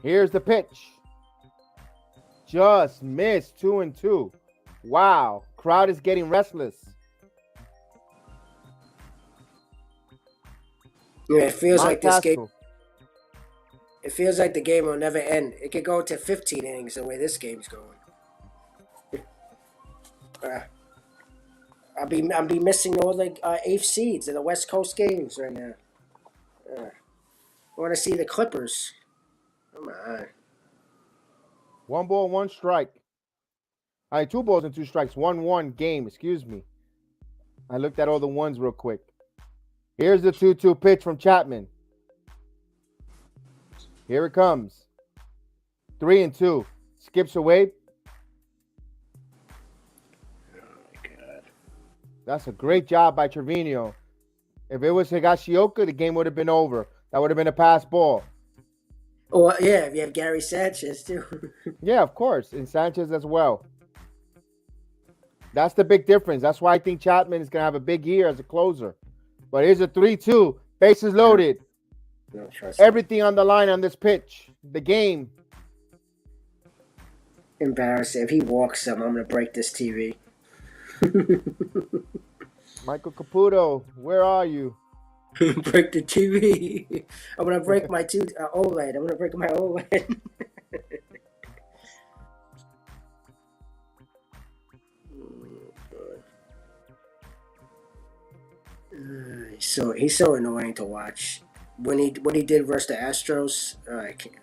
Here's the pitch. Just missed. 2-2. Wow. Crowd is getting restless. Yeah, it feels like this game. Castle. It feels like the game will never end. It could go to 15 innings the way this game's going. I'll be missing all the 8th seeds of the West Coast games right now. I want to see the Clippers. Come on. 1 ball, 1 strike. All right, 2 balls and 2 strikes. 1-1 game. Excuse me. I looked at all the ones real quick. Here's the 2-2 pitch from Chapman. Here it comes. 3-2. Skips away. That's a great job by Trevino. If it was Higashioka, the game would have been over. That would have been a pass ball. Oh, yeah, if you have Gary Sanchez, too. Yeah, of course. And Sanchez as well. That's the big difference. That's why I think Chapman is going to have a big year as a closer. But here's a 3-2. Bases loaded. No, trust Everything on the line on this pitch. The game. Embarrassing. If he walks some, I'm going to break this TV. Michael Caputo, where are you? Break the TV. I'm going to break my OLED. I'm going to break my OLED. He's so annoying to watch. What he did versus the Astros, I can't.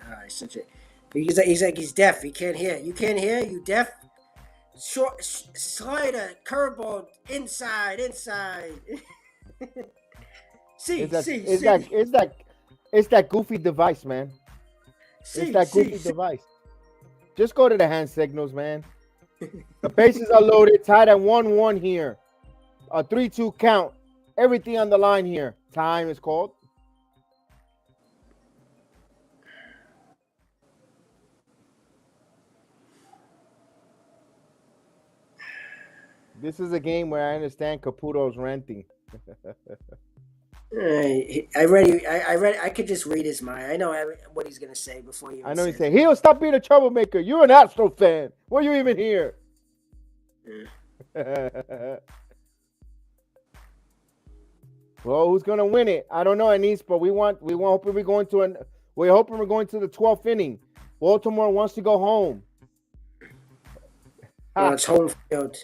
He's deaf. He can't hear. You can't hear. You deaf. Short slider, curveball, inside. See, It's that see, it's see, that it's that it's that goofy device, man. It's see, that see, goofy see. device. Just go to the hand signals, man. The bases are loaded, tied at 1-1 here. A 3-2 count. Everything on the line here. Time is called. This is a game where I understand Caputo's ranting. I read. I could just read his mind. I know what he's gonna say before he even I know he says said, it. he'll stop being a troublemaker. You're an Astro fan. Why are you even here? Well, who's gonna win it? I don't know, Anis, but we're hoping we're going to the 12th inning. Baltimore wants to go home. Well, it's home field.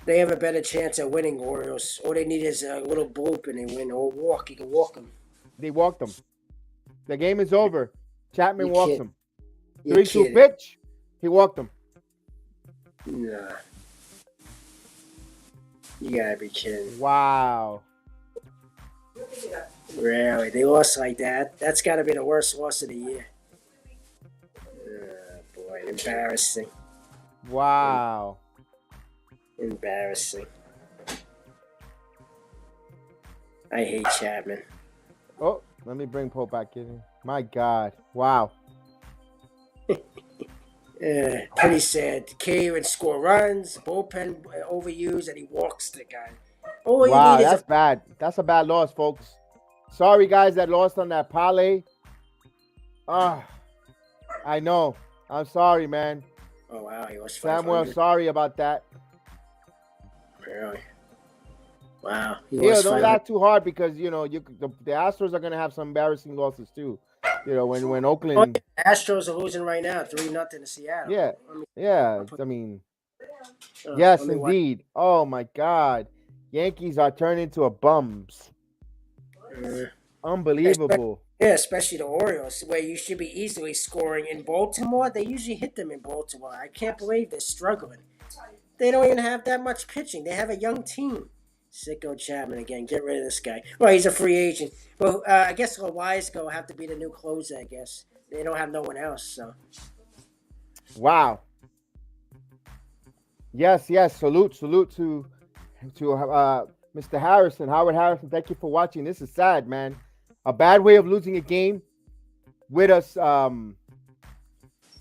They have a better chance at winning, Orioles. All they need is a little bloop and they win, or walk. You can walk them. They walked him. The game is over. Chapman You walks kid- him. You 3-2 kidding? pitch. He walked him. Nah. You gotta be kidding. Wow. Really? They lost like that? That's gotta be the worst loss of the year. Boy, embarrassing. Wow. Embarrassing. I hate Chapman. Oh, let me bring Pope back in. My God. Wow. Pretty sad. Can't score runs, bullpen overused, and he walks the guy. All you Wow, need is that's bad. That's a bad loss, folks. Sorry, guys, that lost on that parlay. I know. I'm sorry, man. Oh, wow, he was Samuel, 500. sorry about that. Really? Wow. He Yeah, was don't 500. laugh too hard because, the Astros are going to have some embarrassing losses, too. When Oakland... Astros are losing right now, 3-0 to Seattle. Yeah, yeah. I mean, Oh, yes, let me watch. indeed. Oh, my God. Yankees are turning into bums. Unbelievable. Yeah, especially the Orioles, where you should be easily scoring in Baltimore. They usually hit them in Baltimore. I can't believe they're struggling. They don't even have that much pitching. They have a young team. Sicko Chapman again. Get rid of this guy. Well, he's a free agent. Well, I guess Lyles will have to be the new closer, I guess. They don't have no one else, so. Wow. Yes. Salute to Mr. Harrison, Howard Harrison. Thank you for watching. This is sad, man. A bad way of losing a game with us.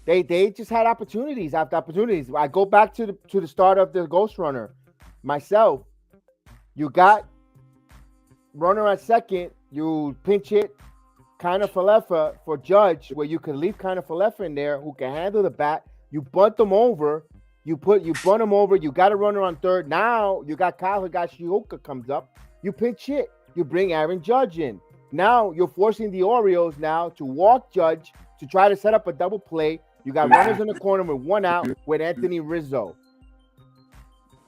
They just had opportunities after opportunities. I go back to the start of the Ghost Runner. Myself, you got runner at second. You pinch it, kind of Falefa for Judge, where you can leave kind of Falefa in there who can handle the bat. You bunt them over. You bunt them over. You got a runner on third. Now you got Kyle Higashioka comes up. You pinch hit. You bring Aaron Judge in. Now you're forcing the Orioles now to walk Judge to try to set up a double play. You got runners in the corner with one out with Anthony Rizzo.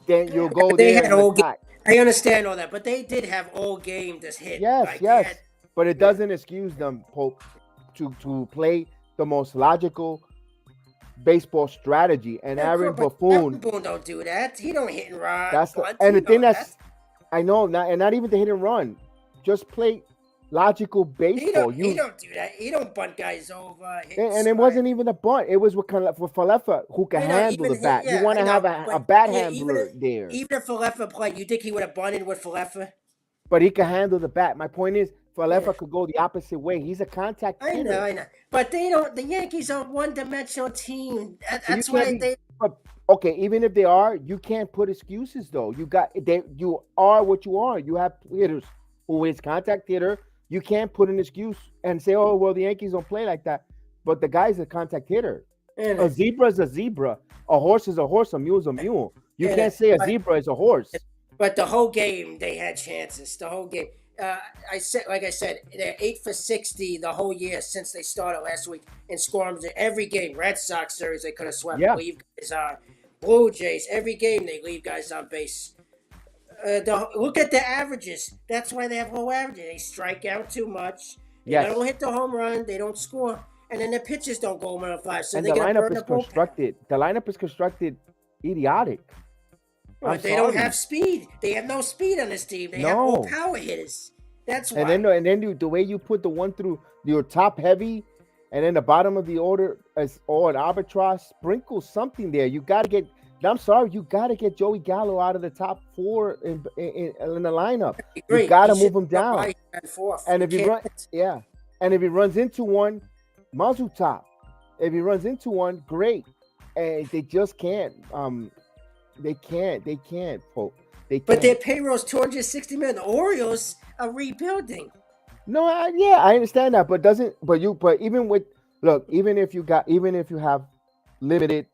Then you'll go They there had and all attack. I understand all that, but they did have all game this hit. Yes. But it doesn't excuse them, Pope, to play the most logical baseball strategy. And Aaron Buffoon don't do that. He don't hit and run. I know, not even the hit and run. Just play logical baseball. He don't do that. He don't bunt guys over. And it wasn't even a bunt. It was with Falefa who can handle the bat. You want to have a bat handler there. Even if Falefa played, you think he would have bunted with Falefa? But he can handle the bat. My point is, Falefa could go the opposite way. He's a contact hitter. I know. But they don't. The Yankees are a one-dimensional team. That's why they. But okay, even if they are, you can't put excuses though. You are what you are. You have hitters who is contact hitter. You can't put an excuse and say, "Oh, well, the Yankees don't play like that." But the guy's a contact hitter. A zebra is a zebra. A horse is a horse. A mule is a mule. You can't say a zebra is a horse. But the whole game, they had chances. The whole game. Like I said, they're 8 for 60 the whole year since they started last week in scoring. Every game, Red Sox series, they could have swept. Yeah. Leave guys on. Blue Jays, every game they leave guys on base. Look at the averages. That's why they have low averages. They strike out too much. They don't hit the home run. They don't score. and then the pitchers don't go 1-5, so And they're the gonna lineup burn is the bullpen. constructed. The lineup is constructed idiotic. Well, I'm they don't sorry. have speed. They have no speed on this team. They have No. all power hitters. That's why. And then the way you put the one through your top heavy, and then the bottom of the order is all an arbitrage. Sprinkle something there. You got to get. I'm sorry, you got to get Joey Gallo out of the top 4 in the lineup. You got to move him down. And if he runs, and if he runs into one, muzzle top. If he runs into one, great. And they just can't. They can't. Pope. They can't. But their payroll's $260 million. The Orioles are rebuilding. No, I understand that, but even if you have limited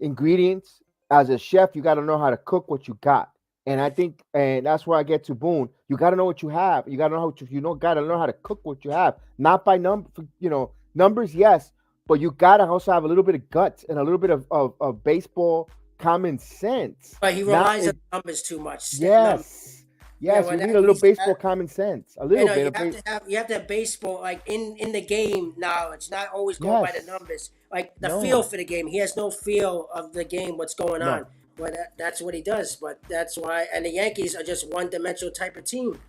ingredients as a chef, you got to know how to cook what you got. And I think, and that's where I get to Boone. You got to know what you have. You got to know got to learn how to cook what you have, not by numbers, yes, but you got to also have a little bit of guts and a little bit of baseball common sense. But he relies on numbers too much. Yes. Yes, Yeah, you well, need a little baseball common sense. A little bit. You have to have baseball like in the game knowledge, not always go by the numbers. Like the feel for the game. He has no feel of the game, what's going on. But that's what he does. But that's why. And the Yankees are just one-dimensional type of team.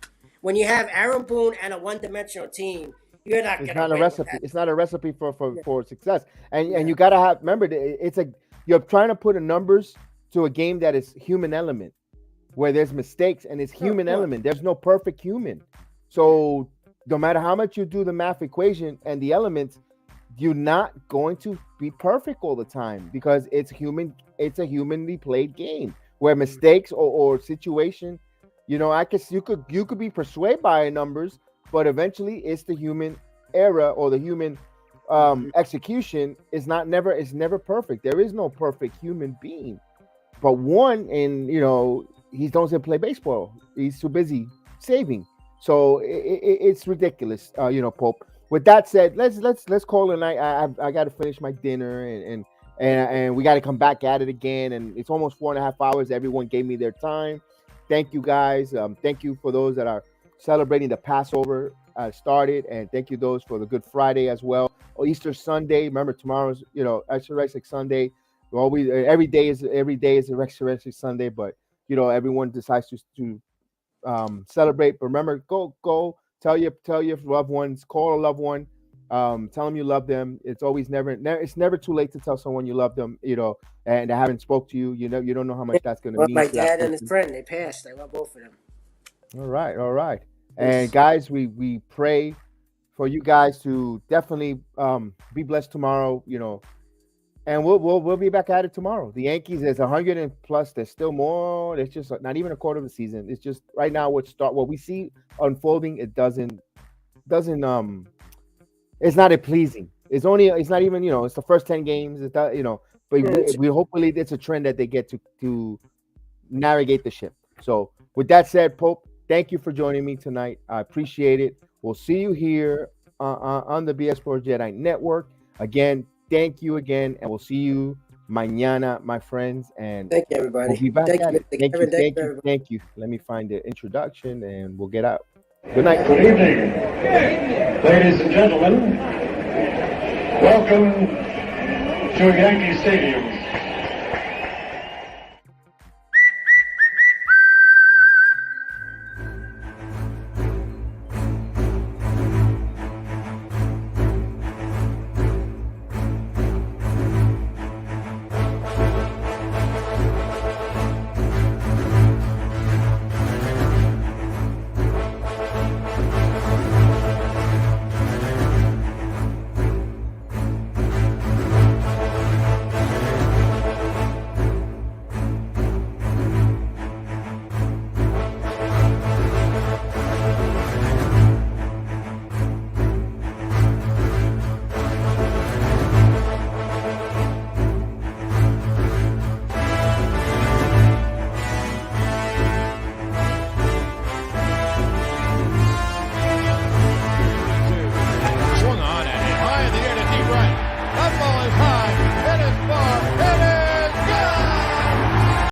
When you have Aaron Boone and a one-dimensional team, you're not going to. It's not a recipe. It's not a recipe for success. And you got to have. Remember, you're trying to put a numbers to a game that is human element, where there's mistakes and it's human element. There's no perfect human. So no matter how much you do the math equation and the elements, you're not going to be perfect all the time because it's human. It's a humanly played game where mistakes or situation, you could be persuaded by numbers, but eventually it's the human error or the human execution is never perfect. There is no perfect human being, but he doesn't play baseball. He's too busy saving. So it's ridiculous, Pope. With that said, let's call it a night. I got to finish my dinner and we got to come back at it again. And it's almost 4.5 hours. Everyone gave me their time. Thank you guys. Thank you for those that are celebrating the Passover started, and thank you those for the Good Friday as well. Easter Sunday. Remember tomorrow's Resurrection Sunday. Every day is a Resurrection Sunday, but everyone decides to celebrate. But remember, go tell your loved ones, call a loved one, tell them you love them. It's always it's never too late to tell someone you love them, and they haven't spoke to you. You don't know how much that's going to mean. My dad and his friend, they passed. I love both of them. All right. And guys, we pray for you guys to definitely be blessed tomorrow, and we'll be back at it tomorrow. The Yankees, there's 100 and plus. There's still more. There's just not even a quarter of the season. It's just right now what we see unfolding. It doesn't. It's not pleasing. It's not even. It's the first 10 games. It's that. But we hopefully it's a trend that they get to navigate the ship. So with that said, Pope, thank you for joining me tonight. I appreciate it. We'll see you here on the BS Sports JEDI Network again. Thank you again, and we'll see you mañana, my friends. And thank you, everybody. We'll be back at it. Thank you. Let me find the introduction, and we'll get out. Good night. Good evening, ladies and gentlemen. Welcome to Yankee Stadium.